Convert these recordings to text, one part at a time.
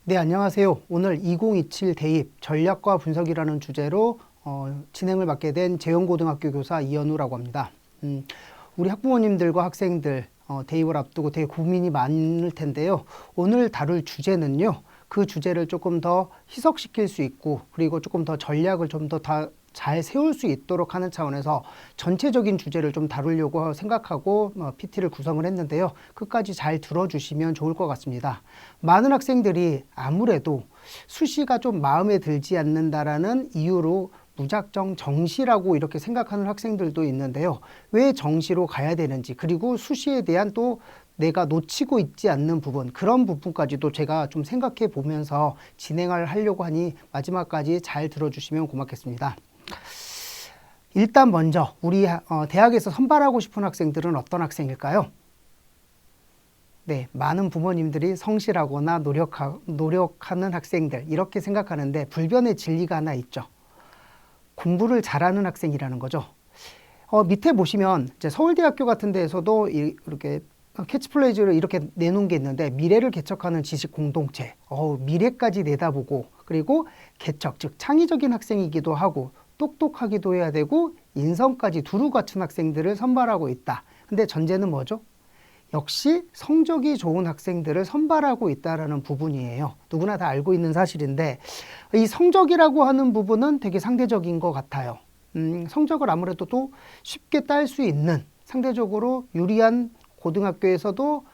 네, 안녕하세요. 오늘 2027 대입 전략과 분석이라는 주제로 진행을 맡게 된 재영고등학교 교사 이현우라고 합니다. 우리 학부모님들과 학생들 대입을 앞두고 되게 고민이 많을 텐데요. 오늘 다룰 주제는요. 그 주제를 조금 더 희석시킬 수 있고 그리고 조금 더 전략을 좀 더 잘 세울 수 있도록 하는 차원에서 전체적인 주제를 좀 다루려고 생각하고 PT를 구성을 했는데요. 끝까지 잘 들어주시면 좋을 것 같습니다. 많은 학생들이 아무래도 수시가 좀 마음에 들지 않는다라는 이유로 무작정 정시라고 이렇게 생각하는 학생들도 있는데요. 왜 정시로 가야 되는지, 그리고 수시에 대한 또 내가 놓치고 있지 않는 부분, 그런 부분까지도 제가 좀 생각해 보면서 진행을 하려고 하니 마지막까지 잘 들어주시면 고맙겠습니다. 일단 먼저 우리 대학에서 선발하고 싶은 학생들은 어떤 학생일까요? 네, 많은 부모님들이 성실하거나 노력하는 학생들 이렇게 생각하는데 불변의 진리가 하나 있죠. 공부를 잘하는 학생이라는 거죠. 밑에 보시면 이제 서울대학교 같은 데에서도 이렇게 캐치플레이즈를 이렇게 내놓은 게 있는데, 미래를 개척하는 지식 공동체, 미래까지 내다보고, 그리고 개척, 즉 창의적인 학생이기도 하고 똑똑하기도 해야 되고 인성까지 두루 갖춘 학생들을 선발하고 있다. 근데 전제는 뭐죠? 역시 성적이 좋은 학생들을 선발하고 있다는 부분이에요. 누구나 다 알고 있는 사실인데, 이 성적이라고 하는 부분은 되게 상대적인 것 같아요. 성적을 아무래도 또 쉽게 딸 수 있는 상대적으로 유리한 고등학교에서도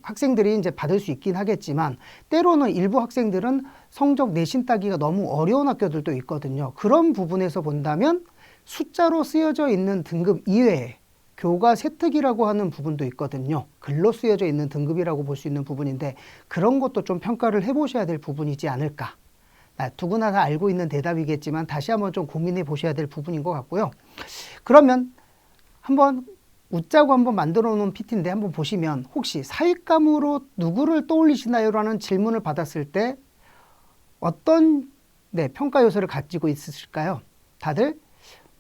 학생들이 이제 받을 수 있긴 하겠지만, 때로는 일부 학생들은 성적 내신 따기가 너무 어려운 학교들도 있거든요. 그런 부분에서 본다면 숫자로 쓰여져 있는 등급 이외에 교과 세특이라고 하는 부분도 있거든요. 글로 쓰여져 있는 등급이라고 볼 수 있는 부분인데, 그런 것도 좀 평가를 해보셔야 될 부분이지 않을까. 누구나 다 알고 있는 대답이겠지만 다시 한번 좀 고민해 보셔야 될 부분인 것 같고요. 그러면 한번 웃자고 한번 만들어 놓은 PT인데, 한번 보시면 혹시 사익감으로 누구를 떠올리시나요? 라는 질문을 받았을 때 어떤 평가 요소를 가지고 있으실까요? 다들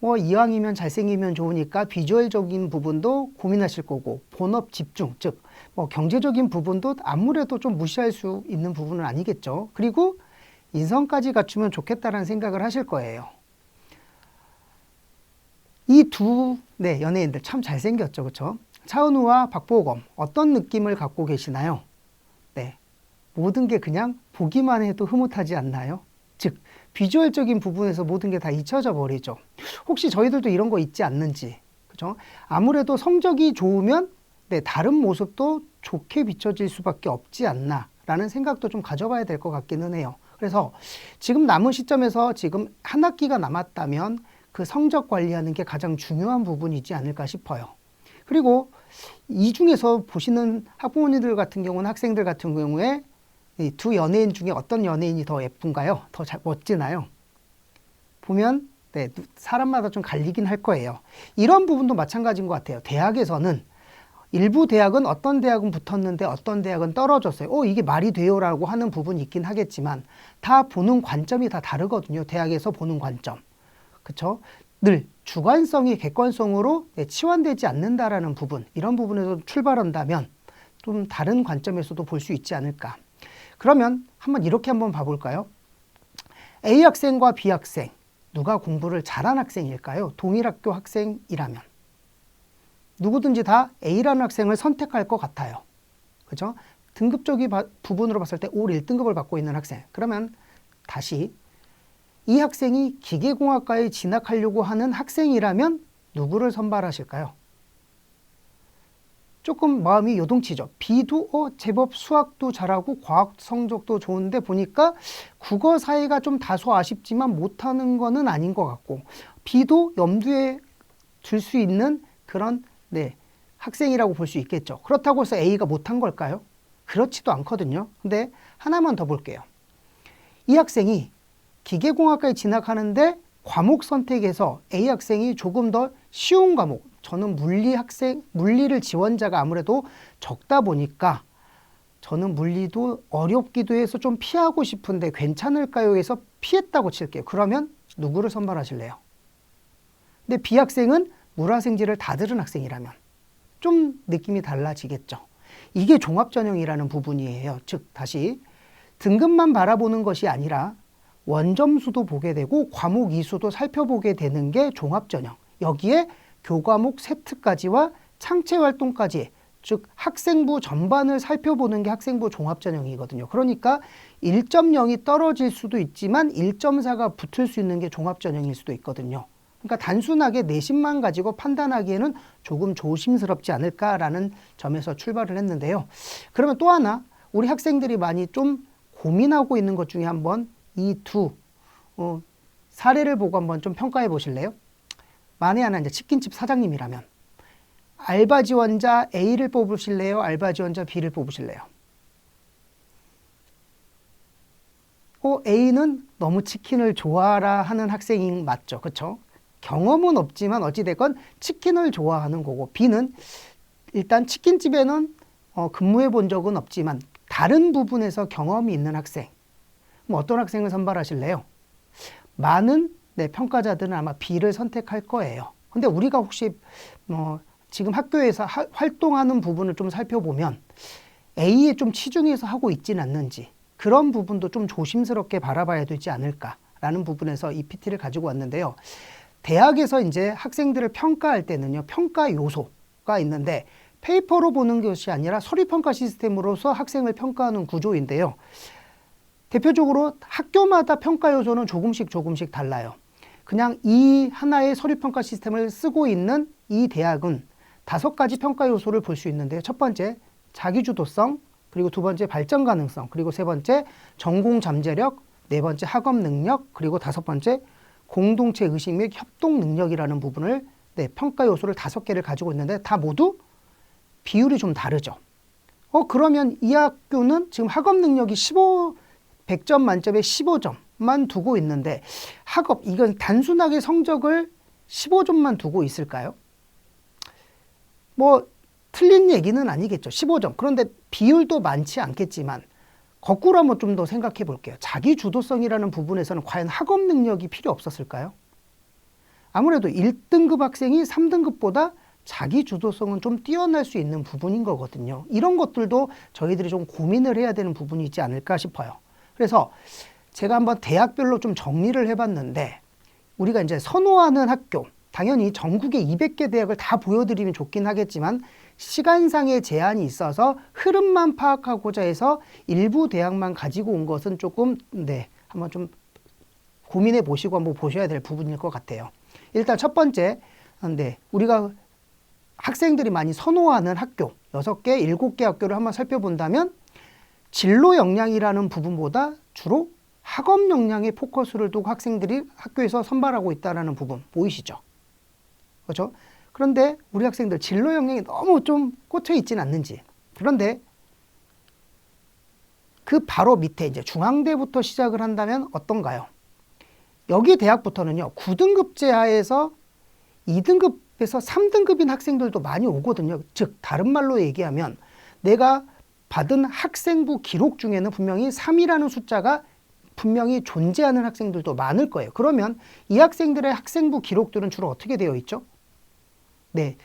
이왕이면 잘생기면 좋으니까 비주얼적인 부분도 고민하실 거고, 본업 집중, 즉 경제적인 부분도 아무래도 좀 무시할 수 있는 부분은 아니겠죠. 그리고 인성까지 갖추면 좋겠다라는 생각을 하실 거예요. 이 두 연예인들 참 잘생겼죠, 그렇죠? 차은우와 박보검, 어떤 느낌을 갖고 계시나요? 네, 모든 게 그냥 보기만 해도 흐뭇하지 않나요? 즉 비주얼적인 부분에서 모든 게 다 잊혀져 버리죠. 혹시 저희들도 이런 거 있지 않는지, 그렇죠? 아무래도 성적이 좋으면 다른 모습도 좋게 비춰질 수밖에 없지 않나라는 생각도 좀 가져봐야 될 것 같기는 해요. 그래서 지금 남은 시점에서 지금 한 학기가 남았다면 그 성적 관리하는 게 가장 중요한 부분이지 않을까 싶어요. 그리고 이 중에서 보시는 학부모님들 같은 경우는, 학생들 같은 경우에 이 두 연예인 중에 어떤 연예인이 더 예쁜가요? 더 멋지나요? 보면 사람마다 좀 갈리긴 할 거예요. 이런 부분도 마찬가지인 것 같아요. 대학에서는 일부 대학은 어떤 대학은 붙었는데 어떤 대학은 떨어졌어요. 이게 말이 돼요? 라고 하는 부분이 있긴 하겠지만, 다 보는 관점이 다 다르거든요. 대학에서 보는 관점. 그렇죠? 늘 주관성이 객관성으로 치환되지 않는다라는 부분, 이런 부분에서 출발한다면 좀 다른 관점에서도 볼 수 있지 않을까. 그러면 이렇게 한번 봐볼까요? A 학생과 B 학생, 누가 공부를 잘한 학생일까요? 동일 학교 학생이라면 누구든지 다 A라는 학생을 선택할 것 같아요. 그렇죠? 등급적인 부분으로 봤을 때 올 1등급을 받고 있는 학생. 그러면 다시 이 학생이 기계공학과에 진학하려고 하는 학생이라면 누구를 선발하실까요? 조금 마음이 요동치죠. B도 제법 수학도 잘하고 과학 성적도 좋은데 보니까 국어 사이가 좀 다소 아쉽지만 못하는 거는 아닌 것 같고, B도 염두에 둘 수 있는 그런 학생이라고 볼 수 있겠죠. 그렇다고 해서 A가 못한 걸까요? 그렇지도 않거든요. 근데 하나만 더 볼게요. 이 학생이 기계공학과에 진학하는데 과목 선택에서 A 학생이 조금 더 쉬운 과목, 저는 물리를 지원자가 아무래도 적다 보니까 저는 물리도 어렵기도 해서 좀 피하고 싶은데 괜찮을까요? 해서 피했다고 칠게요. 그러면 누구를 선발하실래요? 근데 B 학생은 물화생지를 다 들은 학생이라면 좀 느낌이 달라지겠죠. 이게 종합전형이라는 부분이에요. 즉 다시 등급만 바라보는 것이 아니라 원점수도 보게 되고 과목 이수도 살펴보게 되는 게 종합전형. 여기에 교과목 세트까지와 창체활동까지, 즉 학생부 전반을 살펴보는 게 학생부 종합전형이거든요. 그러니까 1.0이 떨어질 수도 있지만 1.4가 붙을 수 있는 게 종합전형일 수도 있거든요. 그러니까 단순하게 내신만 가지고 판단하기에는 조금 조심스럽지 않을까라는 점에서 출발을 했는데요. 그러면 또 하나 우리 학생들이 많이 좀 고민하고 있는 것 중에 한번 이 두 사례를 보고 한번 좀 평가해 보실래요? 만에 하나 이제 치킨집 사장님이라면 알바 지원자 A를 뽑으실래요? 알바 지원자 B를 뽑으실래요? A는 너무 치킨을 좋아라 하는 학생인 맞죠? 그렇죠? 경험은 없지만 어찌됐건 치킨을 좋아하는 거고, B는 일단 치킨집에는 근무해 본 적은 없지만 다른 부분에서 경험이 있는 학생. 그럼 어떤 학생을 선발하실래요? 많은 평가자들은 아마 B를 선택할 거예요. 근데 우리가 혹시 지금 학교에서 활동하는 부분을 좀 살펴보면 A에 좀 치중해서 하고 있지는 않는지, 그런 부분도 좀 조심스럽게 바라봐야 되지 않을까라는 부분에서 이 PT를 가지고 왔는데요. 대학에서 이제 학생들을 평가할 때는요, 평가 요소가 있는데 페이퍼로 보는 것이 아니라 서류평가 시스템으로서 학생을 평가하는 구조인데요. 대표적으로 학교마다 평가 요소는 조금씩 달라요. 그냥 이 하나의 서류평가 시스템을 쓰고 있는 이 대학은 5가지 평가 요소를 볼 수 있는데요. 첫 번째, 자기주도성, 그리고 두 번째, 발전 가능성, 그리고 세 번째, 전공 잠재력, 네 번째, 학업 능력, 그리고 5번째, 공동체 의식 및 협동 능력이라는 부분을 평가 요소를 5개를 가지고 있는데 다 모두 비율이 좀 다르죠. 그러면 이 학교는 지금 학업 능력이 100점 만점에 15점만 두고 있는데 학업, 이건 단순하게 성적을 15점만 두고 있을까요? 틀린 얘기는 아니겠죠. 15점. 그런데 비율도 많지 않겠지만 거꾸로 한번 좀 더 생각해 볼게요. 자기 주도성이라는 부분에서는 과연 학업 능력이 필요 없었을까요? 아무래도 1등급 학생이 3등급보다 자기 주도성은 좀 뛰어날 수 있는 부분인 거거든요. 이런 것들도 저희들이 좀 고민을 해야 되는 부분이지 않을까 싶어요. 그래서 제가 한번 대학별로 좀 정리를 해봤는데, 우리가 이제 선호하는 학교, 당연히 전국의 200개 대학을 다 보여드리면 좋긴 하겠지만 시간상의 제한이 있어서 흐름만 파악하고자 해서 일부 대학만 가지고 온 것은 조금 한번 좀 고민해 보시고 한번 보셔야 될 부분일 것 같아요. 일단 첫 번째, 우리가 학생들이 많이 선호하는 학교 6개, 7개 학교를 한번 살펴본다면 진로 역량이라는 부분보다 주로 학업 역량에 포커스를 두고 학생들이 학교에서 선발하고 있다는 부분 보이시죠? 그렇죠? 그런데 우리 학생들 진로 역량이 너무 좀 꽂혀 있지는 않는지. 그런데 그 바로 밑에 이제 중앙대부터 시작을 한다면 어떤가요? 여기 대학부터는요, 9등급제 하에서 2등급에서 3등급인 학생들도 많이 오거든요. 즉 다른 말로 얘기하면 내가 받은 학생부 기록 중에는 분명히 3이라는 숫자가 분명히 존재하는 학생들도 많을 거예요. 그러면 이 학생들의 학생부 기록들은 주로 어떻게 되어 있죠?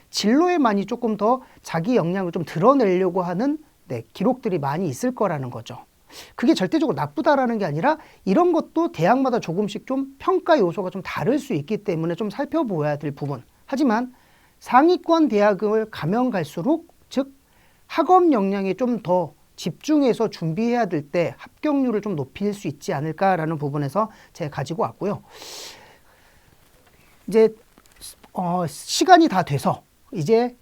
진로에 많이 조금 더 자기 역량을 좀 드러내려고 하는 기록들이 많이 있을 거라는 거죠. 그게 절대적으로 나쁘다라는 게 아니라 이런 것도 대학마다 조금씩 좀 평가 요소가 좀 다를 수 있기 때문에 좀 살펴보아야 될 부분. 하지만 상위권 대학을 가면 갈수록, 즉 학업 역량에 좀 더 집중해서 준비해야 될 때 합격률을 좀 높일 수 있지 않을까라는 부분에서 제가 가지고 왔고요. 이제 시간이 다 돼서 이제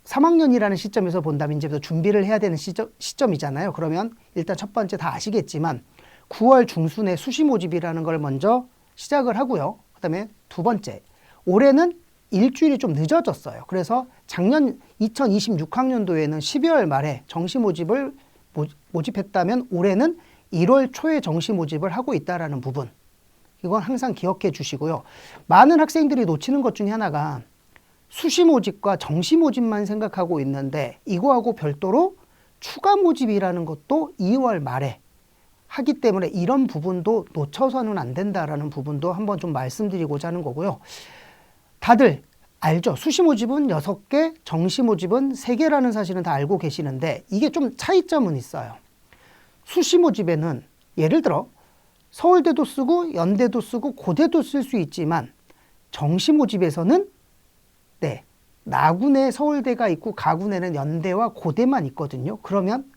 3학년이라는 시점에서 본다면 이제부터 준비를 해야 되는 시점이잖아요. 그러면 일단 첫 번째 다 아시겠지만 9월 중순에 수시 모집이라는 걸 먼저 시작을 하고요. 그다음에 두 번째, 올해는 일주일이 좀 늦어졌어요. 그래서 작년 2026학년도에는 12월 말에 정시 모집을 모집했다면 올해는 1월 초에 정시 모집을 하고 있다는 부분. 이건 항상 기억해 주시고요. 많은 학생들이 놓치는 것 중에 하나가 수시 모집과 정시 모집만 생각하고 있는데 이거하고 별도로 추가 모집이라는 것도 2월 말에 하기 때문에 이런 부분도 놓쳐서는 안 된다라는 부분도 한번 좀 말씀드리고자 하는 거고요. 다들 알죠? 수시 모집은 6개, 정시 모집은 3개라는 사실은 다 알고 계시는데 이게 좀 차이점은 있어요. 수시 모집에는 예를 들어 서울대도 쓰고 연대도 쓰고 고대도 쓸 수 있지만 정시 모집에서는 네, 나군에 서울대가 있고 가군에는 연대와 고대만 있거든요. 그러면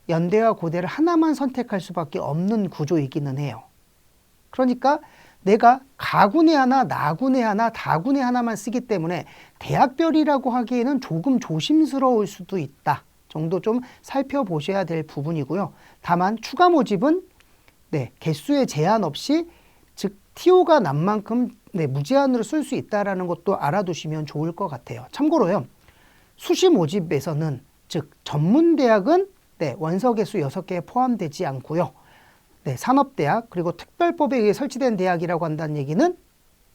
연대와 고대를 하나만 선택할 수밖에 없는 구조이기는 해요. 그러니까 내가 가군에 하나, 나군에 하나, 다군에 하나만 쓰기 때문에 대학별이라고 하기에는 조금 조심스러울 수도 있다 정도 좀 살펴보셔야 될 부분이고요. 다만 추가 모집은 네, 개수의 제한 없이 즉 TO가 난 만큼 네, 무제한으로 쓸 수 있다는 것도 알아두시면 좋을 것 같아요. 참고로요. 수시 모집에서는 즉 전문대학은 네, 원서 개수 6개에 포함되지 않고요. 네, 산업대학 그리고 특별법에 의해 설치된 대학이라고 한다는 얘기는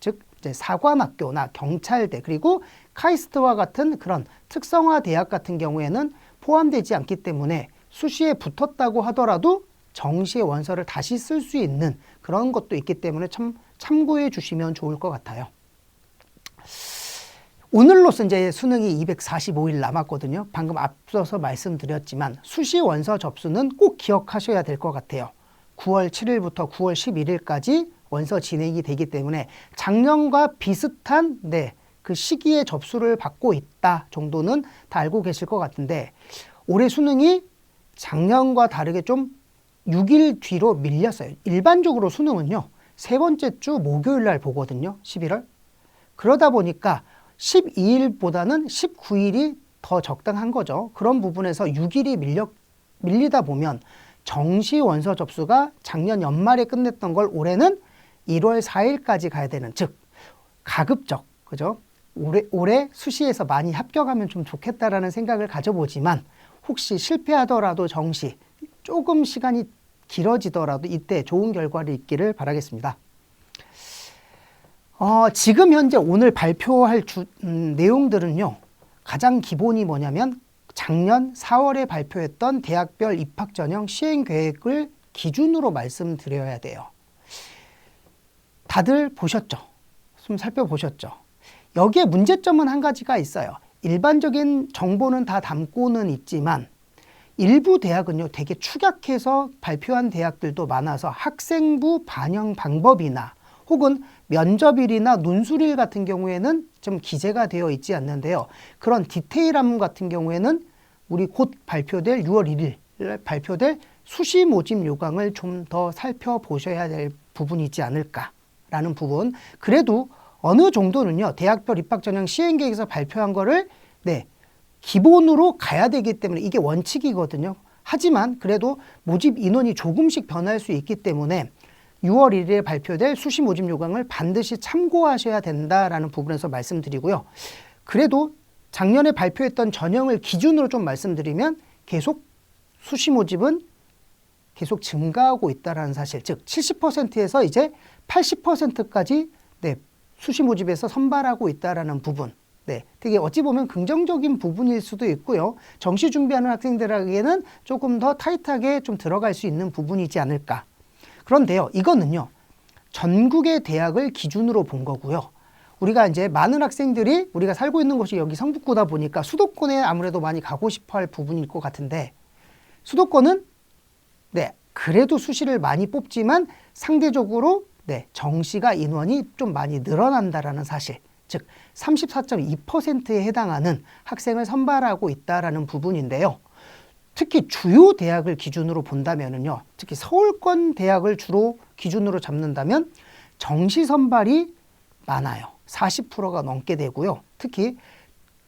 즉 이제 사관학교나 경찰대 그리고 카이스트와 같은 그런 특성화 대학 같은 경우에는 포함되지 않기 때문에 수시에 붙었다고 하더라도 정시의 원서를 다시 쓸 수 있는 그런 것도 있기 때문에 참고해 주시면 좋을 것 같아요. 오늘로서 이제 수능이 245일 남았거든요. 방금 앞서서 말씀드렸지만 수시 원서 접수는 꼭 기억하셔야 될 것 같아요. 9월 7일부터 9월 11일까지 원서 진행이 되기 때문에 작년과 비슷한 네, 그 시기에 접수를 받고 있다 정도는 다 알고 계실 것 같은데 올해 수능이 작년과 다르게 좀 6일 뒤로 밀렸어요. 일반적으로 수능은요. 세 번째 주 목요일 날 보거든요. 11월. 그러다 보니까 12일보다는 19일이 더 적당한 거죠. 그런 부분에서 6일이 밀리다 보면 정시 원서 접수가 작년 연말에 끝냈던 걸 올해는 1월 4일까지 가야 되는 즉 가급적 그죠? 올해 수시에서 많이 합격하면 좀 좋겠다라는 생각을 가져보지만 혹시 실패하더라도 정시 조금 시간이 길어지더라도 이때 좋은 결과를 있기를 바라겠습니다. 지금 현재 오늘 발표할 내용들은요. 가장 기본이 뭐냐면 작년 4월에 발표했던 대학별 입학전형 시행계획을 기준으로 말씀드려야 돼요. 다들 보셨죠? 좀 살펴보셨죠? 여기에 문제점은 한 가지가 있어요. 일반적인 정보는 다 담고는 있지만 일부 대학은요, 되게 축약해서 발표한 대학들도 많아서 학생부 반영 방법이나 혹은 면접일이나 논술일 같은 경우에는 좀 기재가 되어 있지 않는데요. 그런 디테일함 같은 경우에는 우리 곧 발표될 6월 1일 발표될 수시 모집 요강을 좀 더 살펴보셔야 될 부분이지 않을까라는 부분. 그래도 어느 정도는요, 대학별 입학전형 시행계획에서 발표한 거를 네, 기본으로 가야 되기 때문에 이게 원칙이거든요. 하지만 그래도 모집 인원이 조금씩 변할 수 있기 때문에 6월 1일에 발표될 수시 모집 요강을 반드시 참고하셔야 된다라는 부분에서 말씀드리고요. 그래도 작년에 발표했던 전형을 기준으로 좀 말씀드리면 계속 수시 모집은 계속 증가하고 있다는 사실, 즉 70%에서 이제 80%까지 네, 수시 모집에서 선발하고 있다는 부분. 네, 되게 어찌 보면 긍정적인 부분일 수도 있고요. 정시 준비하는 학생들에게는 조금 더 타이트하게 좀 들어갈 수 있는 부분이지 않을까. 그런데요, 이거는요, 전국의 대학을 기준으로 본 거고요. 우리가 이제 많은 학생들이 우리가 살고 있는 곳이 여기 성북구다 보니까 수도권에 아무래도 많이 가고 싶어 할 부분일 것 같은데 수도권은 네, 그래도 수시를 많이 뽑지만 상대적으로 네, 정시가 인원이 좀 많이 늘어난다라는 사실. 즉 34.2%에 해당하는 학생을 선발하고 있다라는 부분인데요. 특히 주요 대학을 기준으로 본다면은요. 특히 서울권 대학을 주로 기준으로 잡는다면 정시 선발이 많아요. 40%가 넘게 되고요. 특히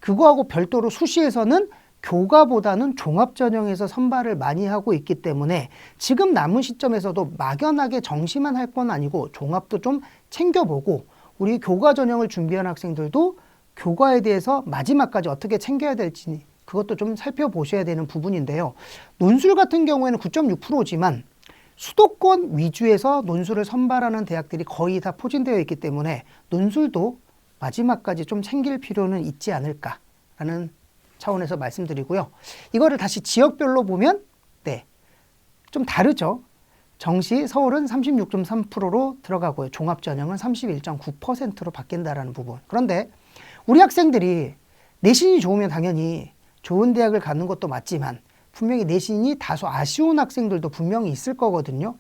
그거하고 별도로 수시에서는 교과보다는 종합전형에서 선발을 많이 하고 있기 때문에 지금 남은 시점에서도 막연하게 정시만 할 건 아니고 종합도 좀 챙겨보고 우리 교과 전형을 준비하는 학생들도 교과에 대해서 마지막까지 어떻게 챙겨야 될지 그것도 좀 살펴보셔야 되는 부분인데요. 논술 같은 경우에는 9.6%지만 수도권 위주에서 논술을 선발하는 대학들이 거의 다 포진되어 있기 때문에 논술도 마지막까지 좀 챙길 필요는 있지 않을까라는 차원에서 말씀드리고요. 이거를 다시 지역별로 보면 네, 좀 다르죠. 정시 서울은 36.3%로 들어가고요. 종합전형은 31.9%로 바뀐다라는 부분. 그런데 우리 학생들이 내신이 좋으면 당연히 좋은 대학을 가는 것도 맞지만 분명히 내신이 다소 아쉬운 학생들도 분명히 있을 거거든요.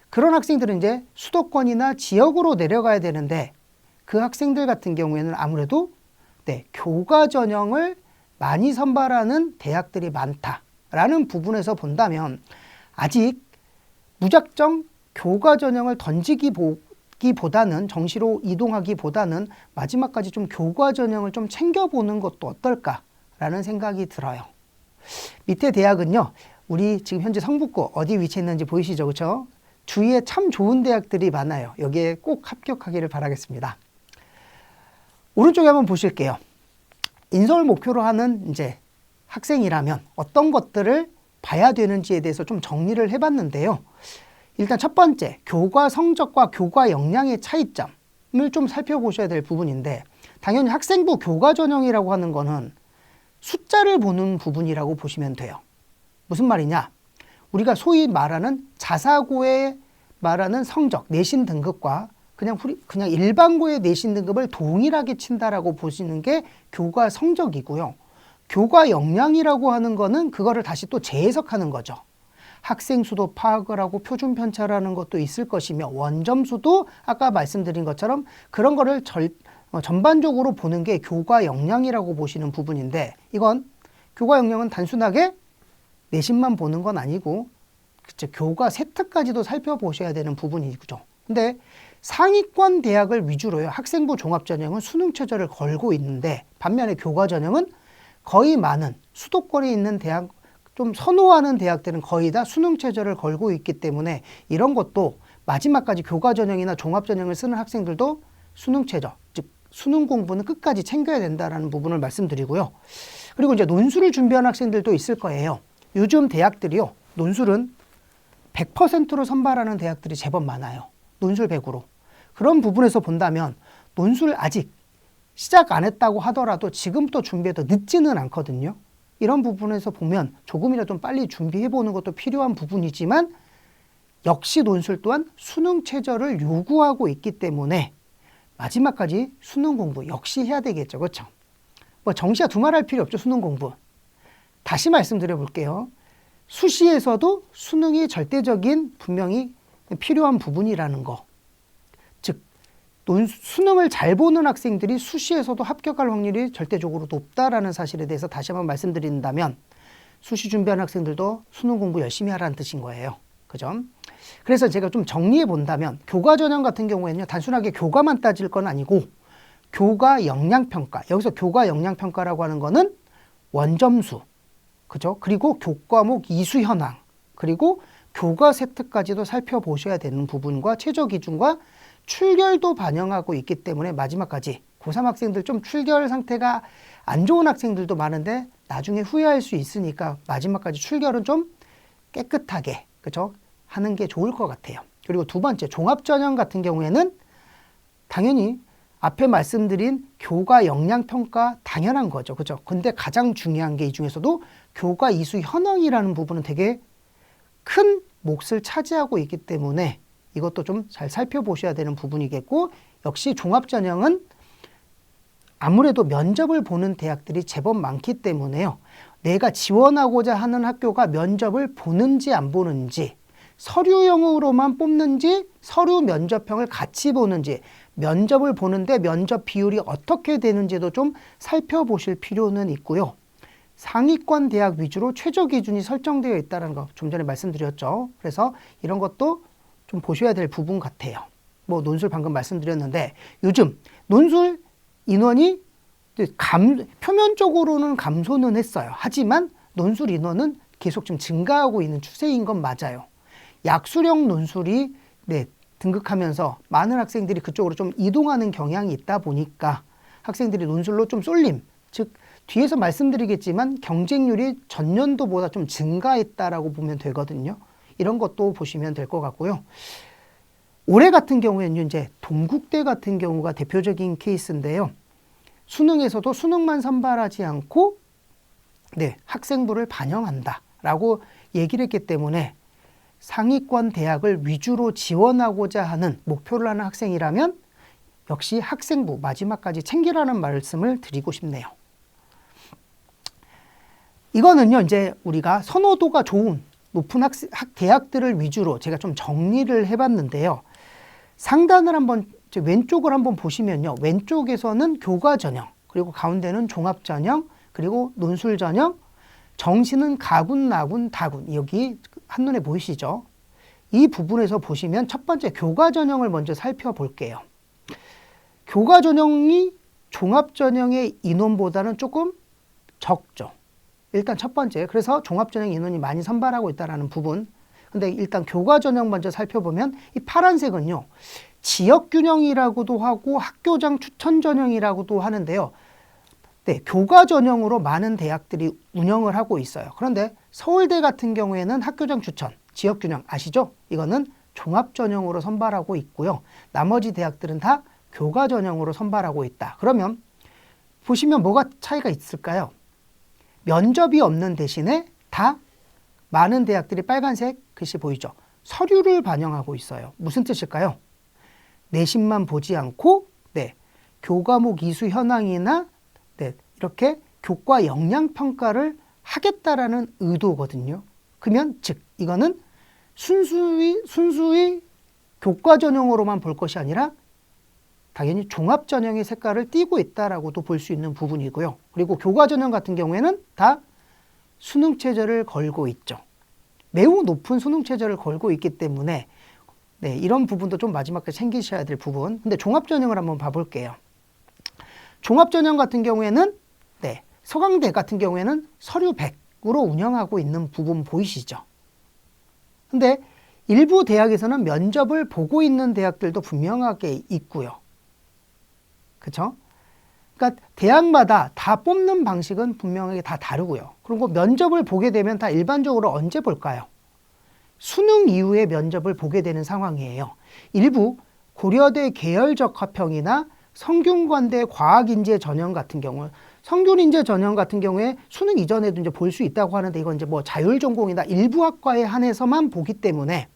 그런 학생들은 이제 수도권이나 지역으로 내려가야 되는데 그 학생들 같은 경우에는 아무래도 교과 전형을 많이 선발하는 대학들이 많다라는 부분에서 본다면 아직 무작정 교과 전형을 던지기보다는 정시로 이동하기보다는 마지막까지 좀 교과 전형을 좀 챙겨보는 것도 어떨까라는 생각이 들어요. 밑에 대학은요, 우리 지금 현재 성북구 어디 위치해 있는지 보이시죠? 그렇죠? 주위에 참 좋은 대학들이 많아요. 여기에 꼭 합격하기를 바라겠습니다. 오른쪽에 한번 보실게요. 인서울 목표로 하는 이제 학생이라면 어떤 것들을 봐야 되는지에 대해서 좀 정리를 해봤는데요. 일단 첫 번째, 교과 성적과 교과 역량의 차이점을 좀 살펴보셔야 될 부분인데 당연히 학생부 교과 전형이라고 하는 거는 숫자를 보는 부분이라고 보시면 돼요. 무슨 말이냐? 우리가 소위 말하는 자사고에 말하는 성적, 내신 등급과 그냥 일반고의 내신 등급을 동일하게 친다라고 보시는 게 교과 성적이고요. 교과 역량이라고 하는 거는 그거를 다시 또 재해석하는 거죠. 학생 수도 파악을 하고 표준 편차라는 것도 있을 것이며 원점수도 아까 말씀드린 것처럼 그런 거를 전반적으로 보는 게 교과 역량이라고 보시는 부분인데 이건 교과 역량은 단순하게 내신만 보는 건 아니고 교과 세트까지도 살펴보셔야 되는 부분이죠. 근데 상위권 대학을 위주로요. 학생부 종합전형은 수능 최저를 걸고 있는데 반면에 교과 전형은 거의 많은 수도권에 있는 대학 좀 선호하는 대학들은 거의 다 수능 최저를 걸고 있기 때문에 이런 것도 마지막까지 교과 전형이나 종합 전형을 쓰는 학생들도 수능 최저, 즉 수능 공부는 끝까지 챙겨야 된다라는 부분을 말씀드리고요. 그리고 이제 논술을 준비하는 학생들도 있을 거예요. 요즘 대학들이요. 논술은 100%로 선발하는 대학들이 제법 많아요. 논술 100으로. 그런 부분에서 본다면 논술 아직 시작 안 했다고 하더라도 지금부터 준비해도 늦지는 않거든요. 이런 부분에서 보면 조금이라도 빨리 준비해보는 것도 필요한 부분이지만 역시 논술 또한 수능 최저를 요구하고 있기 때문에 마지막까지 수능 공부 역시 해야 되겠죠. 그렇죠? 뭐 정시야 두말할 필요 없죠. 수능 공부. 다시 말씀드려 볼게요. 수시에서도 수능이 절대적인 분명히 필요한 부분이라는 거. 즉 수능을 잘 보는 학생들이 수시에서도 합격할 확률이 절대적으로 높다라는 사실에 대해서 다시 한번 말씀드린다면 수시 준비하는 학생들도 수능 공부 열심히 하라는 뜻인 거예요. 그죠? 그래서 제가 좀 정리해 본다면 교과 전형 같은 경우에는요. 단순하게 교과만 따질 건 아니고 교과 역량평가. 여기서 교과 역량평가라고 하는 거는 원점수. 그죠? 그리고 교과목 이수 현황. 그리고 교과 세트까지도 살펴보셔야 되는 부분과 최저 기준과 출결도 반영하고 있기 때문에 마지막까지 고3 학생들 좀 출결 상태가 안 좋은 학생들도 많은데 나중에 후회할 수 있으니까 마지막까지 출결은 좀 깨끗하게 그죠? 하는 게 좋을 것 같아요. 그리고 두 번째 종합전형 같은 경우에는 당연히 앞에 말씀드린 교과 역량평가 당연한 거죠. 그죠? 근데 가장 중요한 게 이 중에서도 교과 이수 현황이라는 부분은 되게 큰 몫을 차지하고 있기 때문에 이것도 좀 잘 살펴보셔야 되는 부분이겠고 역시 종합전형은 아무래도 면접을 보는 대학들이 제법 많기 때문에요. 내가 지원하고자 하는 학교가 면접을 보는지 안 보는지 서류형으로만 뽑는지 서류 면접형을 같이 보는지 면접을 보는데 면접 비율이 어떻게 되는지도 좀 살펴보실 필요는 있고요. 상위권 대학 위주로 최저 기준이 설정되어 있다는 거 좀 전에 말씀드렸죠. 그래서 이런 것도 좀 보셔야 될 부분 같아요. 뭐 논술 방금 말씀드렸는데 요즘 논술 인원이 표면적으로는 감소는 했어요. 하지만 논술 인원은 계속 좀 증가하고 있는 추세인 건 맞아요. 약수령 논술이 등극하면서 많은 학생들이 그쪽으로 좀 이동하는 경향이 있다 보니까 학생들이 논술로 좀 쏠림, 즉 뒤에서 말씀드리겠지만 경쟁률이 전년도보다 좀 증가했다라고 보면 되거든요. 이런 것도 보시면 될 것 같고요. 올해 같은 경우에는 이제 동국대 같은 경우가 대표적인 케이스인데요. 수능에서도 수능만 선발하지 않고 학생부를 반영한다라고 얘기를 했기 때문에 상위권 대학을 위주로 지원하고자 하는 목표를 하는 학생이라면 역시 학생부 마지막까지 챙기라는 말씀을 드리고 싶네요. 이거는요, 이제 우리가 선호도가 좋은 높은 대학들을 위주로 제가 좀 정리를 해봤는데요. 상단을 한번 왼쪽을 한번 보시면요. 왼쪽에서는 교과 전형, 그리고 가운데는 종합 전형, 그리고 논술 전형, 정시는 가군, 나군, 다군. 여기 한눈에 보이시죠? 이 부분에서 보시면 첫 번째 교과 전형을 먼저 살펴볼게요. 교과 전형이 종합 전형의 인원보다는 조금 적죠. 일단 첫 번째, 그래서 종합 전형 인원이 많이 선발하고 있다는 부분. 근데 일단 교과 전형 먼저 살펴보면 이 파란색은요, 지역 균형이라고도 하고 학교장 추천 전형이라고도 하는데요. 네, 교과 전형으로 많은 대학들이 운영을 하고 있어요. 그런데 서울대 같은 경우에는 학교장 추천, 지역 균형 아시죠? 이거는 종합 전형으로 선발하고 있고요. 나머지 대학들은 다 교과 전형으로 선발하고 있다. 그러면 보시면 뭐가 차이가 있을까요? 면접이 없는 대신에 다 많은 대학들이 빨간색 글씨 보이죠? 서류를 반영하고 있어요. 무슨 뜻일까요? 내신만 보지 않고 교과목 이수 현황이나 이렇게 교과 역량 평가를 하겠다라는 의도거든요. 그러면 즉 이거는 순수히 교과 전형으로만 볼 것이 아니라 당연히 종합 전형의 색깔을 띠고 있다라고도 볼 수 있는 부분이고요. 그리고 교과 전형 같은 경우에는 다 수능 최저를 걸고 있죠. 매우 높은 수능 최저를 걸고 있기 때문에 이런 부분도 좀 마지막에 챙기셔야 될 부분. 근데 종합 전형을 한번 봐볼게요. 종합 전형 같은 경우에는 서강대 같은 경우에는 서류 100으로 운영하고 있는 부분 보이시죠? 근데 일부 대학에서는 면접을 보고 있는 대학들도 분명하게 있고요. 그렇죠? 그러니까 대학마다 다 뽑는 방식은 분명하게 다 다르고요. 그리고 면접을 보게 되면 다 일반적으로 언제 볼까요? 수능 이후에 면접을 보게 되는 상황이에요. 일부 고려대 계열적합형이나 성균관대 과학인재 전형 같은 경우, 성균인재 전형 같은 경우에 수능 이전에도 이제 볼 수 있다고 하는데 이건 이제 뭐 자율전공이나 일부 학과에 한해서만 보기 때문에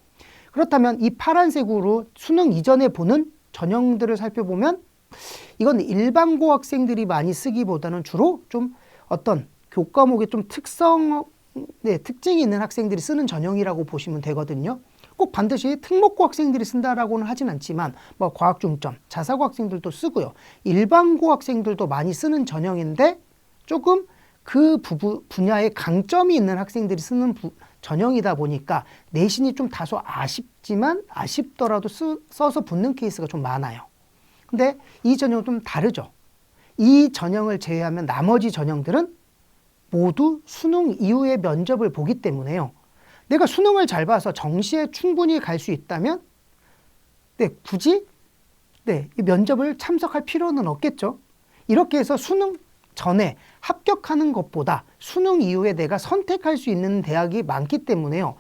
그렇다면 이 파란색으로 수능 이전에 보는 전형들을 살펴보면 이건 일반고 학생들이 많이 쓰기보다는 주로 좀 어떤 교과목에 좀 특징이 있는 학생들이 쓰는 전형이라고 보시면 되거든요. 꼭 반드시 특목고 학생들이 쓴다라고는 하진 않지만 뭐 과학 중점, 자사고 학생들도 쓰고요. 일반고 학생들도 많이 쓰는 전형인데 조금 그 분야에 강점이 있는 학생들이 쓰는 전형이다 보니까 내신이 좀 다소 아쉽더라도 써서 붙는 케이스가 좀 많아요. 근데 이 전형은 좀 다르죠. 이 전형을 제외하면 나머지 전형들은 모두 수능 이후에 면접을 보기 때문에요. 내가 수능을 잘 봐서 정시에 충분히 갈 수 있다면 굳이 이 면접을 참석할 필요는 없겠죠. 이렇게 해서 수능 전에 합격하는 것보다 수능 이후에 내가 선택할 수 있는 대학이 많기 때문에요.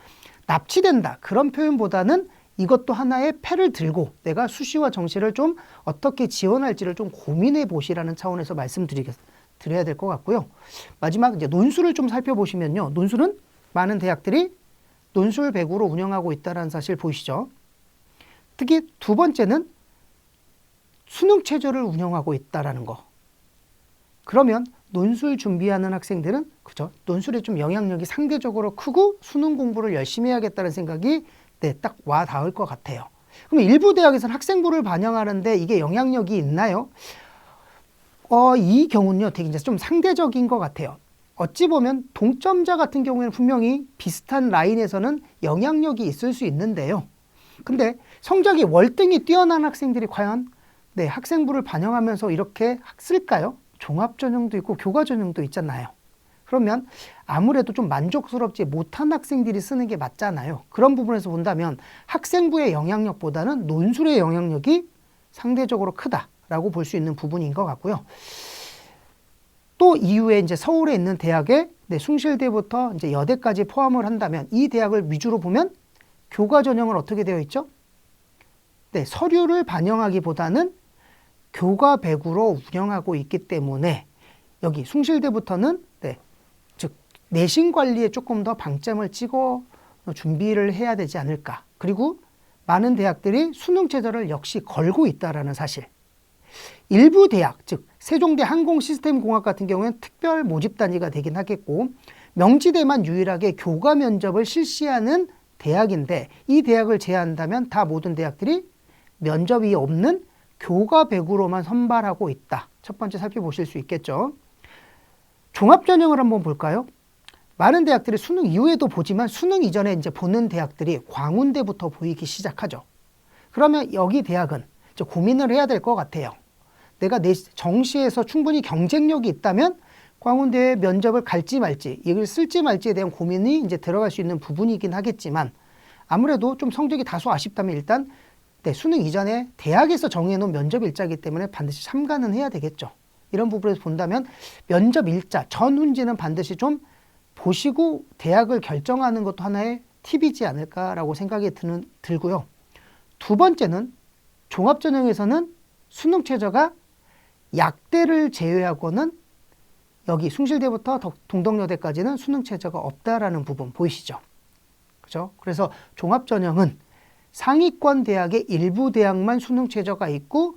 납치된다 그런 표현보다는 이것도 하나의 패를 들고 내가 수시와 정시를 좀 어떻게 지원할지를 좀 고민해 보시라는 차원에서 말씀드려야 될 것 같고요. 마지막 이제 논술을 좀 살펴보시면요. 논술은 많은 대학들이 논술 100으로 운영하고 있다는 사실 보이시죠? 특히 두 번째는 수능 최저를 운영하고 있다는 거. 그러면 논술 준비하는 학생들은 그죠? 논술에 좀 영향력이 상대적으로 크고 수능 공부를 열심히 해야겠다는 생각이 딱 와 닿을 것 같아요. 그럼 일부 대학에서는 학생부를 반영하는데 이게 영향력이 있나요? 이 경우는요, 되게 이제 좀 상대적인 것 같아요. 어찌 보면 동점자 같은 경우에는 분명히 비슷한 라인에서는 영향력이 있을 수 있는데요. 근데 성적이 월등히 뛰어난 학생들이 과연 학생부를 반영하면서 이렇게 쓸까요? 종합전형도 있고 교과전형도 있잖아요. 그러면 아무래도 좀 만족스럽지 못한 학생들이 쓰는 게 맞잖아요. 그런 부분에서 본다면 학생부의 영향력보다는 논술의 영향력이 상대적으로 크다라고 볼 수 있는 부분인 것 같고요. 또 이후에 이제 서울에 있는 대학에 숭실대부터 이제 여대까지 포함을 한다면 이 대학을 위주로 보면 교과 전형은 어떻게 되어 있죠? 서류를 반영하기보다는 교과 100으로 운영하고 있기 때문에 여기 숭실대부터는 즉 내신 관리에 조금 더 방점을 찍어 준비를 해야 되지 않을까. 그리고 많은 대학들이 수능 최저를 역시 걸고 있다라는 사실. 일부 대학, 즉 세종대 항공시스템공학 같은 경우에는 특별 모집 단위가 되긴 하겠고 명지대만 유일하게 교과 면접을 실시하는 대학인데 이 대학을 제외한다면 다 모든 대학들이 면접이 없는 교과 100으로만 선발하고 있다. 첫 번째 살펴보실 수 있겠죠. 종합전형을 한번 볼까요? 많은 대학들이 수능 이후에도 보지만 수능 이전에 이제 보는 대학들이 광운대부터 보이기 시작하죠. 그러면 여기 대학은 이제 고민을 해야 될 것 같아요. 내가 내 정시에서 충분히 경쟁력이 있다면 광운대에 면접을 갈지 말지, 이걸 쓸지 말지에 대한 고민이 이제 들어갈 수 있는 부분이긴 하겠지만 아무래도 좀 성적이 다소 아쉽다면 일단 수능 이전에 대학에서 정해놓은 면접 일자이기 때문에 반드시 참가는 해야 되겠죠. 이런 부분에서 본다면 면접 일자, 전훈지는 반드시 좀 보시고 대학을 결정하는 것도 하나의 팁이지 않을까라고 생각이 들고요. 두 번째는 종합전형에서는 수능 최저가 약대를 제외하고는 여기 숭실대부터 동덕여대까지는 수능 최저가 없다라는 부분 보이시죠? 그죠? 그래서 종합전형은 상위권 대학의 일부 대학만 수능 최저가 있고,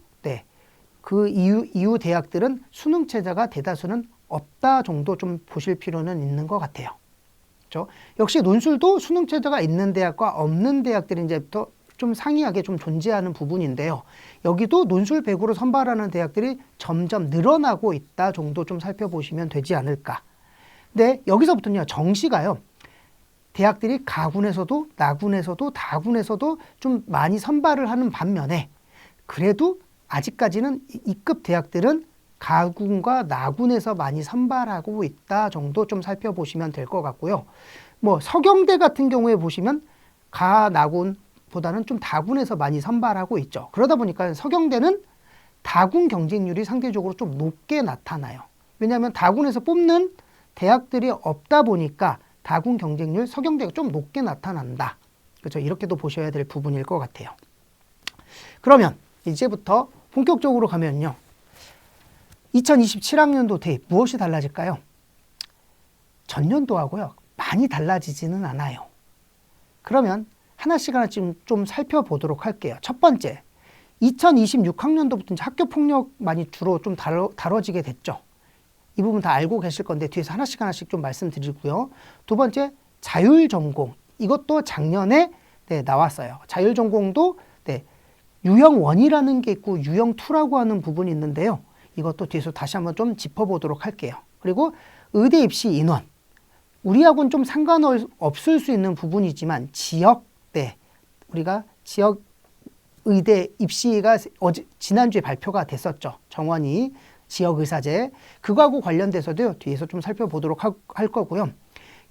그 이후 대학들은 수능 최저가 대다수는 없다 정도 좀 보실 필요는 있는 것 같아요. 그죠? 역시 논술도 수능 최저가 있는 대학과 없는 대학들이 이제부터 좀 상이하게 좀 존재하는 부분인데요. 여기도 논술 100으로 선발하는 대학들이 점점 늘어나고 있다 정도 좀 살펴보시면 되지 않을까. 근데 여기서부터는요, 정시가요. 대학들이 가군에서도 나군에서도 다군에서도 좀 많이 선발을 하는 반면에 그래도 아직까지는 이급 대학들은 가군과 나군에서 많이 선발하고 있다 정도 좀 살펴보시면 될 것 같고요. 뭐 서경대 같은 경우에 보시면 가, 나군보다는 좀 다군에서 많이 선발하고 있죠. 그러다 보니까 서경대는 다군 경쟁률이 상대적으로 좀 높게 나타나요. 왜냐하면 다군에서 뽑는 대학들이 없다 보니까 다군 경쟁률 서경대가 좀 높게 나타난다. 그렇죠? 이렇게도 보셔야 될 부분일 것 같아요. 그러면 이제부터 본격적으로 가면요. 2027학년도 대입 무엇이 달라질까요? 전년도하고요. 많이 달라지지는 않아요. 그러면 하나씩 좀 살펴보도록 할게요. 첫 번째, 2026학년도부터 이제 학교폭력 많이 주로 좀 다뤄지게 됐죠. 이 부분 다 알고 계실 건데 뒤에서 하나씩 좀 말씀드리고요. 두 번째, 자율전공. 이것도 작년에 나왔어요. 자율전공도 유형 1이라는 게 있고 유형 2라고 하는 부분이 있는데요. 이것도 뒤에서 다시 한번 좀 짚어보도록 할게요. 그리고 의대 입시 인원. 우리하고는 좀 상관없을 수 있는 부분이지만 지역대, 우리가 지역 의대 입시가 지난주에 발표가 됐었죠. 정원이 지역의사제. 그거하고 관련돼서도요. 뒤에서 좀 살펴보도록 할 거고요.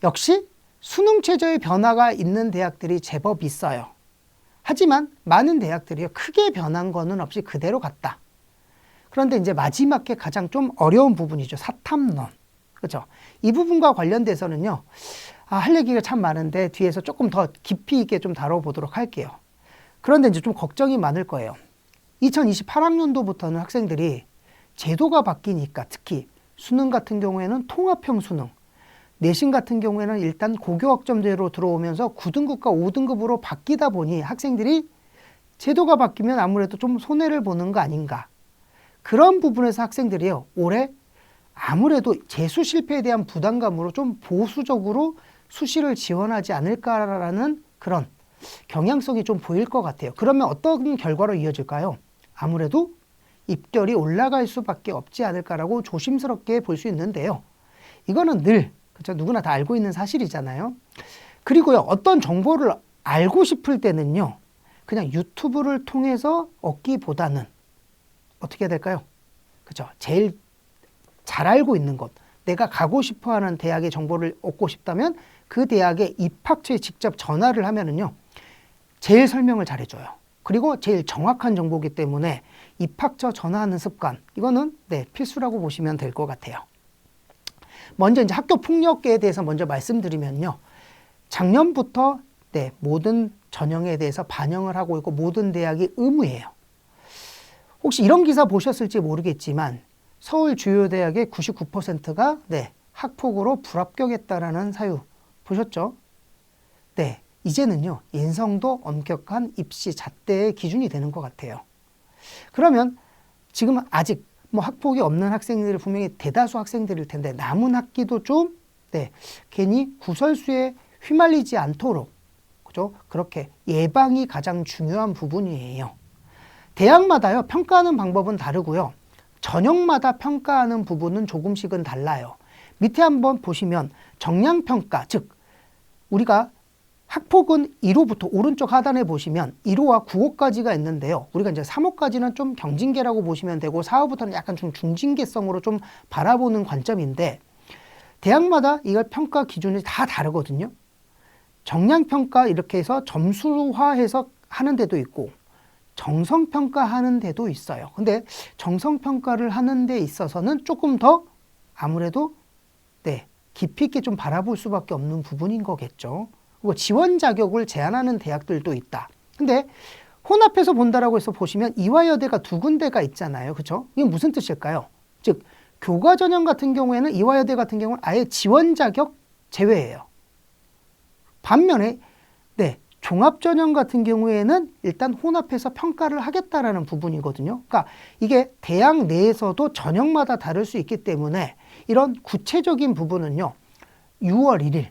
역시 수능 최저의 변화가 있는 대학들이 제법 있어요. 하지만 많은 대학들이요. 크게 변한 거는 없이 그대로 갔다. 그런데 이제 마지막에 가장 좀 어려운 부분이죠. 사탐론. 그렇죠? 이 부분과 관련돼서는요. 할 얘기가 참 많은데 뒤에서 조금 더 깊이 있게 좀 다뤄보도록 할게요. 그런데 이제 좀 걱정이 많을 거예요. 2028학년도부터는 학생들이 제도가 바뀌니까 특히 수능 같은 경우에는 통합형 수능, 내신 같은 경우에는 일단 고교학점제로 들어오면서 9등급과 5등급으로 바뀌다 보니 학생들이 제도가 바뀌면 아무래도 좀 손해를 보는 거 아닌가. 그런 부분에서 학생들이요. 올해 아무래도 재수 실패에 대한 부담감으로 좀 보수적으로 수시를 지원하지 않을까라는 그런 경향성이 좀 보일 것 같아요. 그러면 어떤 결과로 이어질까요? 아무래도 입결이 올라갈 수밖에 없지 않을까라고 조심스럽게 볼 수 있는데요. 이거는 늘 그렇죠? 누구나 다 알고 있는 사실이잖아요. 그리고요. 어떤 정보를 알고 싶을 때는요. 그냥 유튜브를 통해서 얻기보다는 어떻게 해야 될까요? 그렇죠? 제일 잘 알고 있는 것, 내가 가고 싶어하는 대학의 정보를 얻고 싶다면 그 대학의 입학처에 직접 전화를 하면은요. 제일 설명을 잘해줘요. 그리고 제일 정확한 정보이기 때문에 입학처 전화하는 습관, 이거는 필수라고 보시면 될 것 같아요. 먼저 이제 학교 폭력에 대해서 먼저 말씀드리면요. 작년부터 모든 전형에 대해서 반영을 하고 있고 모든 대학이 의무예요. 혹시 이런 기사 보셨을지 모르겠지만 서울 주요 대학의 99%가 학폭으로 불합격했다라는 사유 보셨죠? 이제는요. 인성도 엄격한 입시 잣대의 기준이 되는 것 같아요. 그러면 지금 아직 뭐 학폭이 없는 학생들이 분명히 대다수 학생들일 텐데 남은 학기도 좀 괜히 구설수에 휘말리지 않도록 그죠? 그렇게 예방이 가장 중요한 부분이에요. 대학마다요 평가하는 방법은 다르고요. 전형마다 평가하는 부분은 조금씩은 달라요. 밑에 한번 보시면 정량평가, 즉 우리가 학폭은 1호부터 오른쪽 하단에 보시면 1호와 9호까지가 있는데요. 우리가 이제 3호까지는 좀 경징계라고 보시면 되고 4호부터는 약간 좀 중징계성으로 좀 바라보는 관점인데 대학마다 이걸 평가 기준이 다 다르거든요. 정량평가 이렇게 해서 점수화해서 하는 데도 있고 정성평가 하는 데도 있어요. 근데 정성평가를 하는 데 있어서는 조금 더 아무래도 깊이 있게 좀 바라볼 수밖에 없는 부분인 거겠죠. 그리고 지원 자격을 제한하는 대학들도 있다. 근데 혼합해서 본다라고 해서 보시면 이화여대가 2군데가 있잖아요. 그렇죠? 이게 무슨 뜻일까요? 즉 교과전형 같은 경우에는 이화여대 같은 경우는 아예 지원 자격 제외예요. 반면에 종합전형 같은 경우에는 일단 혼합해서 평가를 하겠다라는 부분이거든요. 그러니까 이게 대학 내에서도 전형마다 다를 수 있기 때문에 이런 구체적인 부분은요. 6월 1일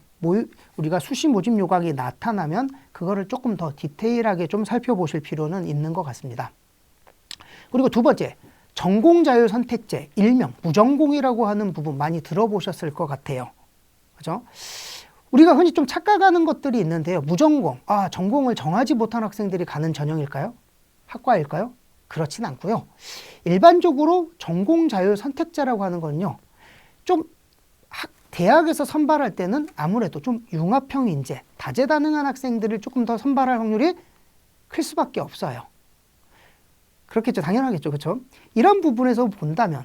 우리가 수시 모집 요강이 나타나면 그거를 조금 더 디테일하게 좀 살펴보실 필요는 있는 것 같습니다. 그리고 두 번째, 전공자율 선택제, 일명 무전공이라고 하는 부분 많이 들어보셨을 것 같아요. 그죠? 우리가 흔히 좀 착각하는 것들이 있는데요. 무전공, 전공을 정하지 못한 학생들이 가는 전형일까요? 학과일까요? 그렇진 않고요. 일반적으로 전공 자율 선택자라고 하는 거는요. 좀 대학에서 선발할 때는 아무래도 좀 융합형 인재, 다재다능한 학생들을 조금 더 선발할 확률이 클 수밖에 없어요. 그렇겠죠. 당연하겠죠. 그렇죠? 이런 부분에서 본다면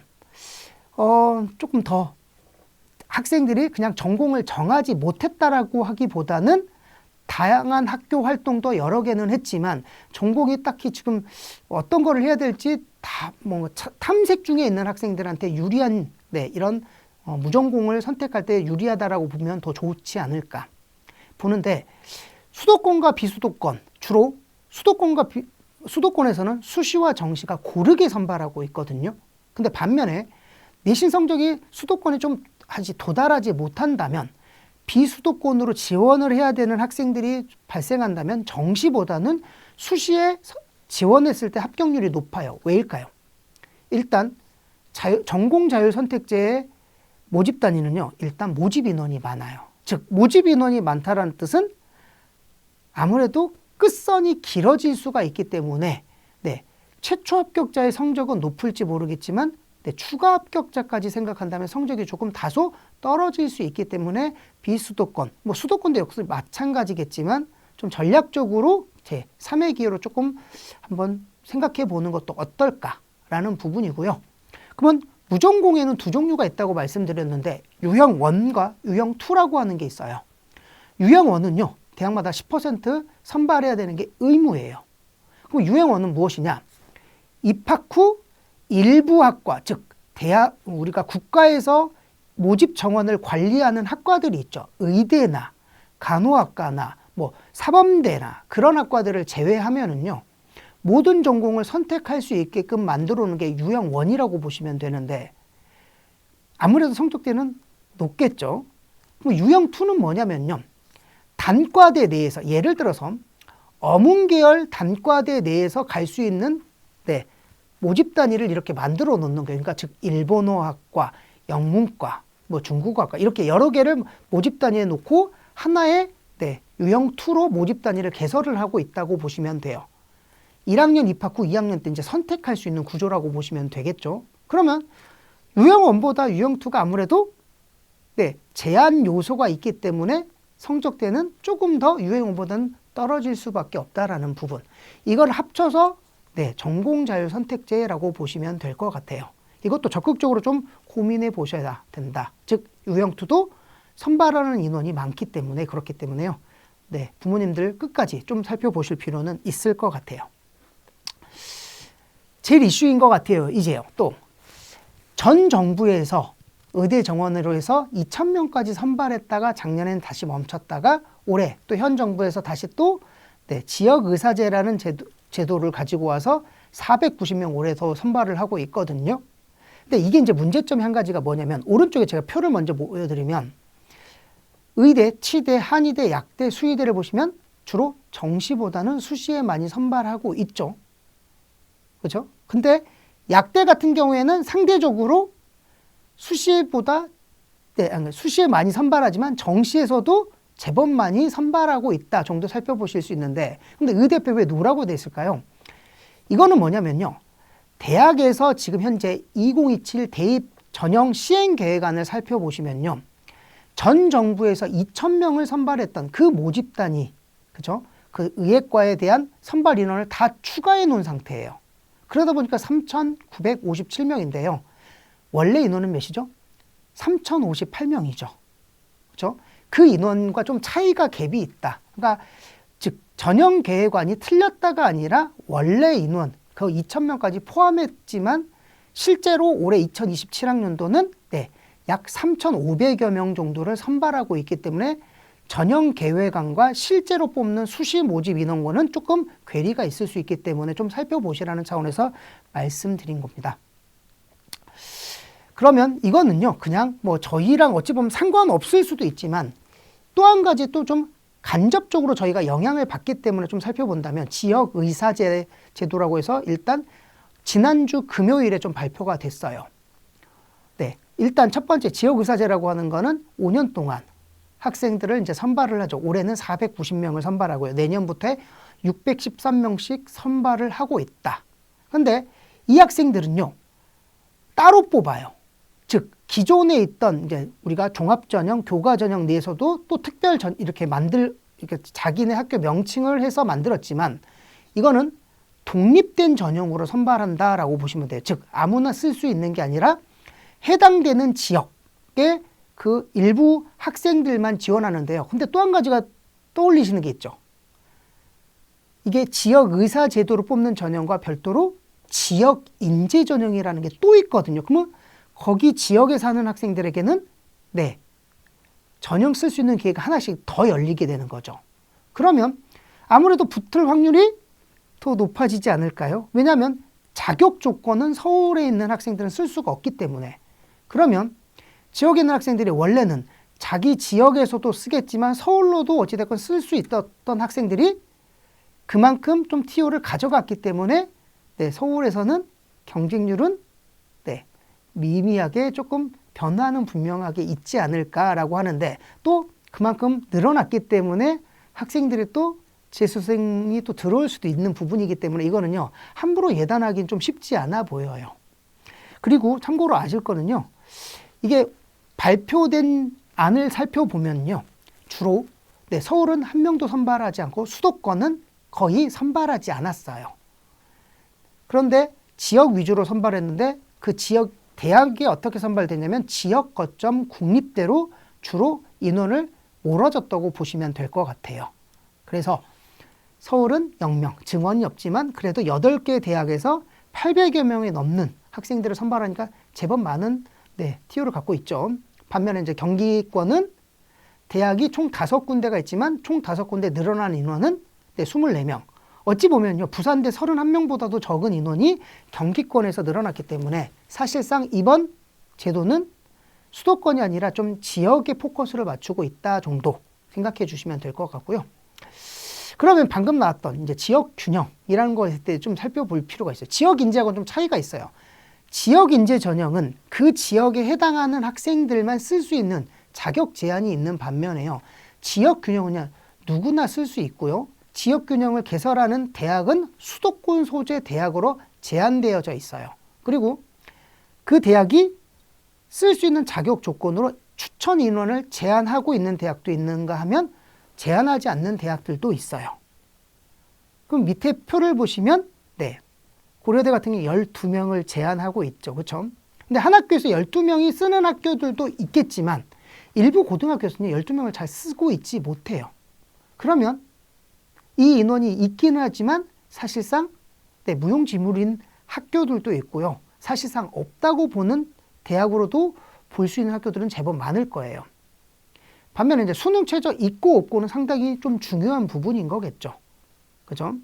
조금 더 학생들이 그냥 전공을 정하지 못했다라고 하기보다는 다양한 학교 활동도 여러 개는 했지만 전공이 딱히 지금 어떤 거를 해야 될지 다 뭐 탐색 중에 있는 학생들한테 유리한 이런 무전공을 선택할 때 유리하다라고 보면 더 좋지 않을까 보는데 수도권과 비수도권 주로 수도권에서는 수시와 정시가 고르게 선발하고 있거든요. 근데 반면에 내신 성적이 수도권에 좀 아직 도달하지 못한다면 비수도권으로 지원을 해야 되는 학생들이 발생한다면 정시보다는 수시에 지원했을 때 합격률이 높아요. 왜일까요? 일단 전공 자율 선택제의 모집 단위는요. 일단 모집 인원이 많아요. 즉 모집 인원이 많다라는 뜻은 아무래도 끝선이 길어질 수가 있기 때문에 최초 합격자의 성적은 높을지 모르겠지만 추가 합격자까지 생각한다면 성적이 조금 다소 떨어질 수 있기 때문에 비수도권, 수도권도 역시 마찬가지겠지만 좀 전략적으로 제 3회 기회로 조금 한번 생각해 보는 것도 어떨까라는 부분이고요. 그러면 무전공에는 두 종류가 있다고 말씀드렸는데 유형 1과 유형 2라고 하는 게 있어요. 유형 1은요. 대학마다 10% 선발해야 되는 게 의무예요. 그럼 유형 1은 무엇이냐? 입학 후 일부 학과, 즉 대학 우리가 국가에서 모집 정원을 관리하는 학과들이 있죠. 의대나 간호학과나 사범대나 그런 학과들을 제외하면은요. 모든 전공을 선택할 수 있게끔 만들어 놓은 게 유형 1이라고 보시면 되는데 아무래도 성적대는 높겠죠. 그럼 유형 2는 뭐냐면요. 단과대 내에서 예를 들어서 어문계열 단과대 내에서 갈 수 있는 모집 단위를 이렇게 만들어 놓는 거예요. 그러니까 즉 일본어학과, 영문과, 중국어학과 이렇게 여러 개를 모집 단위에 놓고 하나의 유형 2로 모집 단위를 개설을 하고 있다고 보시면 돼요. 1학년 입학 후 2학년 때 이제 선택할 수 있는 구조라고 보시면 되겠죠. 그러면 유형 1보다 유형 2가 아무래도 제한 요소가 있기 때문에 성적대는 조금 더 유형 1보다는 떨어질 수밖에 없다라는 부분. 이걸 합쳐서 전공 자율 선택제라고 보시면 될 것 같아요. 이것도 적극적으로 좀 고민해 보셔야 된다. 즉 유형 2도 선발하는 인원이 많기 때문에 그렇기 때문에요. 부모님들 끝까지 좀 살펴보실 필요는 있을 것 같아요. 제일 이슈인 것 같아요. 이제요. 또 전 정부에서 의대 정원으로 해서 2,000명까지 선발했다가 작년엔 다시 멈췄다가 올해 또 현 정부에서 다시 또 지역의사제라는 제도를 가지고 와서 490명 올해서 선발을 하고 있거든요. 근데 이게 이제 문제점이 한 가지가 뭐냐면, 오른쪽에 제가 표를 먼저 보여드리면 의대, 치대, 한의대, 약대, 수의대를 보시면 주로 정시보다는 수시에 많이 선발하고 있죠. 그렇죠? 근데 약대 같은 경우에는 상대적으로 수시보다 수시에 많이 선발하지만 정시에서도 제법 많이 선발하고 있다 정도 살펴보실 수 있는데, 근데 의대표 왜 노라고 돼 있을까요? 이거는 뭐냐면요, 대학에서 지금 현재 2027 대입 전형 시행 계획안을 살펴보시면요, 전 정부에서 2,000명을 선발했던 그 모집단이, 그죠? 그 의예과에 대한 선발 인원을 다 추가해 놓은 상태예요. 그러다 보니까 3,957명인데요. 원래 인원은 몇이죠? 3,058명이죠. 그렇죠? 그 인원과 좀 차이가 갭이 있다. 그러니까 즉 전형 계획안이 틀렸다가 아니라 원래 인원 그 2,000명까지 포함했지만 실제로 올해 2027학년도는 약 3,500여 명 정도를 선발하고 있기 때문에 전형 계획안과 실제로 뽑는 수시 모집 인원과는 조금 괴리가 있을 수 있기 때문에 좀 살펴보시라는 차원에서 말씀드린 겁니다. 그러면 이거는요, 그냥 뭐 저희랑 어찌 보면 상관없을 수도 있지만 또 한 가지 또 좀 간접적으로 저희가 영향을 받기 때문에 좀 살펴본다면, 지역의사제 제도라고 해서 일단 지난주 금요일에 좀 발표가 됐어요. 네, 일단 첫 번째 지역의사제라고 하는 거는 5년 동안 학생들을 이제 선발을 하죠. 올해는 490명을 선발하고요. 내년부터 613명씩 선발을 하고 있다. 근데 이 학생들은요, 따로 뽑아요. 즉 기존에 있던 이제 우리가 종합전형, 교과전형 내에서도 또 특별 이렇게 이렇게 자기네 학교 명칭을 해서 만들었지만, 이거는 독립된 전형으로 선발한다라고 보시면 돼요. 즉 아무나 쓸 수 있는 게 아니라 해당되는 지역의 그 일부 학생들만 지원하는데요. 근데 또 한 가지가 떠올리시는 게 있죠. 이게 지역의사 제도로 뽑는 전형과 별도로 지역인재 전형이라는 게 또 있거든요. 그러면 거기 지역에 사는 학생들에게는 전형 쓸 수 있는 기회가 하나씩 더 열리게 되는 거죠. 그러면 아무래도 붙을 확률이 더 높아지지 않을까요? 왜냐하면 자격 조건은 서울에 있는 학생들은 쓸 수가 없기 때문에. 그러면 지역에 있는 학생들이 원래는 자기 지역에서도 쓰겠지만 서울로도 어찌됐건 쓸 수 있었던 학생들이 그만큼 좀 TO를 가져갔기 때문에 서울에서는 경쟁률은 미미하게 조금 변화는 분명하게 있지 않을까라고 하는데, 또 그만큼 늘어났기 때문에 학생들이 또 재수생이 또 들어올 수도 있는 부분이기 때문에 이거는요, 함부로 예단하기는 좀 쉽지 않아 보여요. 그리고 참고로 아실 거는요, 이게 발표된 안을 살펴보면요, 주로 서울은 한 명도 선발하지 않고 수도권은 거의 선발하지 않았어요. 그런데 지역 위주로 선발했는데 그 지역 대학이 어떻게 선발됐냐면 지역 거점 국립대로 주로 인원을 몰아줬다고 보시면 될 것 같아요. 그래서 서울은 0명, 증원이 없지만 그래도 8개 대학에서 800여 명이 넘는 학생들을 선발하니까 제법 많은 TO를 갖고 있죠. 반면에 이제 경기권은 대학이 총 5군데가 있지만 총 5군데 늘어난 인원은 24명. 어찌 보면요, 부산대 31명보다도 적은 인원이 경기권에서 늘어났기 때문에 사실상 이번 제도는 수도권이 아니라 좀 지역에 포커스를 맞추고 있다 정도 생각해 주시면 될 것 같고요. 그러면 방금 나왔던 이제 지역 균형이라는 것에 좀 살펴볼 필요가 있어요. 지역 인재하고는 좀 차이가 있어요. 지역 인재 전형은 그 지역에 해당하는 학생들만 쓸 수 있는 자격 제한이 있는 반면에요, 지역 균형은요, 누구나 쓸 수 있고요. 지역 균형을 개설하는 대학은 수도권 소재 대학으로 제한되어져 있어요. 그리고 그 대학이 쓸 수 있는 자격 조건으로 추천 인원을 제한하고 있는 대학도 있는가 하면 제한하지 않는 대학들도 있어요. 그럼 밑에 표를 보시면 고려대 같은 경우 12명을 제한하고 있죠. 그렇죠? 근데 한 학교에서 12명이 쓰는 학교들도 있겠지만 일부 고등학교에서는 12명을 잘 쓰고 있지 못해요. 그러면 이 인원이 있기는 하지만 사실상 무용지물인 학교들도 있고요. 사실상 없다고 보는 대학으로도 볼 수 있는 학교들은 제법 많을 거예요. 반면에 이제 수능 최저 있고 없고는 상당히 좀 중요한 부분인 거겠죠. 그죠?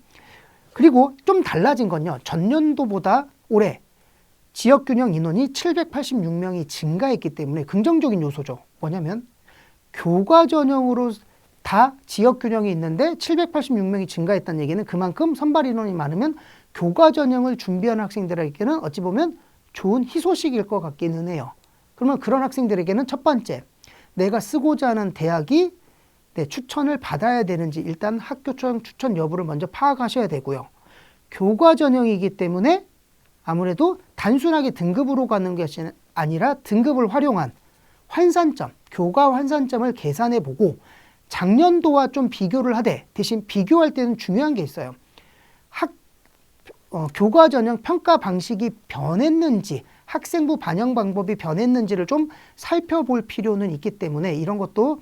그리고 좀 달라진 건요. 전년도보다 올해 지역균형 인원이 786명이 증가했기 때문에 긍정적인 요소죠. 뭐냐면 교과 전형으로 다 지역균형이 있는데 786명이 증가했다는 얘기는 그만큼 선발 인원이 많으면 교과 전형을 준비하는 학생들에게는 어찌 보면 좋은 희소식일 것 같기는 해요. 그러면 그런 학생들에게는 첫 번째, 내가 쓰고자 하는 대학이 추천을 받아야 되는지 일단 학교 추천 여부를 먼저 파악하셔야 되고요. 교과 전형이기 때문에 아무래도 단순하게 등급으로 가는 것이 아니라 등급을 활용한 환산점, 교과 환산점을 계산해 보고 작년도와 좀 비교를 하되 대신 비교할 때는 중요한 게 있어요. 교과 전형 평가 방식이 변했는지 학생부 반영 방법이 변했는지를 좀 살펴볼 필요는 있기 때문에 이런 것도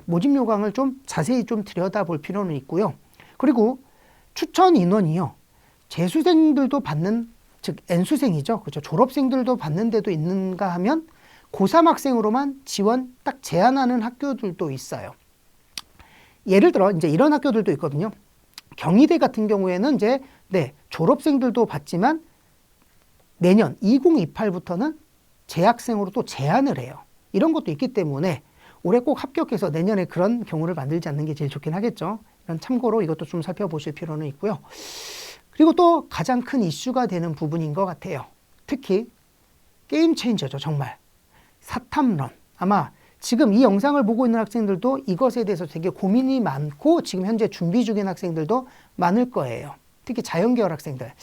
모집 요강을 좀 자세히 좀 들여다볼 필요는 있고요. 그리고 추천 인원이요. 재수생들도 받는, 즉 N수생이죠. 그렇죠. 졸업생들도 받는 데도 있는가 하면 고3 학생으로만 지원 딱 제한하는 학교들도 있어요. 예를 들어 이제 이런 학교들도 있거든요. 경희대 같은 경우에는 이제 졸업생들도 받지만 내년 2028부터는 재학생으로 또 제한을 해요. 이런 것도 있기 때문에 올해 꼭 합격해서 내년에 그런 경우를 만들지 않는 게 제일 좋긴 하겠죠. 이런 참고로 이것도 좀 살펴보실 필요는 있고요. 그리고 또 가장 큰 이슈가 되는 부분인 것 같아요. 특히 게임 체인저죠. 정말. 사탐론. 아마 지금 이 영상을 보고 있는 학생들도 이것에 대해서 되게 고민이 많고 지금 현재 준비 중인 학생들도 많을 거예요. 특히 자연계열 학생들.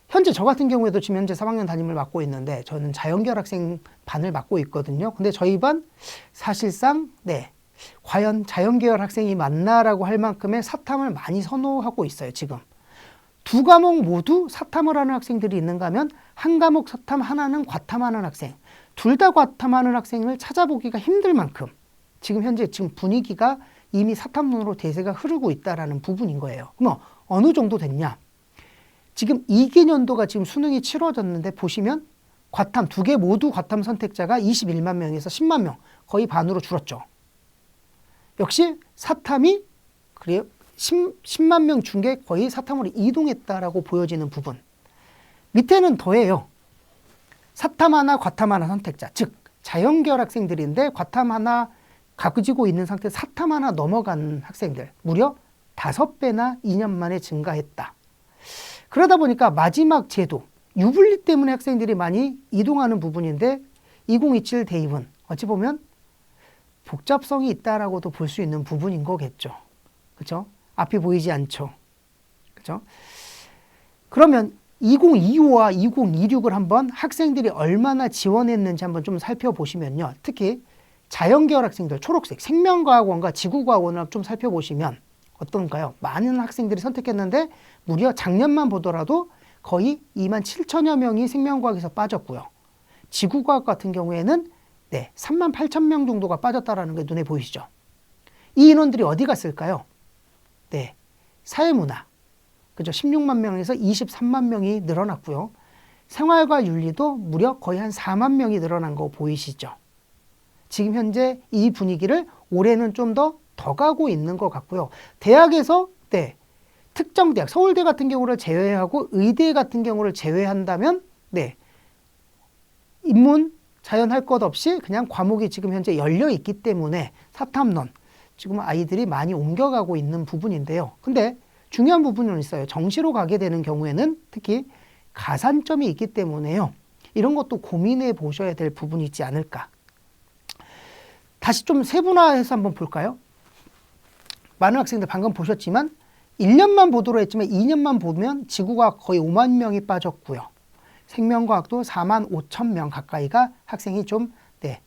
현재 저 같은 경우에도 지금 현재 3학년 담임을 맡고 있는데 저는 자연계열 학생 반을 맡고 있거든요. 근데 저희 반 사실상 과연 자연계열 학생이 맞나라고 할 만큼의 사탐을 많이 선호하고 있어요. 지금. 두 과목 모두 사탐을 하는 학생들이 있는가 하면 한 과목 사탐, 하나는 과탐하는 학생. 둘 다 과탐하는 학생을 찾아보기가 힘들 만큼 지금 현재 분위기가 이미 사탐론으로 대세가 흐르고 있다는 부분인 거예요. 그럼 어느 정도 됐냐? 지금 2기년도가 지금 수능이 치러졌는데 보시면 과탐 두 개 모두 과탐 선택자가 21만 명에서 10만 명, 거의 반으로 줄었죠. 역시 사탐이 10만 명 중에 거의 사탐으로 이동했다라고 보여지는 부분. 밑에는 더해요. 사탐 하나, 과탐 하나 선택자, 즉 자연계열 학생들인데 과탐 하나 가지고 있는 상태 사탐 하나 넘어간 학생들 무려 5배나 2년 만에 증가했다. 그러다 보니까 마지막 제도, 유불리 때문에 학생들이 많이 이동하는 부분인데 2027 대입은 어찌 보면 복잡성이 있다라고도 볼 수 있는 부분인 거겠죠. 그렇죠? 앞이 보이지 않죠. 그렇죠? 그러면 2025와 2026을 한번 학생들이 얼마나 지원했는지 한번 좀 살펴보시면요. 특히 자연계열 학생들, 초록색, 생명과학원과 지구과학원을 좀 살펴보시면 어떤가요? 많은 학생들이 선택했는데 무려 작년만 보더라도 거의 2만 7천여 명이 생명과학에서 빠졌고요. 지구과학 같은 경우에는 3만 8천 명 정도가 빠졌다는 게 눈에 보이시죠? 이 인원들이 어디 갔을까요? 사회문화. 그죠? 16만 명에서 23만 명이 늘어났고요. 생활과 윤리도 무려 거의 한 4만 명이 늘어난 거 보이시죠? 지금 현재 이 분위기를 올해는 좀 더 가고 있는 것 같고요. 대학에서 특정 대학, 서울대 같은 경우를 제외하고 의대 같은 경우를 제외한다면 인문, 자연 할 것 없이 그냥 과목이 지금 현재 열려 있기 때문에 사탐론, 지금 아이들이 많이 옮겨가고 있는 부분인데요. 근데 중요한 부분은 있어요. 정시로 가게 되는 경우에는 특히 가산점이 있기 때문에요. 이런 것도 고민해 보셔야 될 부분이 있지 않을까. 다시 좀 세분화해서 한번 볼까요? 많은 학생들 방금 보셨지만 1년만 보도록 했지만 2년만 보면 지구과학 거의 5만 명이 빠졌고요. 생명과학도 4만 5천 명 가까이가 학생이 좀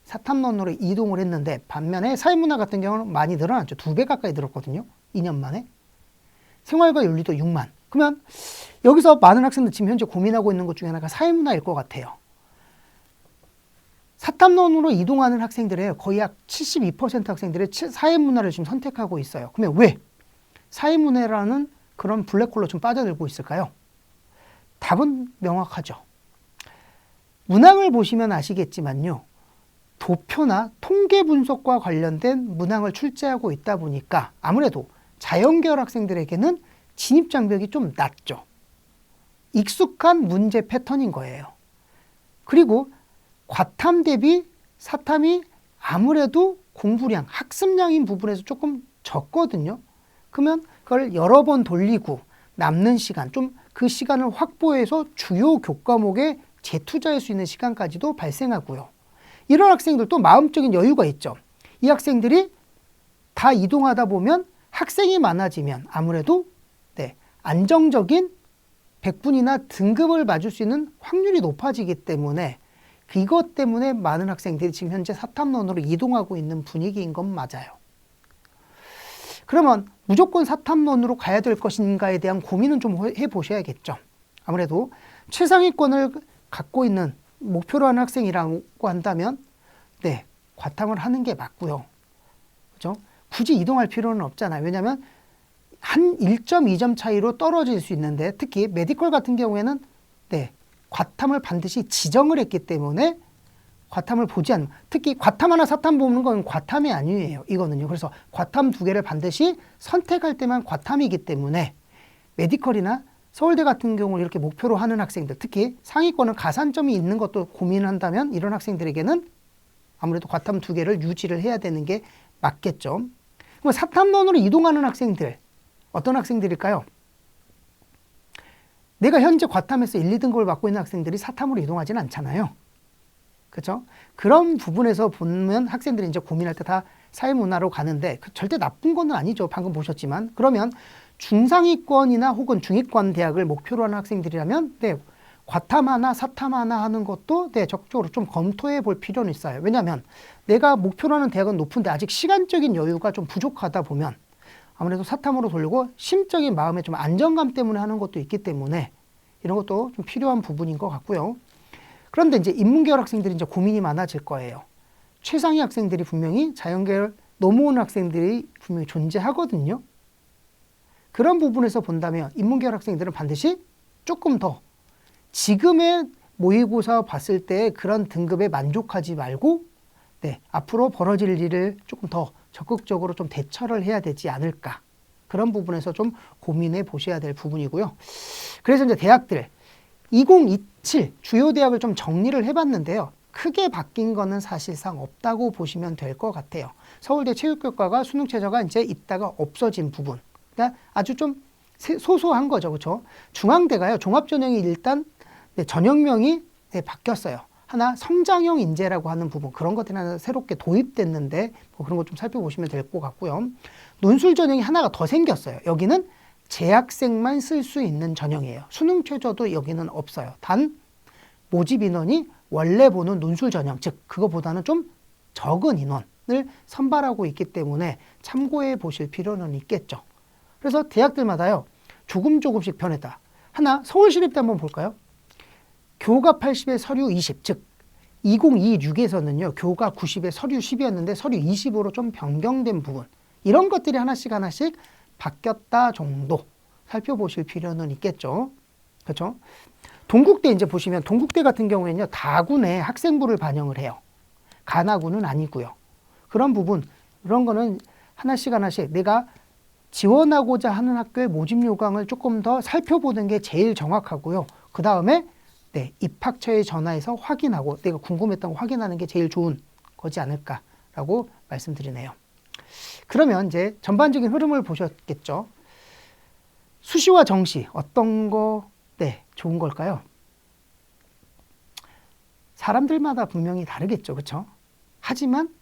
사탐론으로 이동을 했는데 반면에 사회문화 같은 경우는 많이 늘어났죠. 2배 가까이 늘었거든요. 2년 만에. 생활과 윤리도 6만. 그러면 여기서 많은 학생들 지금 현재 고민하고 있는 것 중에 하나가 사회문화일 것 같아요. 사탐론으로 이동하는 학생들의 거의 약 72% 학생들이 사회문화를 지금 선택하고 있어요. 그러면 왜 사회문화라는 그런 블랙홀로 좀 빠져들고 있을까요? 답은 명확하죠. 문항을 보시면 아시겠지만요. 도표나 통계 분석과 관련된 문항을 출제하고 있다 보니까 아무래도 자연계열 학생들에게는 진입 장벽이 좀 낮죠. 익숙한 문제 패턴인 거예요. 그리고 과탐 대비 사탐이 아무래도 공부량, 학습량인 부분에서 조금 적거든요. 그러면 그걸 여러 번 돌리고 남는 시간, 좀 그 시간을 확보해서 주요 교과목에 재투자할 수 있는 시간까지도 발생하고요. 이런 학생들도 마음적인 여유가 있죠. 이 학생들이 다 이동하다 보면 학생이 많아지면 아무래도 안정적인 백분이나 등급을 맞을 수 있는 확률이 높아지기 때문에 이것 때문에 많은 학생들이 지금 현재 사탐론으로 이동하고 있는 분위기인 건 맞아요. 그러면 무조건 사탐론으로 가야 될 것인가에 대한 고민은 좀 해보셔야겠죠. 아무래도 최상위권을 갖고 있는 목표로 하는 학생이라고 한다면 과탐을 하는 게 맞고요. 그죠? 굳이 이동할 필요는 없잖아요. 왜냐하면 한 1.2점 차이로 떨어질 수 있는데 특히 메디컬 같은 경우에는 과탐을 반드시 지정을 했기 때문에 과탐을 보지 않는, 특히 과탐 하나 사탐 보는 건 과탐이 아니에요. 이거는요. 그래서 과탐 2개를 반드시 선택할 때만 과탐이기 때문에 메디컬이나 서울대 같은 경우를 이렇게 목표로 하는 학생들, 특히 상위권은 가산점이 있는 것도 고민한다면 이런 학생들에게는 아무래도 과탐 2개를 유지를 해야 되는 게 맞겠죠. 그럼 사탐론으로 이동하는 학생들, 어떤 학생들일까요? 내가 현재 과탐에서 1, 2등급을 받고 있는 학생들이 사탐으로 이동하지는 않잖아요. 그렇죠? 그런 부분에서 보면 학생들이 이제 고민할 때 다 사회문화로 가는데 절대 나쁜 건 아니죠. 방금 보셨지만. 그러면 중상위권이나 혹은 중위권 대학을 목표로 하는 학생들이라면 과탐 하나 사탐 하나 하는 것도 적극적으로 좀 검토해 볼 필요는 있어요. 왜냐하면 내가 목표로 하는 대학은 높은데 아직 시간적인 여유가 좀 부족하다 보면 아무래도 사탐으로 돌리고 심적인 마음의 좀 안정감 때문에 하는 것도 있기 때문에 이런 것도 좀 필요한 부분인 것 같고요. 그런데 이제 인문계열 학생들이 이제 고민이 많아질 거예요. 최상위 학생들이 분명히 자연계열 넘어오는 학생들이 분명히 존재하거든요. 그런 부분에서 본다면 인문계열 학생들은 반드시 조금 더 지금의 모의고사 봤을 때 그런 등급에 만족하지 말고 앞으로 벌어질 일을 조금 더 적극적으로 좀 대처를 해야 되지 않을까. 그런 부분에서 좀 고민해 보셔야 될 부분이고요. 그래서 이제 대학들 2027 주요 대학을 좀 정리를 해봤는데요. 크게 바뀐 거는 사실상 없다고 보시면 될 것 같아요. 서울대 체육교과가 수능 최저가 이제 있다가 없어진 부분. 그러니까 아주 좀 소소한 거죠. 그렇죠? 중앙대가요. 종합전형이 일단 전형명이 바뀌었어요. 하나 성장형 인재라고 하는 부분, 그런 것들이 하나 새롭게 도입됐는데 그런 것 좀 살펴보시면 될 것 같고요. 논술 전형이 하나가 더 생겼어요. 여기는 재학생만 쓸 수 있는 전형이에요. 수능 최저도 여기는 없어요. 단 모집 인원이 원래 보는 논술 전형, 즉 그거보다는 좀 적은 인원을 선발하고 있기 때문에 참고해 보실 필요는 있겠죠. 그래서 대학들마다요. 조금씩 변했다. 하나 서울시립대 한번 볼까요? 교과 80에 서류 20, 즉 2026에서는요. 교과 90에 서류 10이었는데 서류 20으로 좀 변경된 부분. 이런 것들이 하나씩 바뀌었다 정도 살펴보실 필요는 있겠죠. 그렇죠? 동국대 이제 보시면 동국대 같은 경우에는요. 다군의 학생부를 반영을 해요. 간하군은 아니고요. 그런 부분, 이런 거는 하나씩 내가 지원하고자 하는 학교의 모집 요강을 조금 더 살펴보는 게 제일 정확하고요. 그 다음에 입학처에 전화해서 확인하고 내가 궁금했던 거 확인하는 게 제일 좋은 거지 않을까라고 말씀드리네요. 그러면 이제 전반적인 흐름을 보셨겠죠. 수시와 정시 어떤 거 좋은 걸까요? 사람들마다 분명히 다르겠죠. 그렇죠? 하지만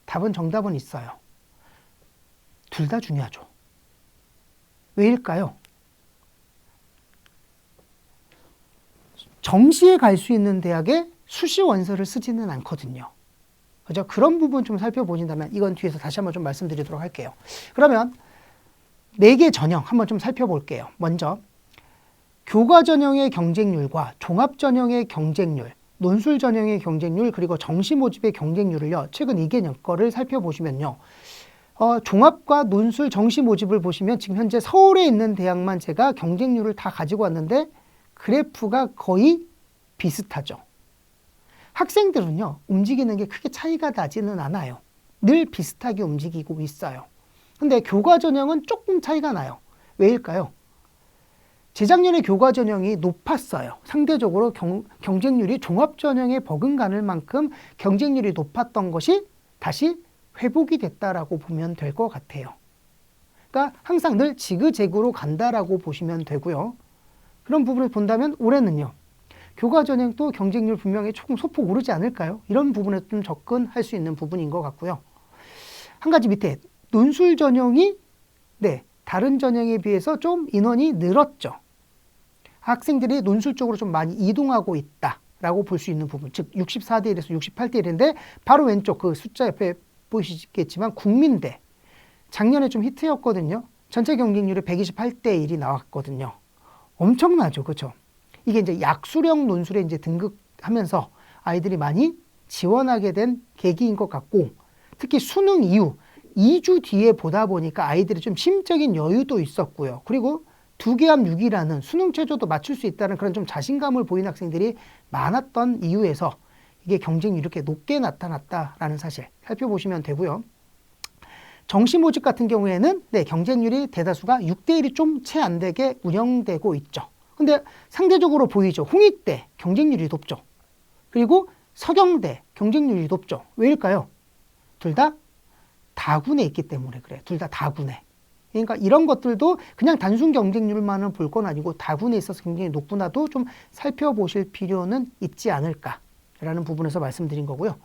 정답은 있어요. 둘 다 중요하죠. 왜일까요? 정시에 갈 수 있는 대학에 수시 원서를 쓰지는 않거든요. 그죠? 그런 부분 좀 살펴보신다면 이건 뒤에서 다시 한번 좀 말씀드리도록 할게요. 그러면 4개 전형 한번 좀 살펴볼게요. 먼저 교과 전형의 경쟁률과 종합 전형의 경쟁률, 논술 전형의 경쟁률, 그리고 정시 모집의 경쟁률을요. 최근 2개년 거를 살펴보시면요. 종합과 논술, 정시 모집을 보시면 지금 현재 서울에 있는 대학만 제가 경쟁률을 다 가지고 왔는데 그래프가 거의 비슷하죠. 학생들은요. 움직이는 게 크게 차이가 나지는 않아요. 늘 비슷하게 움직이고 있어요. 근데 교과 전형은 조금 차이가 나요. 왜일까요? 재작년에 교과 전형이 높았어요. 상대적으로 경쟁률이 종합 전형에 버금가는 만큼 경쟁률이 높았던 것이 다시 회복이 됐다라고 보면 될 것 같아요. 그러니까 항상 늘 지그재그로 간다라고 보시면 되고요. 그런 부분을 본다면 올해는요. 교과 전형도 경쟁률 분명히 조금 소폭 오르지 않을까요? 이런 부분에 좀 접근할 수 있는 부분인 것 같고요. 한 가지 밑에 논술 전형이 다른 전형에 비해서 좀 인원이 늘었죠. 학생들이 논술 쪽으로 좀 많이 이동하고 있다라고 볼 수 있는 부분, 즉 64대 1에서 68대 1인데 바로 왼쪽 그 숫자 옆에 보이시겠지만 국민대 작년에 좀 히트였거든요. 전체 경쟁률이 128대 1이 나왔거든요. 엄청나죠, 그렇죠? 이게 이제 약수령 논술에 이제 등극하면서 아이들이 많이 지원하게 된 계기인 것 같고, 특히 수능 이후 2주 뒤에 보다 보니까 아이들이 좀 심적인 여유도 있었고요. 그리고 2개 합 6이라는 수능 최저도 맞출 수 있다는 그런 좀 자신감을 보이는 학생들이 많았던 이유에서 이게 경쟁률이 이렇게 높게 나타났다라는 사실 살펴보시면 되고요. 정시 모집 같은 경우에는 경쟁률이 대다수가 6대 1이 좀 채 안 되게 운영되고 있죠. 근데 상대적으로 보이죠. 홍익대 경쟁률이 높죠. 그리고 서경대 경쟁률이 높죠. 왜일까요? 둘 다 다군에 있기 때문에 그래요. 둘 다 다군에. 그러니까 이런 것들도 그냥 단순 경쟁률만은 볼 건 아니고 다군에 있어서 굉장히 높구나도 좀 살펴보실 필요는 있지 않을까라는 부분에서 말씀드린 거고요.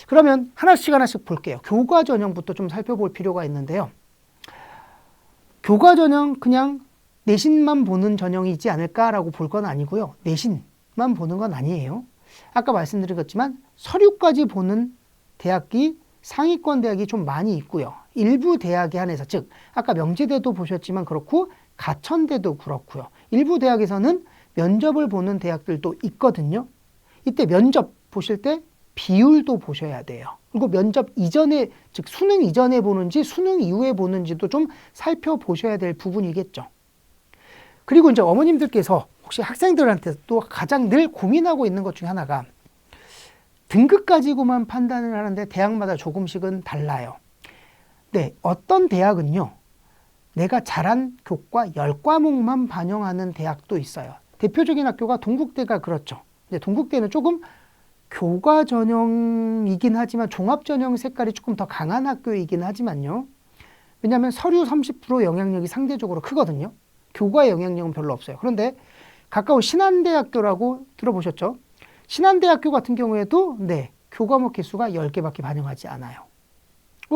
그러면 하나씩 볼게요. 교과 전형부터 좀 살펴볼 필요가 있는데요. 교과 전형 그냥 내신만 보는 전형이지 않을까라고 볼 건 아니고요. 내신만 보는 건 아니에요. 아까 말씀드린 것지만 서류까지 보는 대학이 상위권 대학이 좀 많이 있고요. 일부 대학에 한해서, 즉 아까 명지대도 보셨지만 그렇고 가천대도 그렇고요. 일부 대학에서는 면접을 보는 대학들도 있거든요. 이때 면접 보실 때 비율도 보셔야 돼요. 그리고 면접 이전에, 즉 수능 이전에 보는지 수능 이후에 보는지도 좀 살펴보셔야 될 부분이겠죠. 그리고 이제 어머님들께서 혹시 학생들한테 또 가장 늘 고민하고 있는 것 중에 하나가 등급 가지고만 판단을 하는데 대학마다 조금씩은 달라요. 어떤 대학은요. 내가 잘한 교과 10과목만 반영하는 대학도 있어요. 대표적인 학교가 동국대가 그렇죠. 근데 동국대는 조금 교과 전형이긴 하지만 종합 전형 색깔이 조금 더 강한 학교이긴 하지만요. 왜냐하면 서류 30% 영향력이 상대적으로 크거든요. 교과의 영향력은 별로 없어요. 그런데 가까운 신한대학교라고 들어보셨죠? 신한대학교 같은 경우에도 교과목 개수가 10개밖에 반영하지 않아요.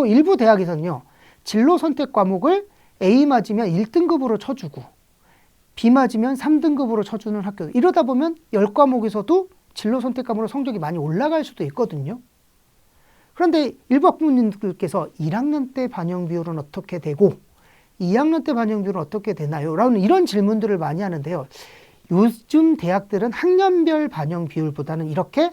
일부 대학에서는요. 진로 선택 과목을 A 맞으면 1등급으로 쳐주고 B 맞으면 3등급으로 쳐주는 학교. 이러다 보면 10과목에서도 진로 선택 과목으로 성적이 많이 올라갈 수도 있거든요. 그런데 일부 학부모님들께서 1학년 때 반영 비율은 어떻게 되고 2학년 때 반영 비율은 어떻게 되나요? 라는 이런 질문들을 많이 하는데요. 요즘 대학들은 학년별 반영 비율보다는 이렇게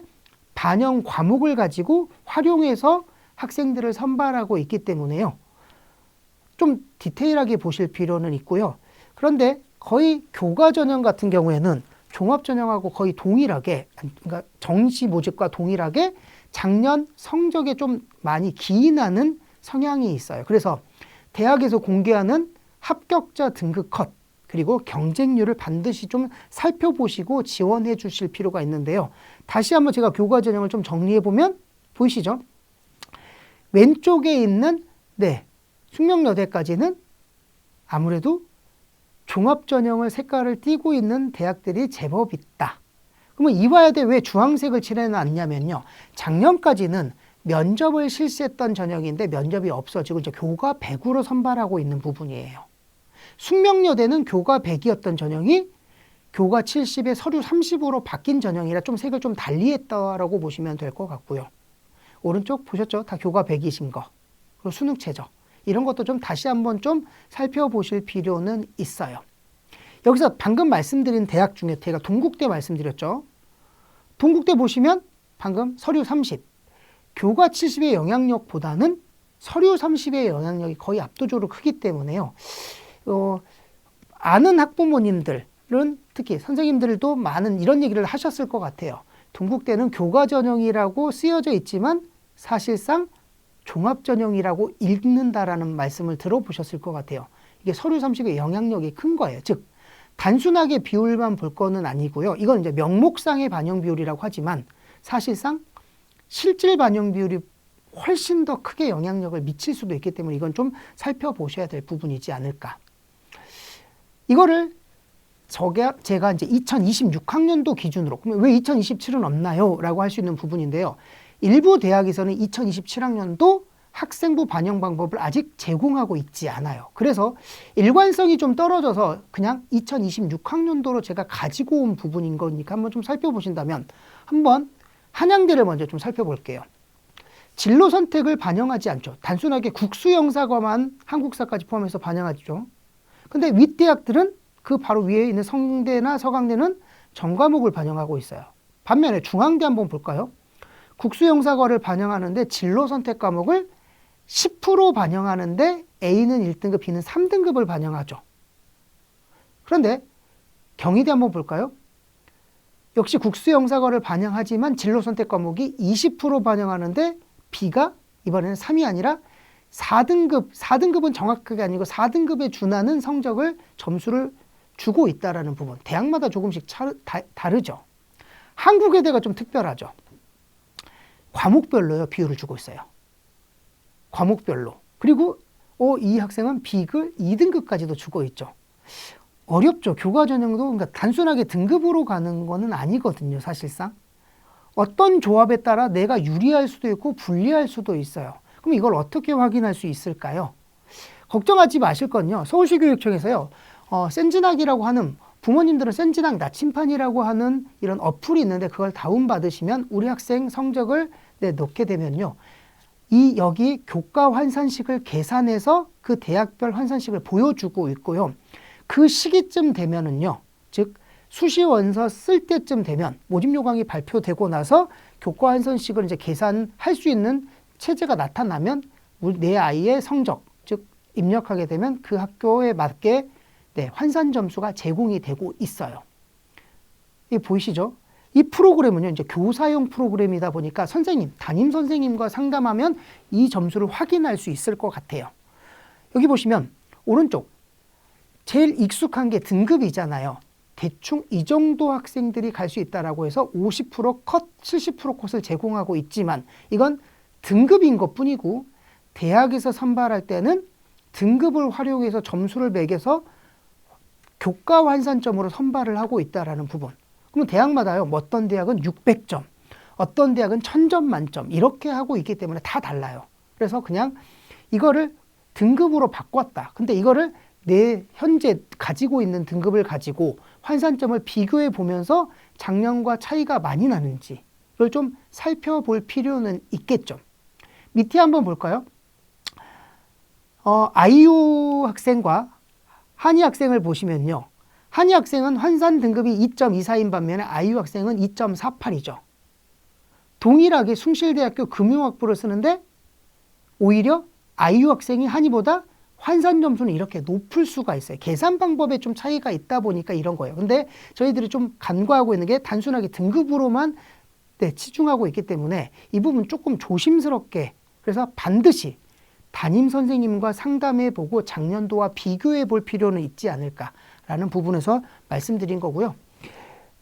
반영 과목을 가지고 활용해서 학생들을 선발하고 있기 때문에요. 좀 디테일하게 보실 필요는 있고요. 그런데 거의 교과 전형 같은 경우에는 종합 전형하고 거의 동일하게, 그러니까 정시 모집과 동일하게 작년 성적에 좀 많이 기인하는 성향이 있어요. 그래서 대학에서 공개하는 합격자 등급 컷, 그리고 경쟁률을 반드시 좀 살펴보시고 지원해 주실 필요가 있는데요. 다시 한번 제가 교과 전형을 좀 정리해 보면 보이시죠? 왼쪽에 있는 숙명여대까지는 아무래도 종합 전형을 색깔을 띠고 있는 대학들이 제법 있다. 그러면 이화여대 왜 주황색을 칠해놨냐면요. 작년까지는 면접을 실시했던 전형인데 면접이 없어지고 이제 교과 100으로 선발하고 있는 부분이에요. 숙명여대는 교과 100이었던 전형이 교과 70에 서류 30으로 바뀐 전형이라 좀 색을 좀 달리했다라고 보시면 될 것 같고요. 오른쪽 보셨죠? 다 교과 100이신 거. 그리고 수능 최저. 이런 것도 좀 다시 한번 좀 살펴보실 필요는 있어요. 여기서 방금 말씀드린 대학 중에 제가 동국대 말씀드렸죠. 동국대 보시면 방금 서류 30. 교과 70의 영향력보다는 서류 30의 영향력이 거의 압도적으로 크기 때문에요. 아는 학부모님들은 특히 선생님들도 많은 이런 얘기를 하셨을 것 같아요. 동국대는 교과 전형이라고 쓰여져 있지만 사실상 종합 전형이라고 읽는다라는 말씀을 들어보셨을 것 같아요. 이게 서류 삼식의 영향력이 큰 거예요. 즉 단순하게 비율만 볼 거는 아니고요. 이건 이제 명목상의 반영 비율이라고 하지만 사실상 실질 반영 비율이 훨씬 더 크게 영향력을 미칠 수도 있기 때문에 이건 좀 살펴보셔야 될 부분이지 않을까. 이거를 제가 이제 2026학년도 기준으로, 그러면 왜 2027은 없나요? 라고 할 수 있는 부분인데요. 일부 대학에서는 2027학년도 학생부 반영 방법을 아직 제공하고 있지 않아요. 그래서 일관성이 좀 떨어져서 그냥 2026학년도로 제가 가지고 온 부분인 거니까 한번 좀 살펴보신다면 한번 한양대를 먼저 좀 살펴볼게요. 진로 선택을 반영하지 않죠. 단순하게 국수영사과만 한국사까지 포함해서 반영하죠. 근데 윗대학들은 그 바로 위에 있는 성대나 서강대는 전과목을 반영하고 있어요. 반면에 중앙대 한번 볼까요? 국수영사과를 반영하는데 진로 선택 과목을 10% 반영하는데 A는 1등급, B는 3등급을 반영하죠. 그런데 경희대 한번 볼까요? 역시 국수영사과를 반영하지만 진로 선택 과목이 20% 반영하는데 B가 이번에는 3이 아니라 4등급은 정확하게 아니고 4등급에 준하는 성적을 점수를 주고 있다는 부분. 대학마다 조금씩 다르죠. 한국외대가 좀 특별하죠. 과목별로요, 비율을 주고 있어요. 과목별로. 그리고 이 학생은 B글 2등급까지도 주고 있죠. 어렵죠. 교과 전형도 그러니까 단순하게 등급으로 가는 거는 아니거든요, 사실상. 어떤 조합에 따라 내가 유리할 수도 있고 불리할 수도 있어요. 그럼 이걸 어떻게 확인할 수 있을까요? 걱정하지 마실 건요. 서울시 교육청에서요. 센진학이라고 하는, 부모님들은 센진학 나침판이라고 하는 이런 어플이 있는데 그걸 다운받으시면 우리 학생 성적을 넣게 되면요. 여기 교과 환산식을 계산해서 그 대학별 환산식을 보여주고 있고요. 그 시기쯤 되면은요. 즉 수시 원서 쓸 때쯤 되면 모집 요강이 발표되고 나서 교과 환산식을 이제 계산할 수 있는 체제가 나타나면 내 아이의 성적, 즉 입력하게 되면 그 학교에 맞게 환산 점수가 제공이 되고 있어요. 이게 보이시죠? 이 프로그램은요, 이제 교사용 프로그램이다 보니까 담임 선생님과 상담하면 이 점수를 확인할 수 있을 것 같아요. 여기 보시면 오른쪽 제일 익숙한 게 등급이잖아요. 대충 이 정도 학생들이 갈 수 있다라고 해서 50% 컷, 70% 컷을 제공하고 있지만 이건 등급인 것 뿐이고 대학에서 선발할 때는 등급을 활용해서 점수를 매겨서 교과 환산점으로 선발을 하고 있다라는 부분. 그러면 대학마다요. 어떤 대학은 600점, 어떤 대학은 1000점 만점 이렇게 하고 있기 때문에 다 달라요. 그래서 그냥 이거를 등급으로 바꿨다. 근데 이거를 내 현재 가지고 있는 등급을 가지고 환산점을 비교해 보면서 작년과 차이가 많이 나는지 이걸 좀 살펴볼 필요는 있겠죠. 밑에 한번 볼까요? 아이유 학생과 한이 학생을 보시면요. 한이 학생은 환산 등급이 2.24인 반면에 아이유 학생은 2.48이죠. 동일하게 숭실대학교 금융학부를 쓰는데 오히려 아이유 학생이 한이보다 환산 점수는 이렇게 높을 수가 있어요. 계산 방법에 좀 차이가 있다 보니까 이런 거예요. 근데 저희들이 좀 간과하고 있는 게 단순하게 등급으로만 치중하고 있기 때문에 이 부분 조금 조심스럽게, 그래서 반드시 담임 선생님과 상담해 보고 작년도와 비교해 볼 필요는 있지 않을까라는 부분에서 말씀드린 거고요.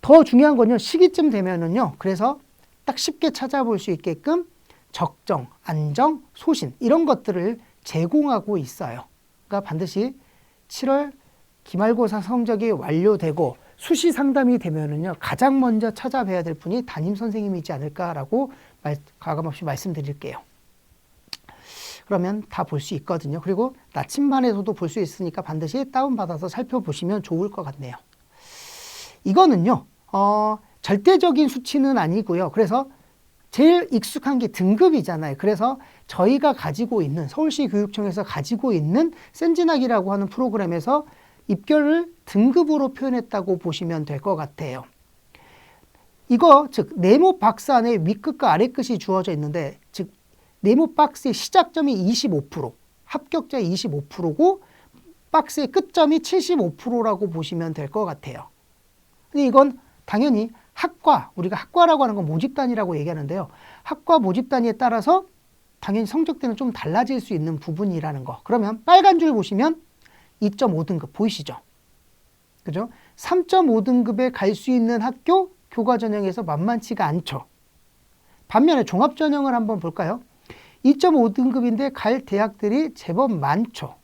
더 중요한 건요, 시기쯤 되면은요, 그래서 딱 쉽게 찾아볼 수 있게끔 적정, 안정, 소신 이런 것들을 제공하고 있어요. 그러니까 반드시 7월 기말고사 성적이 완료되고 수시 상담이 되면은요, 가장 먼저 찾아뵈야 될 분이 담임 선생님이지 않을까라고 가감없이 말씀드릴게요. 그러면 다 볼 수 있거든요. 그리고 나침반에서도 볼 수 있으니까 반드시 다운받아서 살펴보시면 좋을 것 같네요. 이거는요, 절대적인 수치는 아니고요. 그래서 제일 익숙한 게 등급이잖아요. 그래서 저희가 가지고 있는, 서울시 교육청에서 가지고 있는 센진학이라고 하는 프로그램에서 입결을 등급으로 표현했다고 보시면 될 것 같아요. 이거 즉 네모 박스 안에 윗끝과 아래끝이 주어져 있는데, 즉 네모 박스의 시작점이 25%, 합격자의 25%고 박스의 끝점이 75%라고 보시면 될 것 같아요. 근데 이건 당연히 학과, 우리가 학과라고 하는 건 모집단이라고 얘기하는데요. 학과 모집단위에 따라서 당연히 성적대는 좀 달라질 수 있는 부분이라는 거. 그러면 빨간 줄 보시면 2.5등급 보이시죠? 그죠? 3.5등급에 갈 수 있는 학교 교과 전형에서 만만치가 않죠. 반면에 종합 전형을 한번 볼까요? 2.5등급인데 갈 대학들이 제법 많죠.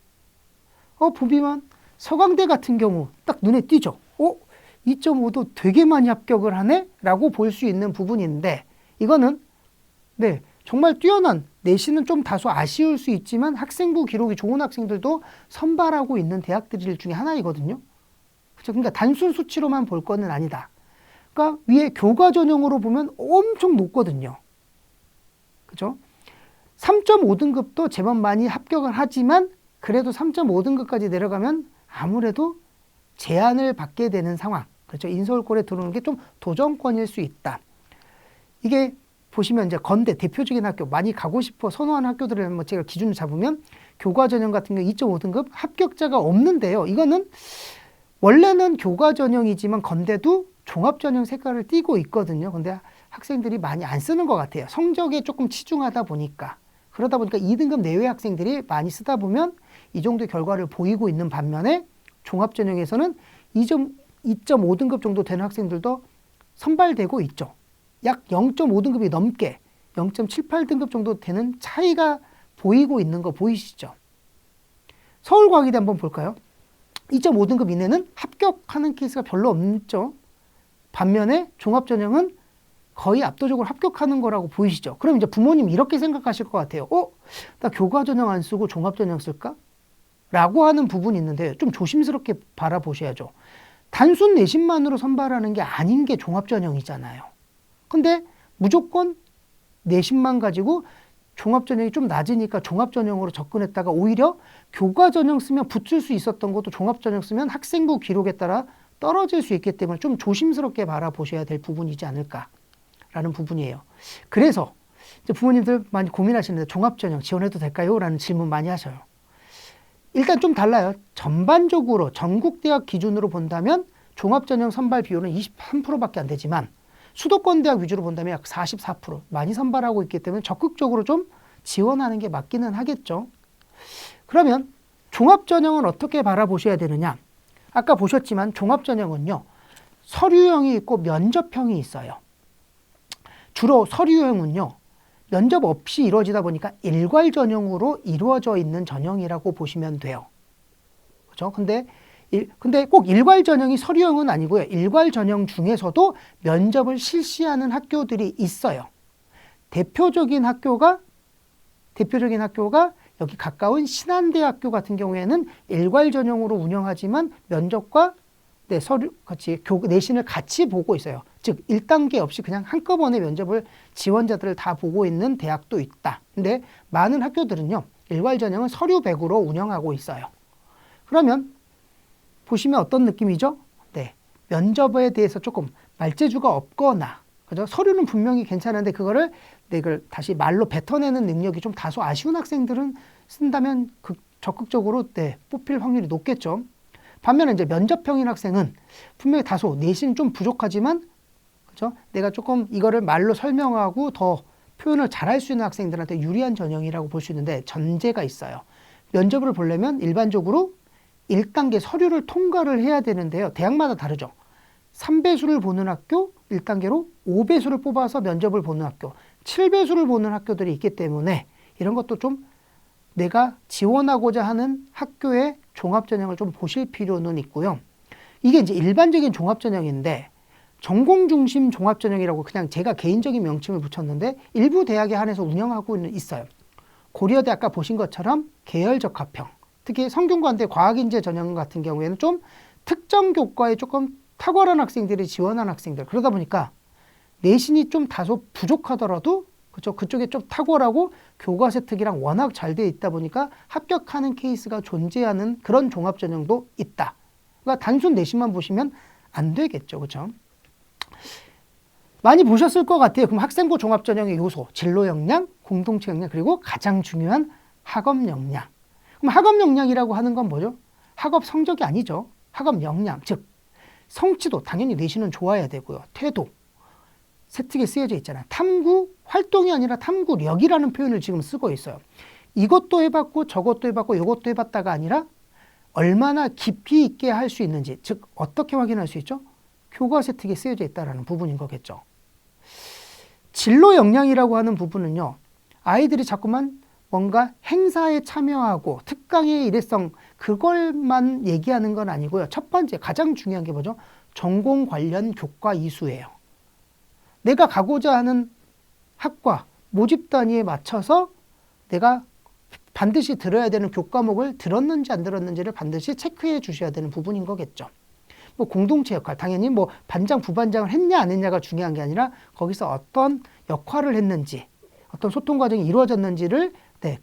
보면 서강대 같은 경우 딱 눈에 띄죠. 2.5도 되게 많이 합격을 하네? 라고 볼 수 있는 부분인데 이거는 네, 정말 뛰어난 내신은 좀 다소 아쉬울 수 있지만 학생부 기록이 좋은 학생들도 선발하고 있는 대학들 중에 하나이거든요. 그렇죠? 그러니까 단순 수치로만 볼 거는 아니다. 그러니까 위에 교과 전형으로 보면 엄청 높거든요. 그죠? 3.5등급도 제법 많이 합격을 하지만 그래도 3.5등급까지 내려가면 아무래도 제한을 받게 되는 상황. 그렇죠? 인서울권에 들어오는 게 좀 도전권일 수 있다. 이게 보시면 이제 건대 대표적인 학교 많이 가고 싶어 선호하는 학교들을 뭐 제가 기준을 잡으면 교과 전형 같은 경우 2.5등급 합격자가 없는데요. 이거는 원래는 교과 전형이지만 건대도 종합 전형 색깔을 띠고 있거든요. 근데 학생들이 많이 안 쓰는 것 같아요. 성적에 조금 치중하다 보니까. 그러다 보니까 2등급 내외 학생들이 많이 쓰다 보면 이 정도의 결과를 보이고 있는 반면에 종합 전형에서는 2.5등급 정도 되는 학생들도 선발되고 있죠. 약 0.5등급이 넘게 0.78등급 정도 되는 차이가 보이고 있는 거 보이시죠? 서울과학의대 한번 볼까요? 2.5등급 이내는 합격하는 케이스가 별로 없죠. 반면에 종합전형은 거의 압도적으로 합격하는 거라고 보이시죠? 그럼 이제 부모님 이렇게 생각하실 것 같아요. 나 교과전형 안 쓰고 종합전형 쓸까? 라고 하는 부분이 있는데 좀 조심스럽게 바라보셔야죠. 단순 내신만으로 선발하는 게 아닌 게 종합전형이잖아요. 근데 무조건 내신만 가지고 종합전형이 좀 낮으니까 종합전형으로 접근했다가 오히려 교과전형 쓰면 붙을 수 있었던 것도 종합전형 쓰면 학생부 기록에 따라 떨어질 수 있기 때문에 좀 조심스럽게 바라보셔야 될 부분이지 않을까라는 부분이에요. 그래서 이제 부모님들 많이 고민하시는데 종합전형 지원해도 될까요? 라는 질문 많이 하셔요. 일단 좀 달라요. 전반적으로 전국대학 기준으로 본다면 종합전형 선발 비율은 23%밖에 안 되지만 수도권 대학 위주로 본다면 약 44% 많이 선발하고 있기 때문에 적극적으로 좀 지원하는 게 맞기는 하겠죠. 그러면 종합전형은 어떻게 바라보셔야 되느냐? 아까 보셨지만 종합전형은요. 서류형이 있고 면접형이 있어요. 주로 서류형은요. 면접 없이 이루어지다 보니까 일괄 전형으로 이루어져 있는 전형이라고 보시면 돼요. 그렇죠? 근데 꼭 일괄 전형이 서류형은 아니고요. 일괄 전형 중에서도 면접을 실시하는 학교들이 있어요. 대표적인 학교가 여기 가까운 신한대학교 같은 경우에는 일괄 전형으로 운영하지만 면접과 서류 같이 내신을 같이 보고 있어요. 즉 1단계 없이 그냥 한꺼번에 면접을 지원자들을 다 보고 있는 대학도 있다. 근데 많은 학교들은요. 일괄 전형은 서류 100으로 운영하고 있어요. 그러면 보시면 어떤 느낌이죠? 네. 면접에 대해서 조금 말재주가 없거나 그죠? 서류는 분명히 괜찮은데 그걸 다시 말로 뱉어내는 능력이 좀 다소 아쉬운 학생들은 쓴다면 적극적으로 뽑힐 확률이 높겠죠. 반면에 이제 면접형인 학생은 분명히 다소 내신 좀 부족하지만 그죠? 내가 조금 이거를 말로 설명하고 더 표현을 잘할 수 있는 학생들한테 유리한 전형이라고 볼 수 있는데 전제가 있어요. 면접을 보려면 일반적으로 1단계 서류를 통과를 해야 되는데요. 대학마다 다르죠. 3배수를 보는 학교, 1단계로 5배수를 뽑아서 면접을 보는 학교, 7배수를 보는 학교들이 있기 때문에 이런 것도 좀 내가 지원하고자 하는 학교의 종합전형을 좀 보실 필요는 있고요. 이게 이제 일반적인 종합전형인데 전공 중심 종합전형이라고 그냥 제가 개인적인 명칭을 붙였는데 일부 대학에 한해서 운영하고 있어요. 고려대 아까 보신 것처럼 계열적 합평, 특히 성균관대 과학인재 전형 같은 경우에는 좀 특정 교과에 조금 탁월한 학생들이 지원한 학생들 그러다 보니까 내신이 좀 다소 부족하더라도 그렇죠? 그쪽에 좀 탁월하고 교과서 특이랑 워낙 잘 돼 있다 보니까 합격하는 케이스가 존재하는 그런 종합전형도 있다. 그러니까 단순 내신만 보시면 안 되겠죠. 그렇죠? 많이 보셨을 것 같아요. 그럼 학생부 종합전형의 요소, 진로 역량, 공동체 역량, 그리고 가장 중요한 학업 역량. 그럼 학업 역량이라고 하는 건 뭐죠? 학업 성적이 아니죠. 학업 역량, 즉 성취도, 당연히 내신은 좋아야 되고요. 태도, 세특에 쓰여져 있잖아요. 탐구 활동이 아니라 탐구력이라는 표현을 지금 쓰고 있어요. 이것도 해봤고 저것도 해봤고 이것도 해봤다가 아니라 얼마나 깊이 있게 할 수 있는지, 즉 어떻게 확인할 수 있죠? 교과서 특이 쓰여져 있다는 부분인 거겠죠. 진로 역량이라고 하는 부분은요, 아이들이 자꾸만 뭔가 행사에 참여하고 특강의 일회성 그걸만 얘기하는 건 아니고요. 첫 번째 가장 중요한 게 뭐죠? 전공 관련 교과 이수예요. 내가 가고자 하는 학과 모집 단위에 맞춰서 내가 반드시 들어야 되는 교과목을 들었는지 안 들었는지를 반드시 체크해 주셔야 되는 부분인 거겠죠. 뭐 공동체 역할, 당연히 뭐 반장, 부반장을 했냐 안 했냐가 중요한 게 아니라 거기서 어떤 역할을 했는지, 어떤 소통 과정이 이루어졌는지를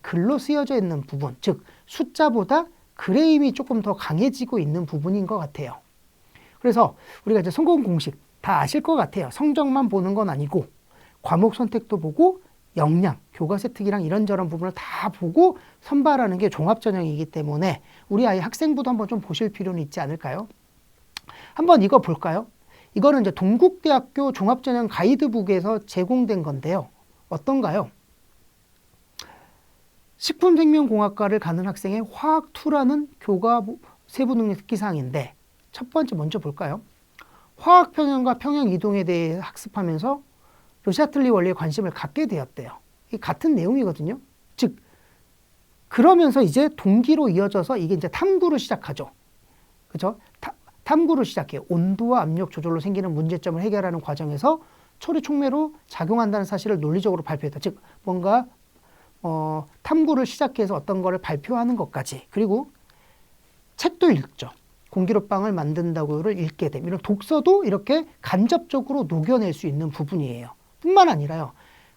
글로 쓰여져 있는 부분, 즉 숫자보다 글의 힘이 조금 더 강해지고 있는 부분인 것 같아요. 그래서 우리가 이제 성공 공식 다 아실 것 같아요. 성적만 보는 건 아니고 과목 선택도 보고 역량, 교과서 특이랑 이런저런 부분을 다 보고 선발하는 게 종합전형이기 때문에 우리 아이 학생부도 한번 좀 보실 필요는 있지 않을까요? 한번 이거 볼까요? 이거는 이제 동국대학교 종합전형 가이드북에서 제공된 건데요. 어떤가요? 식품생명공학과를 가는 학생의 화학2라는 교과 세부능력 특기사항인데 첫 번째 먼저 볼까요? 화학 평형과 평형 이동에 대해 학습하면서 르샤틀리 원리에 관심을 갖게 되었대요. 이게 같은 내용이거든요. 즉 그러면서 이제 동기로 이어져서 이게 이제 탐구를 시작하죠. 그죠? 탐구를 시작해요. 온도와 압력 조절로 생기는 문제점을 해결하는 과정에서 초리 촉매로 작용한다는 사실을 논리적으로 발표했다. 즉 뭔가 탐구를 시작해서 어떤 거를 발표하는 것까지. 그리고 책도 읽죠. 공기로빵을 만든다고를 읽게 되면 이런 독서도 이렇게 간접적으로 녹여낼 수 있는 부분이에요. 뿐만 아니라요.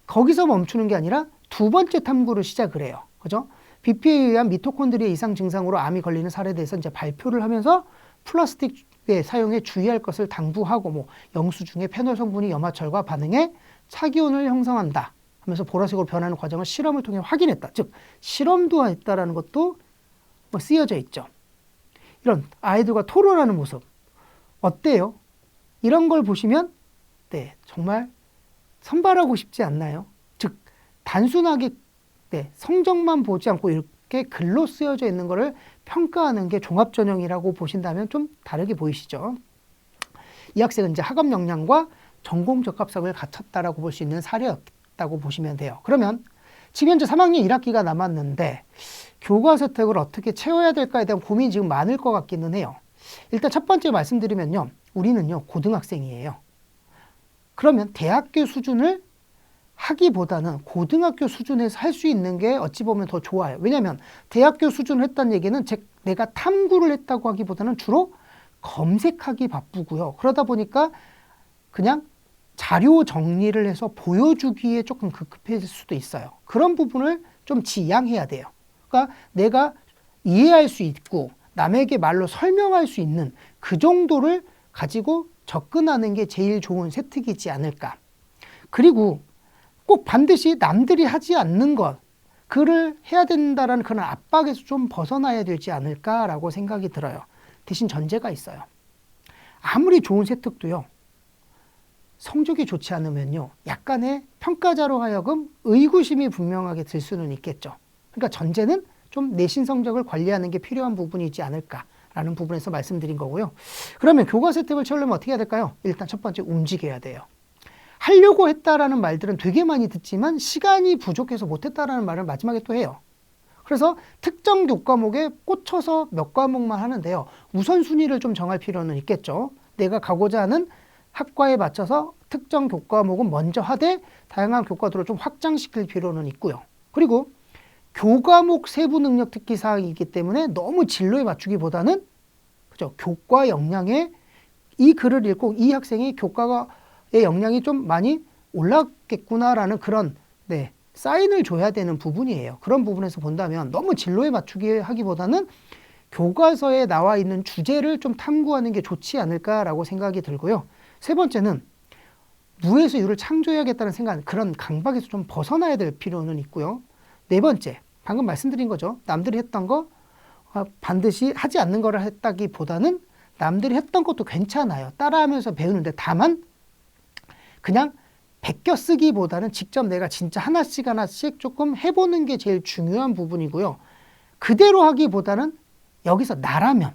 거기서 멈추는 게 아니라 두 번째 탐구를 시작을 해요. 그죠? BP에 의한 미토콘드리아 이상 증상으로 암이 걸리는 사례에 대해서 이제 발표를 하면서 플라스틱의 사용에 주의할 것을 당부하고 뭐 영수 중에 페놀 성분이 염화철과 반응해 차기온을 형성한다 하면서 보라색으로 변하는 과정을 실험을 통해 확인했다. 즉 실험도 했다라는 것도 뭐 쓰여져 있죠. 이런 아이들과 토론하는 모습 어때요? 이런 걸 보시면 정말 선발하고 싶지 않나요? 즉 단순하게 성적만 보지 않고 이렇게 글로 쓰여져 있는 거를 평가하는 게 종합전형이라고 보신다면 좀 다르게 보이시죠? 이 학생은 이제 학업 역량과 전공 적합성을 갖췄다라고 볼 수 있는 사례였다고 보시면 돼요. 그러면 지금 현재 3학년 1학기가 남았는데 교과서 혜택을 어떻게 채워야 될까에 대한 고민이 지금 많을 것 같기는 해요. 일단 첫 번째 말씀드리면요. 우리는요 고등학생이에요. 그러면 대학교 수준을 하기보다는 고등학교 수준에서 할 수 있는 게 어찌 보면 더 좋아요. 왜냐하면 대학교 수준을 했다는 얘기는 내가 탐구를 했다고 하기보다는 주로 검색하기 바쁘고요. 그러다 보니까 그냥 자료 정리를 해서 보여주기에 조금 급급해질 수도 있어요. 그런 부분을 좀 지양해야 돼요. 그러니까 내가 이해할 수 있고 남에게 말로 설명할 수 있는 그 정도를 가지고 접근하는 게 제일 좋은 세특이지 않을까. 그리고 꼭 반드시 남들이 하지 않는 것, 그를 해야 된다라는 그런 압박에서 좀 벗어나야 되지 않을까라고 생각이 들어요. 대신 전제가 있어요. 아무리 좋은 세특도요. 성적이 좋지 않으면요. 약간의 평가자로 하여금 의구심이 분명하게 들 수는 있겠죠. 그러니까 전제는 좀 내신 성적을 관리하는 게 필요한 부분이지 않을까라는 부분에서 말씀드린 거고요. 그러면 교과서 혜택을 채우려면 어떻게 해야 될까요? 일단 첫 번째 움직여야 돼요. 하려고 했다라는 말들은 되게 많이 듣지만 시간이 부족해서 못했다라는 말을 마지막에 또 해요. 그래서 특정 교과목에 꽂혀서 몇 과목만 하는데요. 우선순위를 좀 정할 필요는 있겠죠. 내가 가고자 하는 학과에 맞춰서 특정 교과목은 먼저 하되 다양한 교과들을 좀 확장시킬 필요는 있고요. 그리고 교과목 세부 능력 특기 사항이기 때문에 너무 진로에 맞추기보다는 그죠? 교과 역량에 이 글을 읽고 이 학생이 교과의 역량이 좀 많이 올랐겠구나라는 그런 사인을 줘야 되는 부분이에요. 그런 부분에서 본다면 너무 진로에 맞추기 하기보다는 교과서에 나와 있는 주제를 좀 탐구하는 게 좋지 않을까라고 생각이 들고요. 세 번째는 무에서 유를 창조해야겠다는 생각, 그런 강박에서 좀 벗어나야 될 필요는 있고요. 네 번째, 방금 말씀드린 거죠. 남들이 했던 거 반드시 하지 않는 거를 했다기보다는 남들이 했던 것도 괜찮아요. 따라하면서 배우는데 다만 그냥 베껴 쓰기보다는 직접 내가 진짜 하나씩 조금 해보는 게 제일 중요한 부분이고요. 그대로 하기보다는 여기서 나라면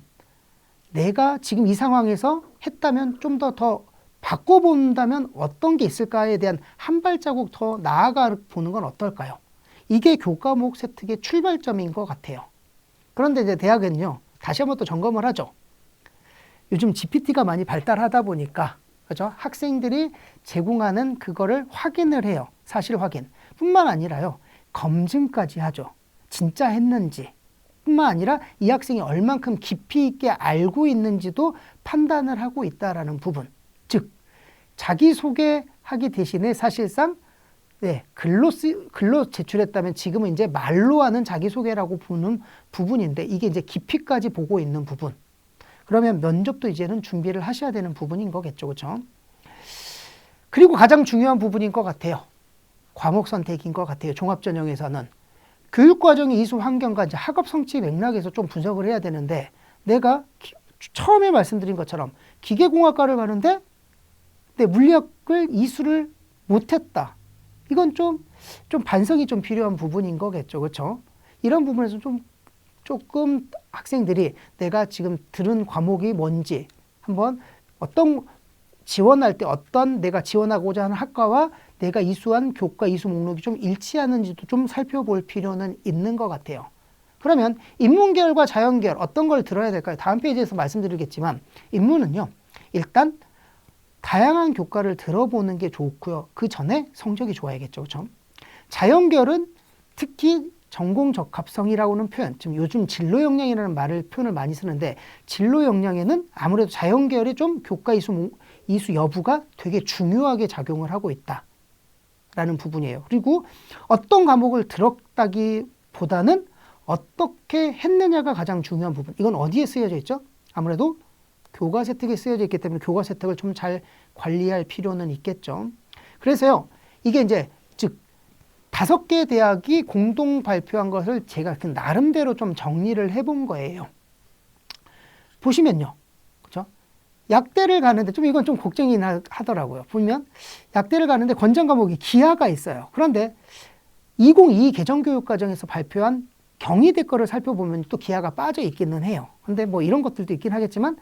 내가 지금 이 상황에서 했다면 좀 더 바꿔본다면 어떤 게 있을까에 대한 한 발자국 더 나아가 보는 건 어떨까요? 이게 교과목 세특의 출발점인 것 같아요. 그런데 이제 대학은요, 다시 한번 또 점검을 하죠. 요즘 GPT가 많이 발달하다 보니까, 그죠? 학생들이 제공하는 그거를 확인을 해요. 사실 확인. 뿐만 아니라요, 검증까지 하죠. 진짜 했는지. 뿐만 아니라 이 학생이 얼만큼 깊이 있게 알고 있는지도 판단을 하고 있다라는 부분. 즉, 자기소개하기 대신에 사실상 글로 제출했다면 지금은 이제 말로 하는 자기소개라고 보는 부분인데 이게 이제 깊이까지 보고 있는 부분. 그러면 면접도 이제는 준비를 하셔야 되는 부분인 거겠죠. 그렇죠? 그리고 가장 중요한 부분인 것 같아요. 과목 선택인 것 같아요. 종합전형에서는. 교육과정의 이수 환경과 이제 학업 성취 맥락에서 좀 분석을 해야 되는데 내가 처음에 말씀드린 것처럼 기계공학과를 가는데 내 물리학을 이수를 못했다. 이건 좀 반성이 좀 필요한 부분인 거겠죠. 그렇죠? 이런 부분에서 조금 학생들이 내가 지금 들은 과목이 뭔지 한번 지원할 때 어떤 내가 지원하고자 하는 학과와 내가 이수한 교과 이수 목록이 좀 일치하는지도 좀 살펴볼 필요는 있는 것 같아요. 그러면 인문계열과 자연계열 어떤 걸 들어야 될까요? 다음 페이지에서 말씀드리겠지만 인문은요. 일단 다양한 교과를 들어보는 게 좋고요. 그 전에 성적이 좋아야겠죠. 그렇죠? 자연계열은 특히 전공 적합성이라고는 표현, 지금 요즘 진로 역량이라는 표현을 많이 쓰는데 진로 역량에는 아무래도 자연계열이 좀 교과 이수 여부가 되게 중요하게 작용을 하고 있다라는 부분이에요. 그리고 어떤 과목을 들었다기보다는 어떻게 했느냐가 가장 중요한 부분. 이건 어디에 쓰여져 있죠? 아무래도 교과 세특에 쓰여져 있기 때문에 교과 세특을 좀 잘 관리할 필요는 있겠죠. 그래서요, 이게 이제 즉 5개 대학이 공동 발표한 것을 제가 그 나름대로 좀 정리를 해본 거예요. 보시면요, 그렇죠? 약대를 가는데 이건 좀 걱정이 하더라고요. 보면 약대를 가는데 권장 과목이 기하가 있어요. 그런데 2022 개정교육과정에서 발표한 경희대 거를 살펴보면 또 기하가 빠져 있기는 해요. 근데 뭐 이런 것들도 있긴 하겠지만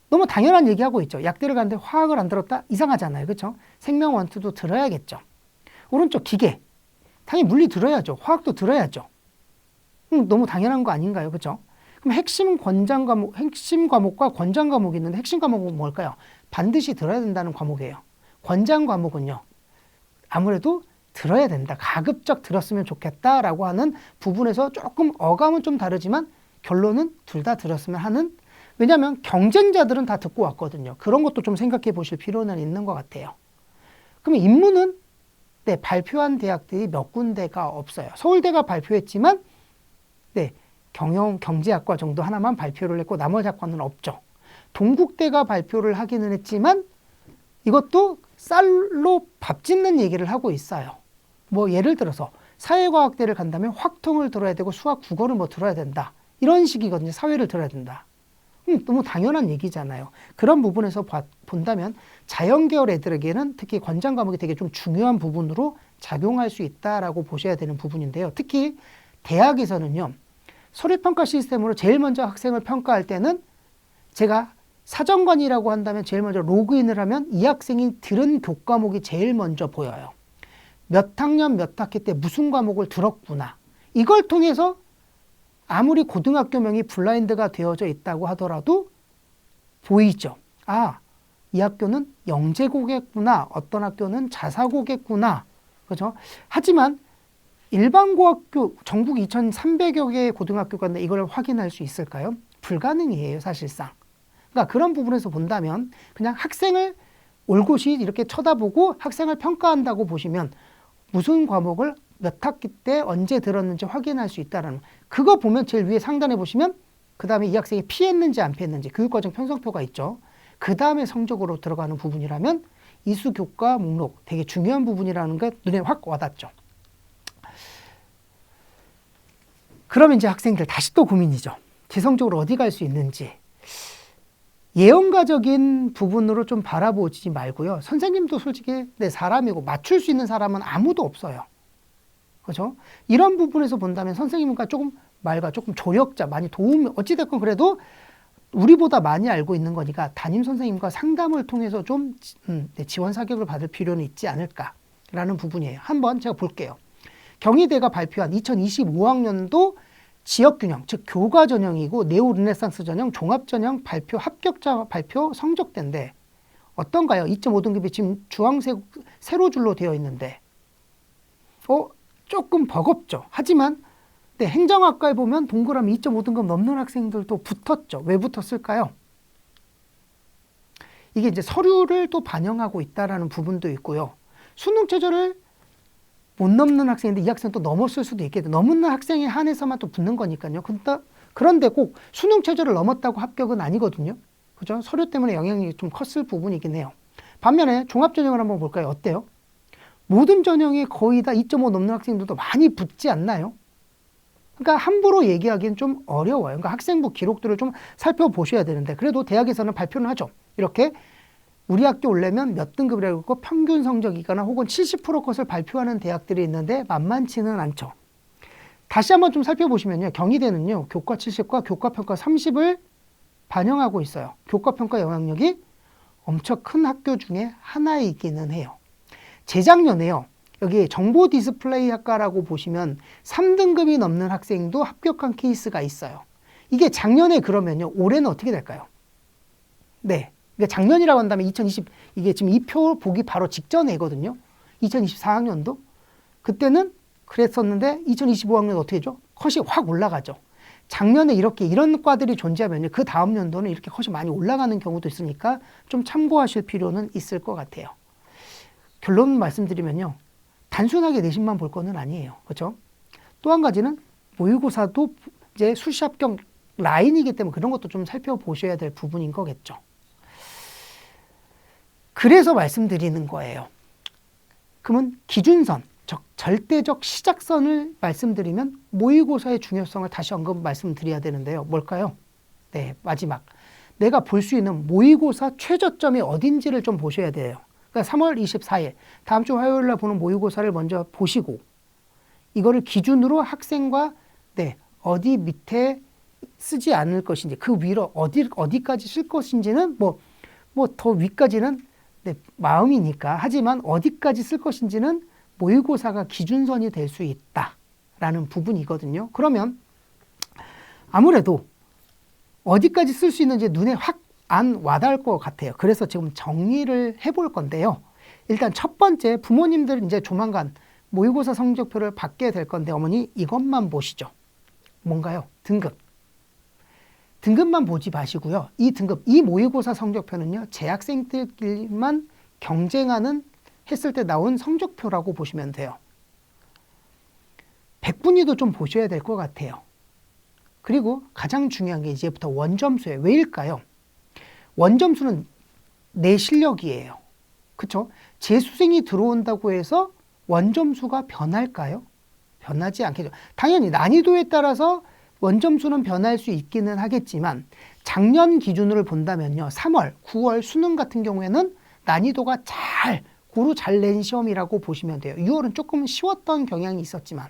너무 당연한 얘기하고 있죠. 약대를 가는데 화학을 안 들었다? 이상하잖아요. 그렇죠? 생명 원투도 들어야겠죠. 오른쪽 기계. 당연히 물리 들어야죠. 화학도 들어야죠. 너무 당연한 거 아닌가요? 그렇죠? 그럼 핵심 과목과 권장 과목이 있는데 핵심 과목은 뭘까요? 반드시 들어야 된다는 과목이에요. 권장 과목은요. 아무래도 들어야 된다. 가급적 들었으면 좋겠다라고 하는 부분에서 조금 어감은 좀 다르지만 결론은 둘 다 들었으면 하는, 왜냐하면 경쟁자들은 다 듣고 왔거든요. 그런 것도 좀 생각해 보실 필요는 있는 것 같아요. 그러면 인문은 발표한 대학들이 몇 군데가 없어요. 서울대가 발표했지만 경제학과 정도 하나만 발표를 했고 나머지 학과는 없죠. 동국대가 발표를 하기는 했지만 이것도 쌀로 밥 짓는 얘기를 하고 있어요. 뭐 예를 들어서 사회과학대를 간다면 확통을 들어야 되고 수학, 국어를 들어야 된다. 이런 식이거든요. 사회를 들어야 된다. 너무 당연한 얘기잖아요. 그런 부분에서 본다면 자연계열 애들에게는 특히 권장 과목이 되게 좀 중요한 부분으로 작용할 수 있다라고 보셔야 되는 부분인데요. 특히 대학에서는요. 서류평가 시스템으로 제일 먼저 학생을 평가할 때는 제가 사정관이라고 한다면 제일 먼저 로그인을 하면 이 학생이 들은 교과목이 제일 먼저 보여요. 몇 학년 몇 학기 때 무슨 과목을 들었구나. 이걸 통해서 아무리 고등학교명이 블라인드가 되어져 있다고 하더라도 보이죠. 아, 이 학교는 영재고겠구나. 어떤 학교는 자사고겠구나. 그죠? 하지만 일반 고학교, 전국 2,300여 개의 고등학교가 있는데 이걸 확인할 수 있을까요? 불가능이에요, 사실상. 그러니까 그런 부분에서 본다면 그냥 학생을 올곧이 이렇게 쳐다보고 학생을 평가한다고 보시면 무슨 과목을 몇 학기 때 언제 들었는지 확인할 수 있다는 그거 보면 제일 위에 상단에 보시면 그 다음에 이 학생이 피했는지 안 피했는지 교육과정 편성표가 있죠. 그 다음에 성적으로 들어가는 부분이라면 이수교과 목록 되게 중요한 부분이라는 게 눈에 확 와닿죠. 그러면 이제 학생들 다시 또 고민이죠. 개성적으로 어디 갈 수 있는지. 예언가적인 부분으로 좀 바라보지 말고요. 선생님도 솔직히 내 사람이고 맞출 수 있는 사람은 아무도 없어요. 그렇죠? 이런 부분에서 본다면 선생님과 조금 말과 조금 조력자, 많이 도움, 어찌됐건 그래도 우리보다 많이 알고 있는 거니까 담임 선생님과 상담을 통해서 좀 지원 사격을 받을 필요는 있지 않을까라는 부분이에요. 한번 제가 볼게요. 경희대가 발표한 2025학년도 지역균형, 즉 교과 전형이고 네오 르네상스 전형, 종합 전형 발표 합격자 발표 성적대인데 어떤가요? 2.5등급이 지금 주황색 세로 줄로 되어 있는데 조금 버겁죠. 하지만 행정학과에 보면 동그라미 2.5등급 넘는 학생들도 붙었죠. 왜 붙었을까요? 이게 이제 서류를 또 반영하고 있다라는 부분도 있고요. 수능 최저를 못 넘는 학생인데 이 학생은 또 넘었을 수도 있겠죠. 넘는 학생에 한해서만 또 붙는 거니까요. 그런데 꼭 수능 최저를 넘었다고 합격은 아니거든요. 그죠? 서류 때문에 영향이 좀 컸을 부분이긴 해요. 반면에 종합전형을 한번 볼까요? 어때요? 모든 전형에 거의 다 2.5 넘는 학생들도 많이 붙지 않나요? 그러니까 함부로 얘기하기는 좀 어려워요. 그러니까 학생부 기록들을 좀 살펴보셔야 되는데 그래도 대학에서는 발표는 하죠. 이렇게 우리 학교 오려면 몇 등급이라고 했고 평균 성적이거나 혹은 70% 것을 발표하는 대학들이 있는데 만만치는 않죠. 다시 한번 좀 살펴보시면요. 경희대는요. 교과 70과 교과평가 30을 반영하고 있어요. 교과평가 영향력이 엄청 큰 학교 중에 하나이기는 해요. 재작년에요. 여기 정보 디스플레이 학과라고 보시면 3등급이 넘는 학생도 합격한 케이스가 있어요. 이게 작년에 그러면요. 올해는 어떻게 될까요? 네. 그러니까 작년이라고 한다면 이게 지금 이 표 보기 바로 직전이거든요. 2024학년도. 그때는 그랬었는데 2025학년 어떻게 되죠? 컷이 확 올라가죠. 작년에 이런 과들이 존재하면요. 그 다음 연도는 이렇게 컷이 많이 올라가는 경우도 있으니까 좀 참고하실 필요는 있을 것 같아요. 결론 말씀드리면요. 단순하게 내신만 볼 거는 아니에요. 그렇죠? 또 한 가지는 모의고사도 이제 수시 합격 라인이기 때문에 그런 것도 좀 살펴보셔야 될 부분인 거겠죠. 그래서 말씀드리는 거예요. 그러면 기준선, 절대적 시작선을 말씀드리면 모의고사의 중요성을 다시 말씀드려야 되는데요. 뭘까요? 네, 마지막. 내가 볼 수 있는 모의고사 최저점이 어딘지를 좀 보셔야 돼요. 그러니까 3월 24일, 다음 주 화요일 날 보는 모의고사를 먼저 보시고 이거를 기준으로 학생과 어디 밑에 쓰지 않을 것인지 그 위로 어디까지 쓸 것인지는 뭐 더 위까지는 마음이니까 하지만 어디까지 쓸 것인지는 모의고사가 기준선이 될 수 있다라는 부분이거든요. 그러면 아무래도 어디까지 쓸 수 있는지 눈에 확 안 와닿을 것 같아요. 그래서 지금 정리를 해볼 건데요. 일단 첫 번째 부모님들 이제 조만간 모의고사 성적표를 받게 될 건데 어머니 이것만 보시죠. 뭔가요? 등급. 등급만 보지 마시고요. 이 등급, 이 모의고사 성적표는요. 재학생들끼리만 경쟁하는 했을 때 나온 성적표라고 보시면 돼요. 백분위도 좀 보셔야 될 것 같아요. 그리고 가장 중요한 게 이제부터 원점수예요. 왜일까요? 원점수는 내 실력이에요. 그렇죠? 재수생이 들어온다고 해서 원점수가 변할까요? 변하지 않겠죠. 당연히 난이도에 따라서 원점수는 변할 수 있기는 하겠지만 작년 기준으로 본다면요. 3월, 9월 수능 같은 경우에는 난이도가 고루 잘 낸 시험이라고 보시면 돼요. 6월은 조금 쉬웠던 경향이 있었지만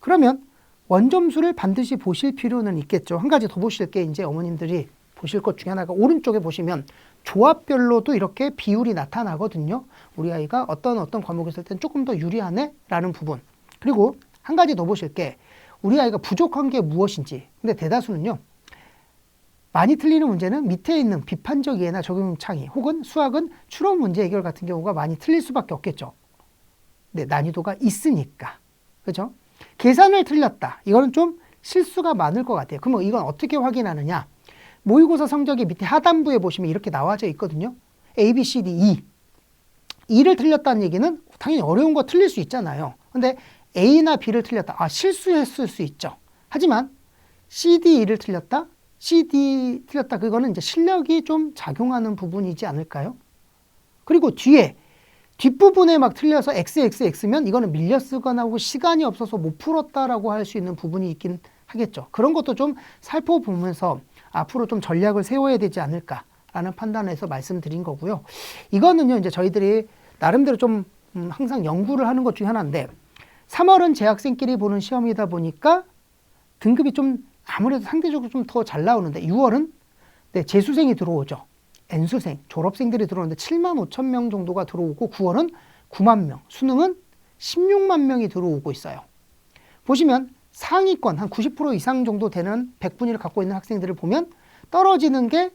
그러면 원점수를 반드시 보실 필요는 있겠죠. 한 가지 더 보실 게 이제 어머님들이 보실 것 중에 하나가 오른쪽에 보시면 조합별로도 이렇게 비율이 나타나거든요. 우리 아이가 어떤 과목에 있을 땐 조금 더 유리하네? 라는 부분. 그리고 한 가지 더 보실 게 우리 아이가 부족한 게 무엇인지. 근데 대다수는요. 많이 틀리는 문제는 밑에 있는 비판적 이해나 적용 창의 혹은 수학은 추론 문제 해결 같은 경우가 많이 틀릴 수밖에 없겠죠. 네, 난이도가 있으니까. 그렇죠? 계산을 틀렸다. 이거는 좀 실수가 많을 것 같아요. 그러면 이건 어떻게 확인하느냐? 모의고사 성적이 밑에 하단부에 보시면 이렇게 나와져 있거든요. A, B, C, D, E. E를 틀렸다는 얘기는 당연히 어려운 거 틀릴 수 있잖아요. 근데 A나 B를 틀렸다. 실수했을 수 있죠. 하지만 C, D, E를 틀렸다. C, D 틀렸다. 그거는 이제 실력이 좀 작용하는 부분이지 않을까요? 그리고 뒷부분에 막 틀려서 X면 이거는 밀려 쓰거나 혹은 시간이 없어서 못 풀었다라고 할 수 있는 부분이 있긴 하겠죠. 그런 것도 좀 살펴보면서 앞으로 좀 전략을 세워야 되지 않을까라는 판단에서 말씀드린 거고요. 이거는요, 이제 저희들이 나름대로 좀 항상 연구를 하는 것 중에 하나인데 3월은 재학생끼리 보는 시험이다 보니까 등급이 좀 아무래도 상대적으로 좀 더 잘 나오는데 6월은 네, 재수생이 들어오죠. N수생, 졸업생들이 들어오는데 7만 5천 명 정도가 들어오고 9월은 9만 명, 수능은 16만 명이 들어오고 있어요. 보시면 상위권 한 90% 이상 정도 되는 100분위를 갖고 있는 학생들을 보면 떨어지는 게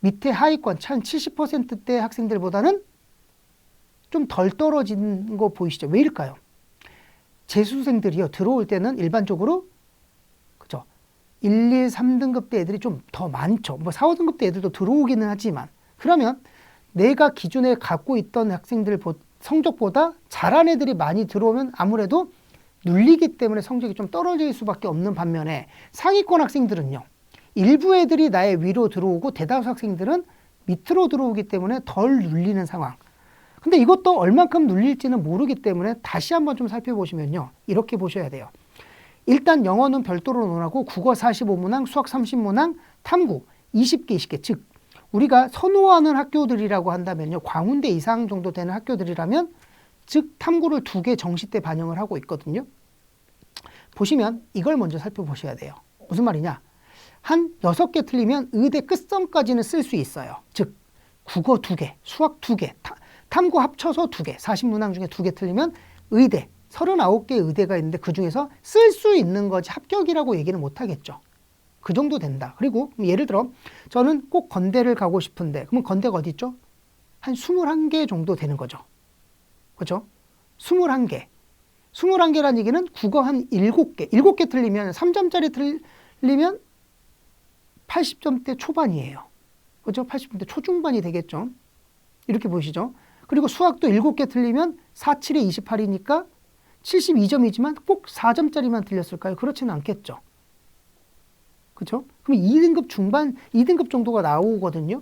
밑에 하위권 한 70%대 학생들보다는 좀 덜 떨어지는 거 보이시죠? 왜일까요? 재수생들이요. 들어올 때는 일반적으로 그죠? 1, 2, 3등급대 애들이 좀 더 많죠. 뭐 4, 5등급대 애들도 들어오기는 하지만 그러면 내가 기존에 갖고 있던 학생들 성적보다 잘한 애들이 많이 들어오면 아무래도 눌리기 때문에 성적이 좀 떨어질 수밖에 없는 반면에 상위권 학생들은요. 일부 애들이 나의 위로 들어오고 대다수 학생들은 밑으로 들어오기 때문에 덜 눌리는 상황. 근데 이것도 얼만큼 눌릴지는 모르기 때문에 다시 한번 좀 살펴보시면요. 이렇게 보셔야 돼요. 일단 영어는 별도로 논하고 국어 45문항, 수학 30문항, 탐구 20개, 20개. 즉 우리가 선호하는 학교들이라고 한다면요. 광운대 이상 정도 되는 학교들이라면 즉 탐구를 2개 정시때 반영을 하고 있거든요. 보시면 이걸 먼저 살펴보셔야 돼요. 무슨 말이냐? 한 6개 틀리면 의대 끝성까지는 쓸 수 있어요. 즉 국어 2개, 수학 2개, 탐구 합쳐서 2개, 40문항 중에 2개 틀리면 의대, 39개 의대가 있는데 그중에서 쓸 수 있는 거지 합격이라고 얘기는 못하겠죠. 그 정도 된다. 그리고 예를 들어 저는 꼭 건대를 가고 싶은데 그러면 건대가 어디 있죠? 한 21개 정도 되는 거죠. 그렇죠? 21개. 21개라는 얘기는 국어 한 7개. 7개 틀리면 3점짜리 틀리면 80점대 초반이에요. 그렇죠? 80점대 초중반이 되겠죠. 이렇게 보시죠. 그리고 수학도 7개 틀리면 4, 7에 28이니까 72점이지만 꼭 4점짜리만 틀렸을까요? 그렇지는 않겠죠. 그렇죠? 그럼 2등급 중반, 2등급 정도가 나오거든요.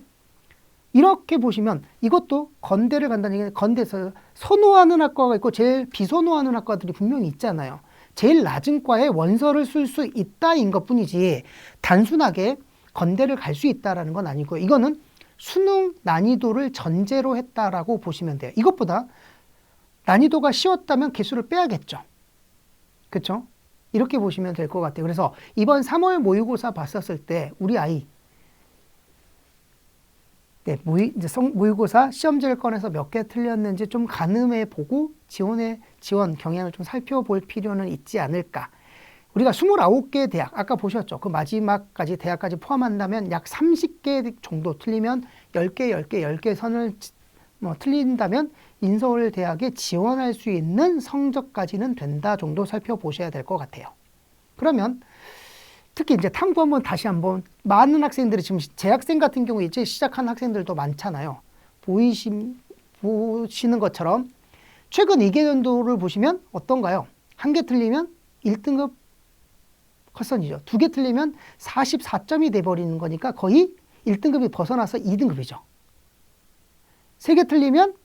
이렇게 보시면 이것도 건대를 간다는 얘기는 건대에서 선호하는 학과가 있고 제일 비선호하는 학과들이 분명히 있잖아요. 제일 낮은 과에 원서를 쓸 수 있다인 것뿐이지 단순하게 건대를 갈 수 있다라는 건 아니고요. 이거는 수능 난이도를 전제로 했다라고 보시면 돼요. 이것보다 난이도가 쉬웠다면 개수를 빼야겠죠. 그렇죠? 이렇게 보시면 될 것 같아요. 그래서 이번 3월 모의고사 봤었을 때 우리 아이 네, 모의고사 시험지를 꺼내서 몇 개 틀렸는지 좀 가늠해 보고 지원 경향을 좀 살펴볼 필요는 있지 않을까. 우리가 29개 대학, 아까 보셨죠? 그 마지막까지 대학까지 포함한다면 약 30개 정도 틀리면 10개 선을 틀린다면 인서울 대학에 지원할 수 있는 성적까지는 된다 정도 살펴보셔야 될 것 같아요. 그러면 특히 이제 탐구 다시 한번 많은 학생들이 지금 재학생 같은 경우에 이제 시작한 학생들도 많잖아요. 보시는 것처럼 최근 2개년도를 보시면 어떤가요? 1개 틀리면 1등급 컷선이죠. 2개 틀리면 44점이 돼버리는 거니까 거의 1등급이 벗어나서 2등급이죠. 3개 틀리면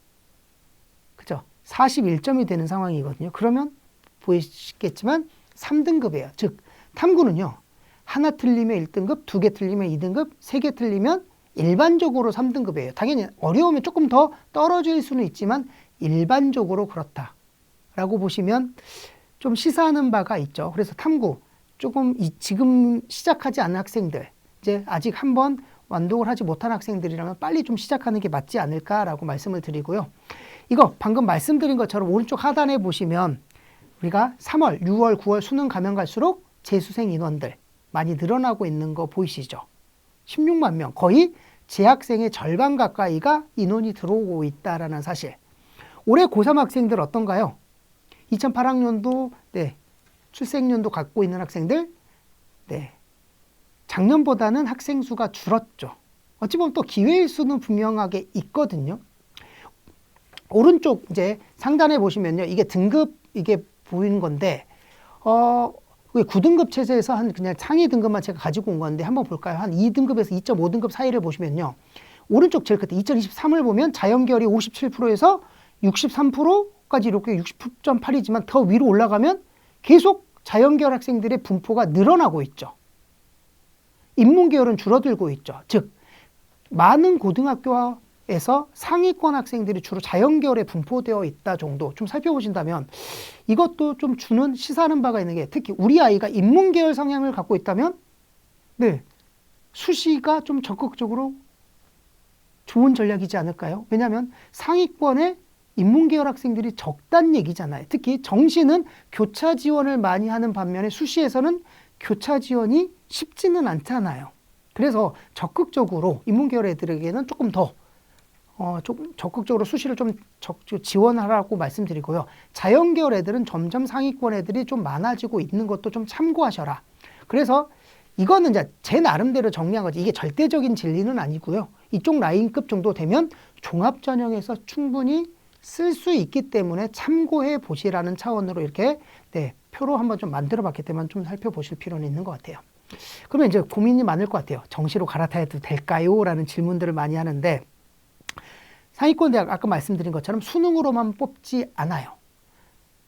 그죠? 41점이 되는 상황이거든요. 그러면 보이시겠지만 3등급이에요. 즉 탐구는요. 하나 틀리면 1등급, 2개 틀리면 2등급, 3개 틀리면 일반적으로 3등급이에요. 당연히 어려우면 조금 더 떨어질 수는 있지만 일반적으로 그렇다라고 보시면 좀 시사하는 바가 있죠. 그래서 탐구 조금 지금 시작하지 않은 학생들, 이제 아직 한번 완독을 하지 못한 학생들이라면 빨리 좀 시작하는 게 맞지 않을까라고 말씀을 드리고요. 이거 방금 말씀드린 것처럼 오른쪽 하단에 보시면 우리가 3월, 6월, 9월 수능 가면 갈수록 재수생 인원들 많이 늘어나고 있는 거 보이시죠? 16만 명, 거의 재학생의 절반 가까이가 인원이 들어오고 있다라는 사실. 올해 고3 학생들 어떤가요? 2008학년도 네, 출생연도 갖고 있는 학생들 네, 작년보다는 학생 수가 줄었죠. 어찌 보면 또 기회일 수는 분명하게 있거든요. 오른쪽 이제 상단에 보시면요. 이게 등급 이게 보이는 건데 9등급 체제에서 한 그냥 상위 등급만 제가 가지고 온 건데 한번 볼까요? 한 2등급에서 2.5등급 사이를 보시면요. 오른쪽 제일 끝에 2023을 보면 자연계열이 57%에서 63%까지 이렇게 60.8이지만 더 위로 올라가면 계속 자연계열 학생들의 분포가 늘어나고 있죠. 인문계열은 줄어들고 있죠. 즉 많은 고등학교와 에서 상위권 학생들이 주로 자연계열에 분포되어 있다 정도 좀 살펴보신다면 이것도 좀 주는 시사하는 바가 있는 게 특히 우리 아이가 인문계열 성향을 갖고 있다면 네, 수시가 좀 적극적으로 좋은 전략이지 않을까요? 왜냐하면 상위권에 인문계열 학생들이 적다는 얘기잖아요. 특히 정시는 교차 지원을 많이 하는 반면에 수시에서는 교차 지원이 쉽지는 않잖아요. 그래서 적극적으로 인문계열 애들에게는 조금 더 조금 적극적으로 수시를 좀 지원하라고 말씀드리고요. 자연계열 애들은 점점 상위권 애들이 좀 많아지고 있는 것도 좀 참고하셔라. 그래서 이거는 이제 제 나름대로 정리한 거지. 이게 절대적인 진리는 아니고요. 이쪽 라인급 정도 되면 종합전형에서 충분히 쓸 수 있기 때문에 참고해 보시라는 차원으로 이렇게 네, 표로 한번 좀 만들어 봤기 때문에 좀 살펴보실 필요는 있는 것 같아요. 그러면 이제 고민이 많을 것 같아요. 정시로 갈아타도 될까요? 라는 질문들을 많이 하는데 상위권 대학 아까 말씀드린 것처럼 수능으로만 뽑지 않아요.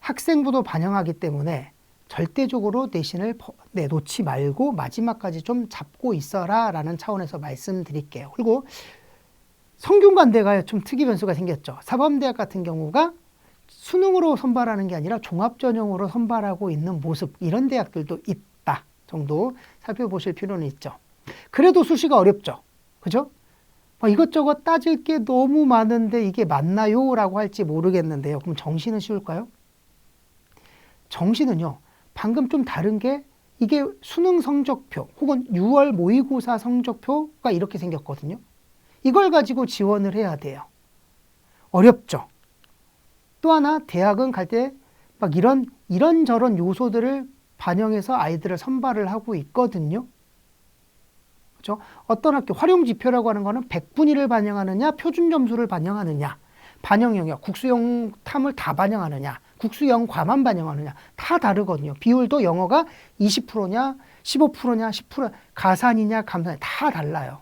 학생부도 반영하기 때문에 절대적으로 내신을 놓지 말고 마지막까지 좀 잡고 있어라 라는 차원에서 말씀드릴게요. 그리고 성균관대가 좀 특이 변수가 생겼죠. 사범대학 같은 경우가 수능으로 선발하는 게 아니라 종합전형으로 선발하고 있는 모습, 이런 대학들도 있다 정도 살펴보실 필요는 있죠. 그래도 수시가 어렵죠. 그죠? 이것저것 따질 게 너무 많은데 이게 맞나요? 라고 할지 모르겠는데요. 그럼 정시는 쉬울까요? 정시는요, 방금 좀 다른 게 이게 수능 성적표 혹은 6월 모의고사 성적표가 이렇게 생겼거든요. 이걸 가지고 지원을 해야 돼요. 어렵죠. 또 하나 대학은 갈 때 막 이런저런 요소들을 반영해서 아이들을 선발을 하고 있거든요. 그렇죠? 어떤 학교 활용지표라고 하는 거는 100분위를 반영하느냐 표준 점수를 반영하느냐, 반영 영역 국수영 탐을 다 반영하느냐 국수영 과만 반영하느냐 다 다르거든요. 비율도 영어가 20%냐 15%냐 10% 가산이냐 감산이냐 다 달라요.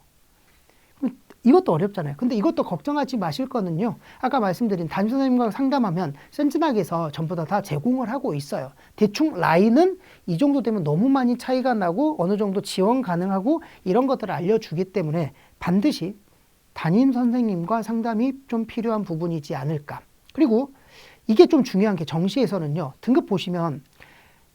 이것도 어렵잖아요. 근데 이것도 걱정하지 마실 거는요. 아까 말씀드린 담임선생님과 상담하면 센즈낙에서 전부 다 제공을 하고 있어요. 대충 라인은 이 정도 되면 너무 많이 차이가 나고 어느 정도 지원 가능하고 이런 것들을 알려주기 때문에 반드시 담임선생님과 상담이 좀 필요한 부분이지 않을까. 그리고 이게 좀 중요한 게 정시에서는요. 등급 보시면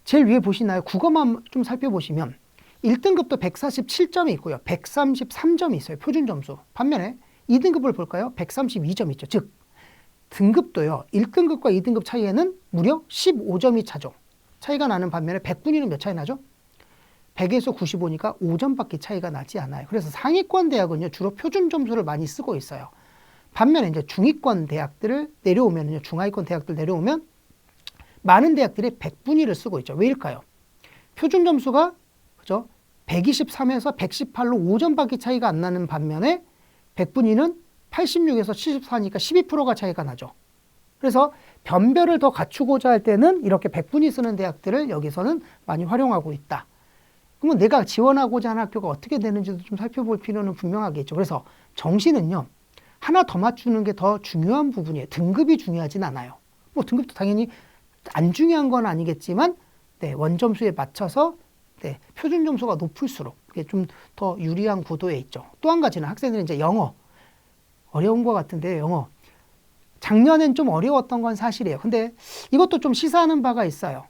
제일 위에 보시나요? 국어만 좀 살펴보시면 1등급도 147점이 있고요. 133점이 있어요. 표준 점수. 반면에 2등급을 볼까요? 132점 있죠. 즉 등급도요. 1등급과 2등급 차이에는 무려 15점이 차죠. 차이가 나는 반면에 100분위는 몇 차이 나죠? 100에서 95니까 5점밖에 차이가 나지 않아요. 그래서 상위권 대학은요. 주로 표준 점수를 많이 쓰고 있어요. 반면에 이제 중위권 대학들을 내려오면요. 중하위권 대학들 내려오면 많은 대학들이 100분위를 쓰고 있죠. 왜일까요? 표준 점수가 그죠? 123에서 118로 5점밖에 차이가 안 나는 반면에 100분위는 86에서 74니까 12%가 차이가 나죠. 그래서 변별을 더 갖추고자 할 때는 이렇게 100분위 쓰는 대학들을 여기서는 많이 활용하고 있다. 그러면 내가 지원하고자 하는 학교가 어떻게 되는지도 좀 살펴볼 필요는 분명하게 있죠. 그래서 정시는요. 하나 더 맞추는 게 더 중요한 부분이에요. 등급이 중요하진 않아요. 뭐 등급도 당연히 안 중요한 건 아니겠지만 네, 원점수에 맞춰서 네, 표준 점수가 높을수록 그게 좀 더 유리한 구도에 있죠. 또 한 가지는 학생들이 이제 영어 어려운 것 같은데 영어 작년엔 좀 어려웠던 건 사실이에요. 근데 이것도 좀 시사하는 바가 있어요.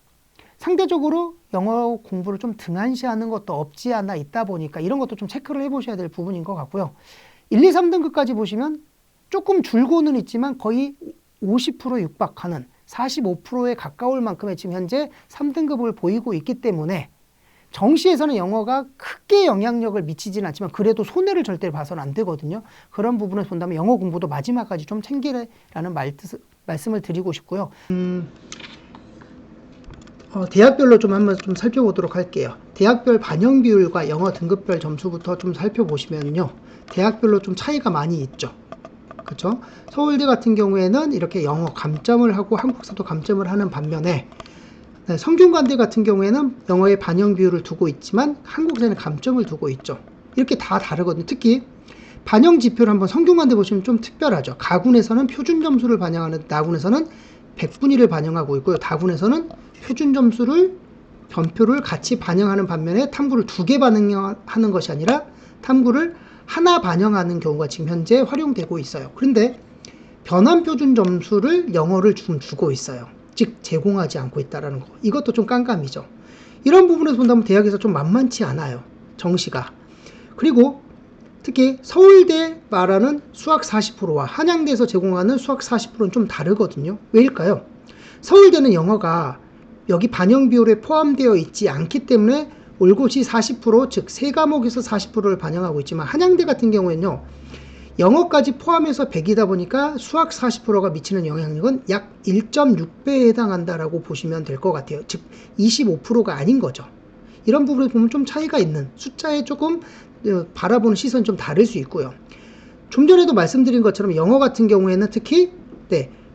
상대적으로 영어 공부를 좀 등한시하는 것도 없지 않아 있다 보니까 이런 것도 좀 체크를 해보셔야 될 부분인 것 같고요. 1, 2, 3등급까지 보시면 조금 줄고는 있지만 거의 50% 육박하는 45%에 가까울 만큼의 지금 현재 3등급을 보이고 있기 때문에 정시에서는 영어가 크게 영향력을 미치지는 않지만 그래도 손해를 절대 봐서는 안 되거든요. 그런 부분을 본다면 영어 공부도 마지막까지 좀 챙기라는 말씀을 드리고 싶고요. 대학별로 좀 한번 좀 살펴보도록 할게요. 대학별 반영 비율과 영어 등급별 점수부터 좀 살펴보시면요. 대학별로 좀 차이가 많이 있죠. 그렇죠? 서울대 같은 경우에는 이렇게 영어 감점을 하고 한국사도 감점을 하는 반면에 네, 성균관대 같은 경우에는 영어의 반영 비율을 두고 있지만 한국사는 감점을 두고 있죠. 이렇게 다 다르거든요. 특히 반영 지표를 한번 성균관대 보시면 좀 특별하죠. 가군에서는 표준 점수를 반영하는 나군에서는 100분위를 반영하고 있고요. 다군에서는 표준 점수를 변표를 같이 반영하는 반면에 탐구를 2개 반영하는 것이 아니라 탐구를 하나 반영하는 경우가 지금 현재 활용되고 있어요. 그런데 변환 표준 점수를 영어를 좀 주고 있어요. 즉 제공하지 않고 있다는 거. 이것도 좀 깜깜이죠. 이런 부분에서 본다면 대학에서 좀 만만치 않아요. 정시가. 그리고 특히 서울대 말하는 수학 40%와 한양대에서 제공하는 수학 40%는 좀 다르거든요. 왜일까요? 서울대는 영어가 여기 반영 비율에 포함되어 있지 않기 때문에 올곧이 40%, 즉 세 과목에서 40%를 반영하고 있지만 한양대 같은 경우에는요. 영어까지 포함해서 100이다 보니까 수학 40%가 미치는 영향력은 약 1.6배에 해당한다라고 보시면 될 것 같아요. 즉 25%가 아닌 거죠. 이런 부분을 보면 좀 차이가 있는, 숫자에 조금 바라보는 시선이 좀 다를 수 있고요. 좀 전에도 말씀드린 것처럼 영어 같은 경우에는 특히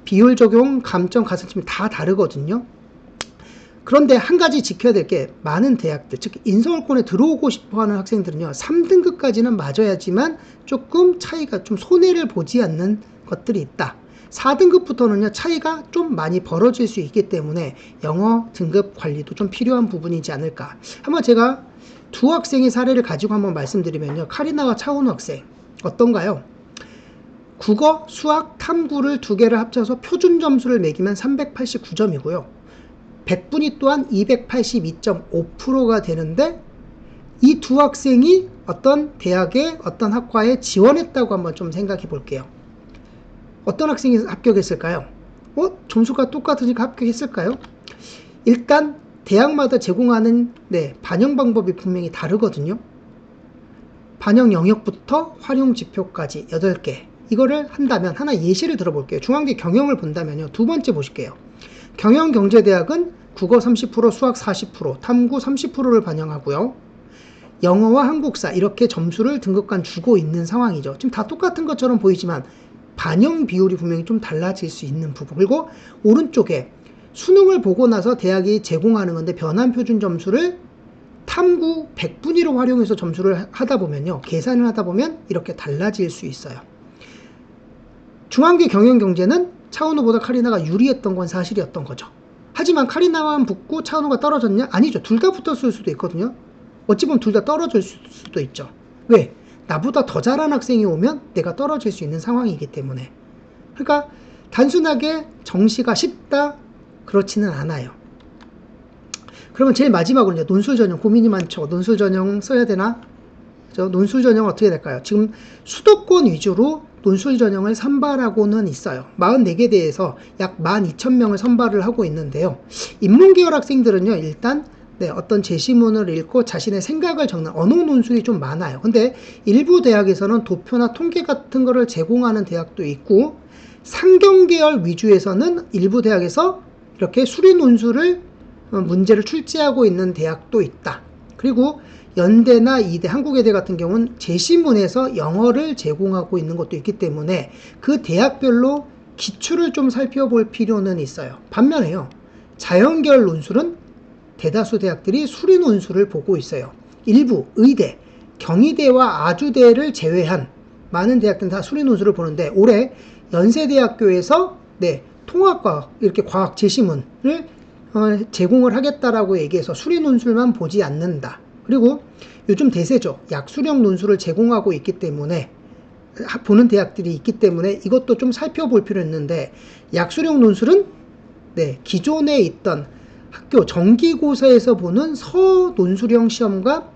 비율 적용, 감점, 가산점이 다 다르거든요. 그런데 한 가지 지켜야 될 게 많은 대학들, 즉 인서울권에 들어오고 싶어하는 학생들은요. 3등급까지는 맞아야지만 조금 차이가 좀 손해를 보지 않는 것들이 있다. 4등급부터는요. 차이가 좀 많이 벌어질 수 있기 때문에 영어 등급 관리도 좀 필요한 부분이지 않을까. 한번 제가 두 학생의 사례를 가지고 한번 말씀드리면요. 카리나와 차은우 학생 어떤가요? 국어, 수학, 탐구를 두 개를 합쳐서 표준 점수를 매기면 389점이고요. 100분위 또한 282.5%가 되는데 이 두 학생이 어떤 대학에 어떤 학과에 지원했다고 한번 좀 생각해 볼게요. 어떤 학생이 합격했을까요? 점수가 똑같으니까 합격했을까요? 일단 대학마다 제공하는 반영 방법이 분명히 다르거든요. 반영 영역부터 활용 지표까지 8개. 이거를 한다면 하나 예시를 들어볼게요. 중앙대 경영을 본다면요. 두 번째 보실게요. 경영경제대학은 국어 30%, 수학 40%, 탐구 30%를 반영하고요. 영어와 한국사 이렇게 점수를 등급간 주고 있는 상황이죠. 지금 다 똑같은 것처럼 보이지만 반영 비율이 분명히 좀 달라질 수 있는 부분. 그리고 오른쪽에 수능을 보고 나서 대학이 제공하는 건데 변환 표준 점수를 탐구 100분위로 활용해서 점수를 하다 보면요. 계산을 하다 보면 이렇게 달라질 수 있어요. 중앙대 경영경제는 차은우보다 카리나가 유리했던 건 사실이었던 거죠. 하지만 카리나만 붙고 차은우가 떨어졌냐? 아니죠. 둘 다 붙었을 수도 있거든요. 어찌 보면 둘 다 떨어질 수도 있죠. 왜? 나보다 더 잘한 학생이 오면 내가 떨어질 수 있는 상황이기 때문에. 그러니까 단순하게 정시가 쉽다? 그렇지는 않아요. 그러면 제일 마지막으로 이제 논술 전형 고민이 많죠. 논술 전형 써야 되나? 논술 전형 어떻게 될까요? 지금 수도권 위주로 논술 전형을 선발하고는 있어요. 44개 대에서 약 12,000명을 선발을 하고 있는데요. 인문계열 학생들은요, 일단 어떤 제시문을 읽고 자신의 생각을 적는 언어 논술이 좀 많아요. 근데 일부 대학에서는 도표나 통계 같은 거를 제공하는 대학도 있고, 상경계열 위주에서는 일부 대학에서 이렇게 수리 논술을 문제를 출제하고 있는 대학도 있다. 그리고 연대나 이대, 한국외대 같은 경우는 제시문에서 영어를 제공하고 있는 것도 있기 때문에 그 대학별로 기출을 좀 살펴볼 필요는 있어요. 반면에요. 자연계열 논술은 대다수 대학들이 수리 논술을 보고 있어요. 일부 의대, 경희대와 아주대를 제외한 많은 대학들은 다 수리 논술을 보는데 올해 연세대학교에서 통합과학 이렇게 과학 제시문을 제공을 하겠다라고 얘기해서 수리 논술만 보지 않는다. 그리고 요즘 대세죠. 약수령 논술을 제공하고 있기 때문에 보는 대학들이 있기 때문에 이것도 좀 살펴볼 필요 있는데 약수령 논술은 기존에 있던 학교 정기고사에서 보는 서논술형 시험과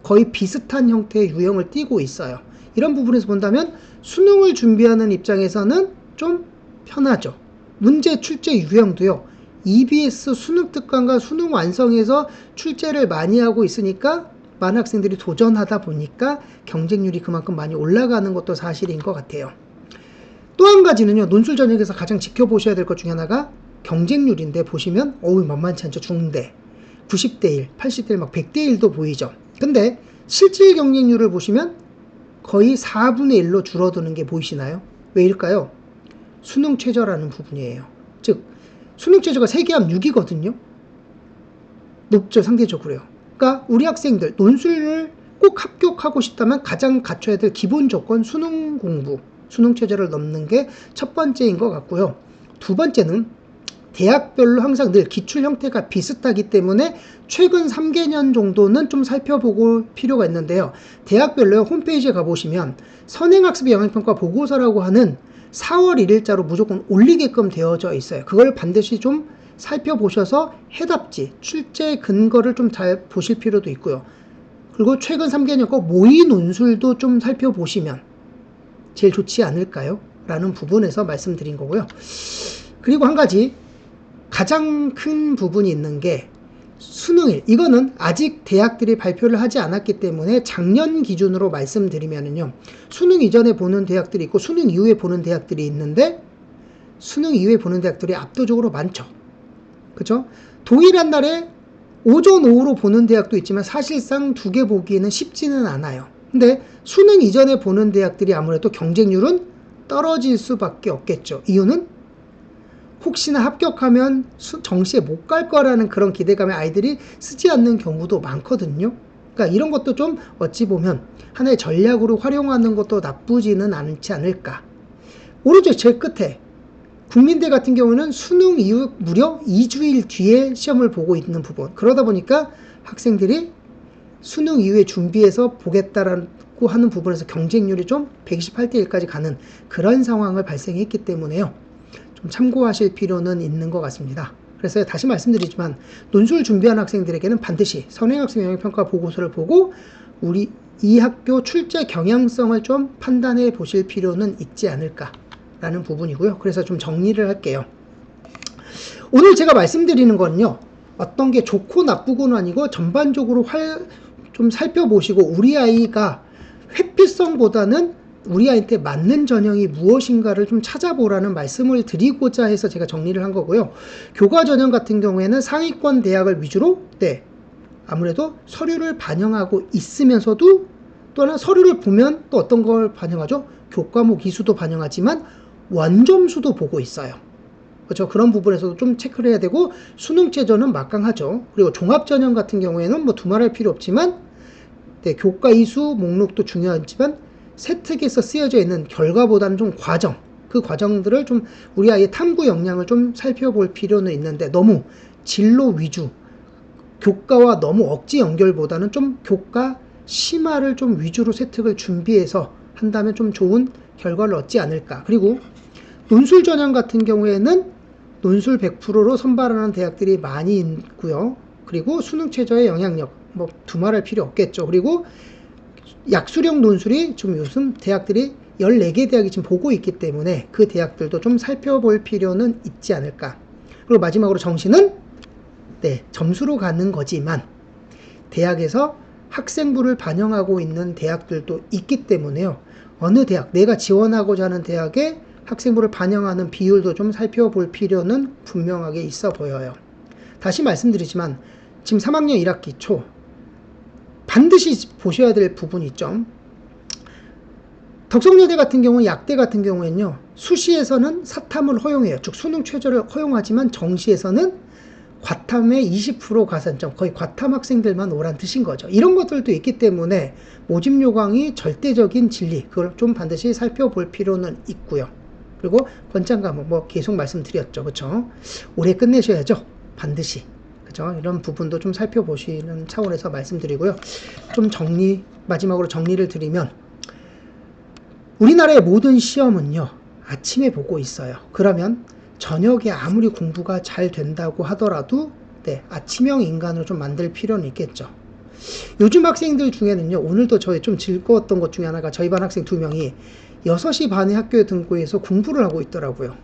거의 비슷한 형태의 유형을 띠고 있어요. 이런 부분에서 본다면 수능을 준비하는 입장에서는 좀 편하죠. 문제 출제 유형도요. EBS 수능 특강과 수능 완성에서 출제를 많이 하고 있으니까 많은 학생들이 도전하다 보니까 경쟁률이 그만큼 많이 올라가는 것도 사실인 것 같아요. 또 한 가지는요. 논술 전형에서 가장 지켜보셔야 될 것 중에 하나가 경쟁률인데 보시면 만만치 않죠. 중대 90대 1, 80대 1, 막 100대 1도 보이죠. 근데 실질 경쟁률을 보시면 거의 4분의 1로 줄어드는 게 보이시나요? 왜일까요? 수능 최저라는 부분이에요. 즉 수능 최저가 세계합 6이거든요. 높죠, 상대적으로요. 그러니까 우리 학생들 논술을 꼭 합격하고 싶다면 가장 갖춰야 될 기본 조건 수능 공부, 수능 최저를 넘는 게 첫 번째인 것 같고요. 두 번째는 대학별로 항상 늘 기출 형태가 비슷하기 때문에 최근 3개년 정도는 좀 살펴볼 필요가 있는데요. 대학별로 홈페이지에 가보시면 선행학습 영역평가 보고서라고 하는 4월 1일자로 무조건 올리게끔 되어져 있어요. 그걸 반드시 좀 살펴보셔서 해답지, 출제 근거를 좀 잘 보실 필요도 있고요. 그리고 최근 3개년 거 모의 논술도 좀 살펴보시면 제일 좋지 않을까요? 라는 부분에서 말씀드린 거고요. 그리고 한 가지 가장 큰 부분이 있는 게 수능일. 이거는 아직 대학들이 발표를 하지 않았기 때문에 작년 기준으로 말씀드리면은요. 수능 이전에 보는 대학들이 있고 수능 이후에 보는 대학들이 있는데 수능 이후에 보는 대학들이 압도적으로 많죠. 그죠? 동일한 날에 오전 오후로 보는 대학도 있지만 사실상 두 개 보기에는 쉽지는 않아요. 근데 수능 이전에 보는 대학들이 아무래도 경쟁률은 떨어질 수밖에 없겠죠. 이유는 혹시나 합격하면 정시에 못 갈 거라는 그런 기대감에 아이들이 쓰지 않는 경우도 많거든요. 그러니까 이런 것도 좀 어찌 보면 하나의 전략으로 활용하는 것도 나쁘지는 않지 않을까. 오른쪽 제일 끝에 국민대 같은 경우는 수능 이후 무려 2주일 뒤에 시험을 보고 있는 부분. 그러다 보니까 학생들이 수능 이후에 준비해서 보겠다라고 하는 부분에서 경쟁률이 좀 128대 1까지 가는 그런 상황을 발생했기 때문에요. 좀 참고하실 필요는 있는 것 같습니다. 그래서 다시 말씀드리지만 논술 준비하는 학생들에게는 반드시 선행학습 영역평가 보고서를 보고 우리 이 학교 출제 경향성을 좀 판단해 보실 필요는 있지 않을까라는 부분이고요. 그래서 좀 정리를 할게요. 오늘 제가 말씀드리는 건요. 어떤 게 좋고 나쁘고는 아니고 전반적으로 좀 살펴보시고 우리 아이가 회피성보다는 우리 아이한테 맞는 전형이 무엇인가를 좀 찾아보라는 말씀을 드리고자 해서 제가 정리를 한 거고요. 교과 전형 같은 경우에는 상위권 대학을 위주로 아무래도 서류를 반영하고 있으면서도 또 하나 서류를 보면 또 어떤 걸 반영하죠? 교과목 이수도 반영하지만 원점수도 보고 있어요. 그렇죠? 그런 부분에서도 좀 체크를 해야 되고 수능체전은 막강하죠. 그리고 종합전형 같은 경우에는 뭐 두말할 필요 없지만 교과 이수 목록도 중요하지만 세특에서 쓰여져 있는 결과보다는 좀 과정, 그 과정들을 좀 우리 아이의 탐구 역량을 좀 살펴볼 필요는 있는데 너무 진로 위주, 교과와 너무 억지 연결보다는 좀 교과 심화를 좀 위주로 세특을 준비해서 한다면 좀 좋은 결과를 얻지 않을까. 그리고 논술 전형 같은 경우에는 논술 100%로 선발하는 대학들이 많이 있고요. 그리고 수능 최저의 영향력, 뭐 두말할 필요 없겠죠. 그리고 약수령 논술이 좀 요즘 대학들이 14개 대학이 지금 보고 있기 때문에 그 대학들도 좀 살펴볼 필요는 있지 않을까. 그리고 마지막으로 정시는 점수로 가는 거지만 대학에서 학생부를 반영하고 있는 대학들도 있기 때문에요. 어느 대학, 내가 지원하고자 하는 대학의 학생부를 반영하는 비율도 좀 살펴볼 필요는 분명하게 있어 보여요. 다시 말씀드리지만 지금 3학년 1학기 초 반드시 보셔야 될 부분이 있죠. 덕성여대 같은 경우, 약대 같은 경우에는요. 수시에서는 사탐을 허용해요. 즉 수능 최저를 허용하지만 정시에서는 과탐의 20% 가산점, 거의 과탐 학생들만 오란 뜻인 거죠. 이런 것들도 있기 때문에 모집 요강이 절대적인 진리, 그걸 좀 반드시 살펴볼 필요는 있고요. 그리고 권장 과목 뭐 계속 말씀드렸죠. 그렇죠? 올해 끝내셔야죠. 반드시. 그렇죠? 이런 부분도 좀 살펴보시는 차원에서 말씀드리고요. 좀 마지막으로 정리를 드리면 우리나라의 모든 시험은요. 아침에 보고 있어요. 그러면 저녁에 아무리 공부가 잘 된다고 하더라도 아침형 인간으로 좀 만들 필요는 있겠죠. 요즘 학생들 중에는요. 오늘도 저희 좀 즐거웠던 것 중에 하나가 저희 반 학생 2명이 6시 반에 학교에 등교해서 공부를 하고 있더라고요.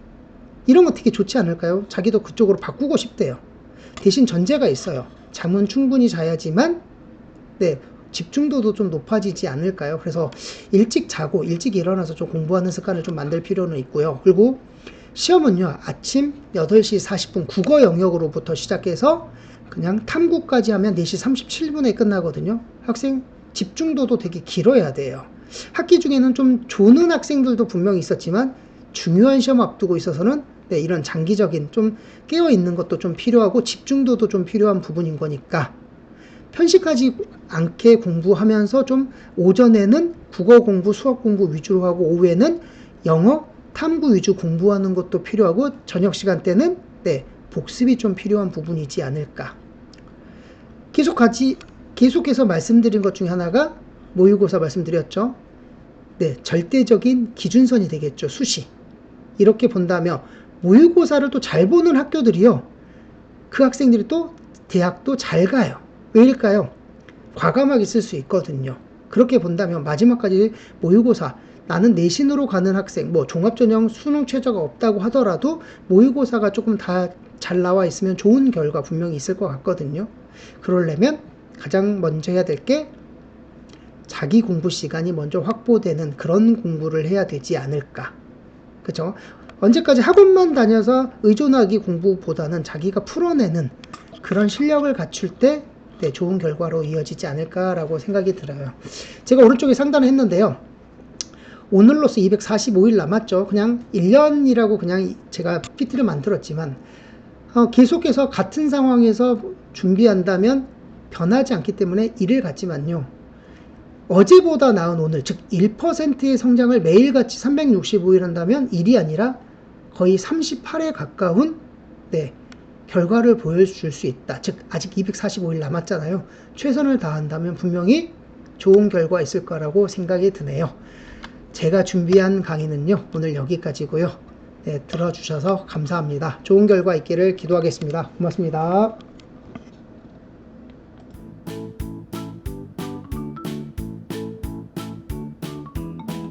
이런 거 되게 좋지 않을까요? 자기도 그쪽으로 바꾸고 싶대요. 대신 전제가 있어요. 잠은 충분히 자야지만 집중도도 좀 높아지지 않을까요? 그래서 일찍 자고 일찍 일어나서 좀 공부하는 습관을 좀 만들 필요는 있고요. 그리고 시험은요. 아침 8시 40분 국어 영역으로부터 시작해서 그냥 탐구까지 하면 4시 37분에 끝나거든요. 학생 집중도도 되게 길어야 돼요. 학기 중에는 좀 조는 학생들도 분명히 있었지만 중요한 시험 앞두고 있어서는 이런 장기적인 좀 깨어있는 것도 좀 필요하고 집중도도 좀 필요한 부분인 거니까 편식하지 않게 공부하면서 좀 오전에는 국어 공부, 수학 공부 위주로 하고 오후에는 영어, 탐구 위주 공부하는 것도 필요하고 저녁 시간 때는 복습이 좀 필요한 부분이지 않을까. 계속해서 말씀드린 것 중에 하나가 모의고사 말씀드렸죠. 네, 절대적인 기준선이 되겠죠. 수시. 이렇게 본다면 모의고사를 또 잘 보는 학교들이요. 그 학생들이 또 대학도 잘 가요. 왜일까요? 과감하게 쓸 수 있거든요. 그렇게 본다면 마지막까지 모의고사, 나는 내신으로 가는 학생, 뭐 종합전형 수능 최저가 없다고 하더라도 모의고사가 조금 다 잘 나와 있으면 좋은 결과 분명히 있을 것 같거든요. 그러려면 가장 먼저 해야 될 게 자기 공부 시간이 먼저 확보되는 그런 공부를 해야 되지 않을까. 그죠? 언제까지 학원만 다녀서 의존하기 공부보다는 자기가 풀어내는 그런 실력을 갖출 때 네, 좋은 결과로 이어지지 않을까라고 생각이 들어요. 제가 오른쪽에 상단을 했는데요. 오늘로서 245일 남았죠. 그냥 1년이라고 그냥 제가 PT를 만들었지만 계속해서 같은 상황에서 준비한다면 변하지 않기 때문에 1을 갖지만요. 어제보다 나은 오늘, 즉 1%의 성장을 매일같이 365일 한다면 1이 아니라 거의 38에 가까운 네, 결과를 보여줄 수 있다. 즉 아직 245일 남았잖아요. 최선을 다한다면 분명히 좋은 결과 있을 거라고 생각이 드네요. 제가 준비한 강의는요. 오늘 여기까지고요. 네, 들어주셔서 감사합니다. 좋은 결과 있기를 기도하겠습니다. 고맙습니다.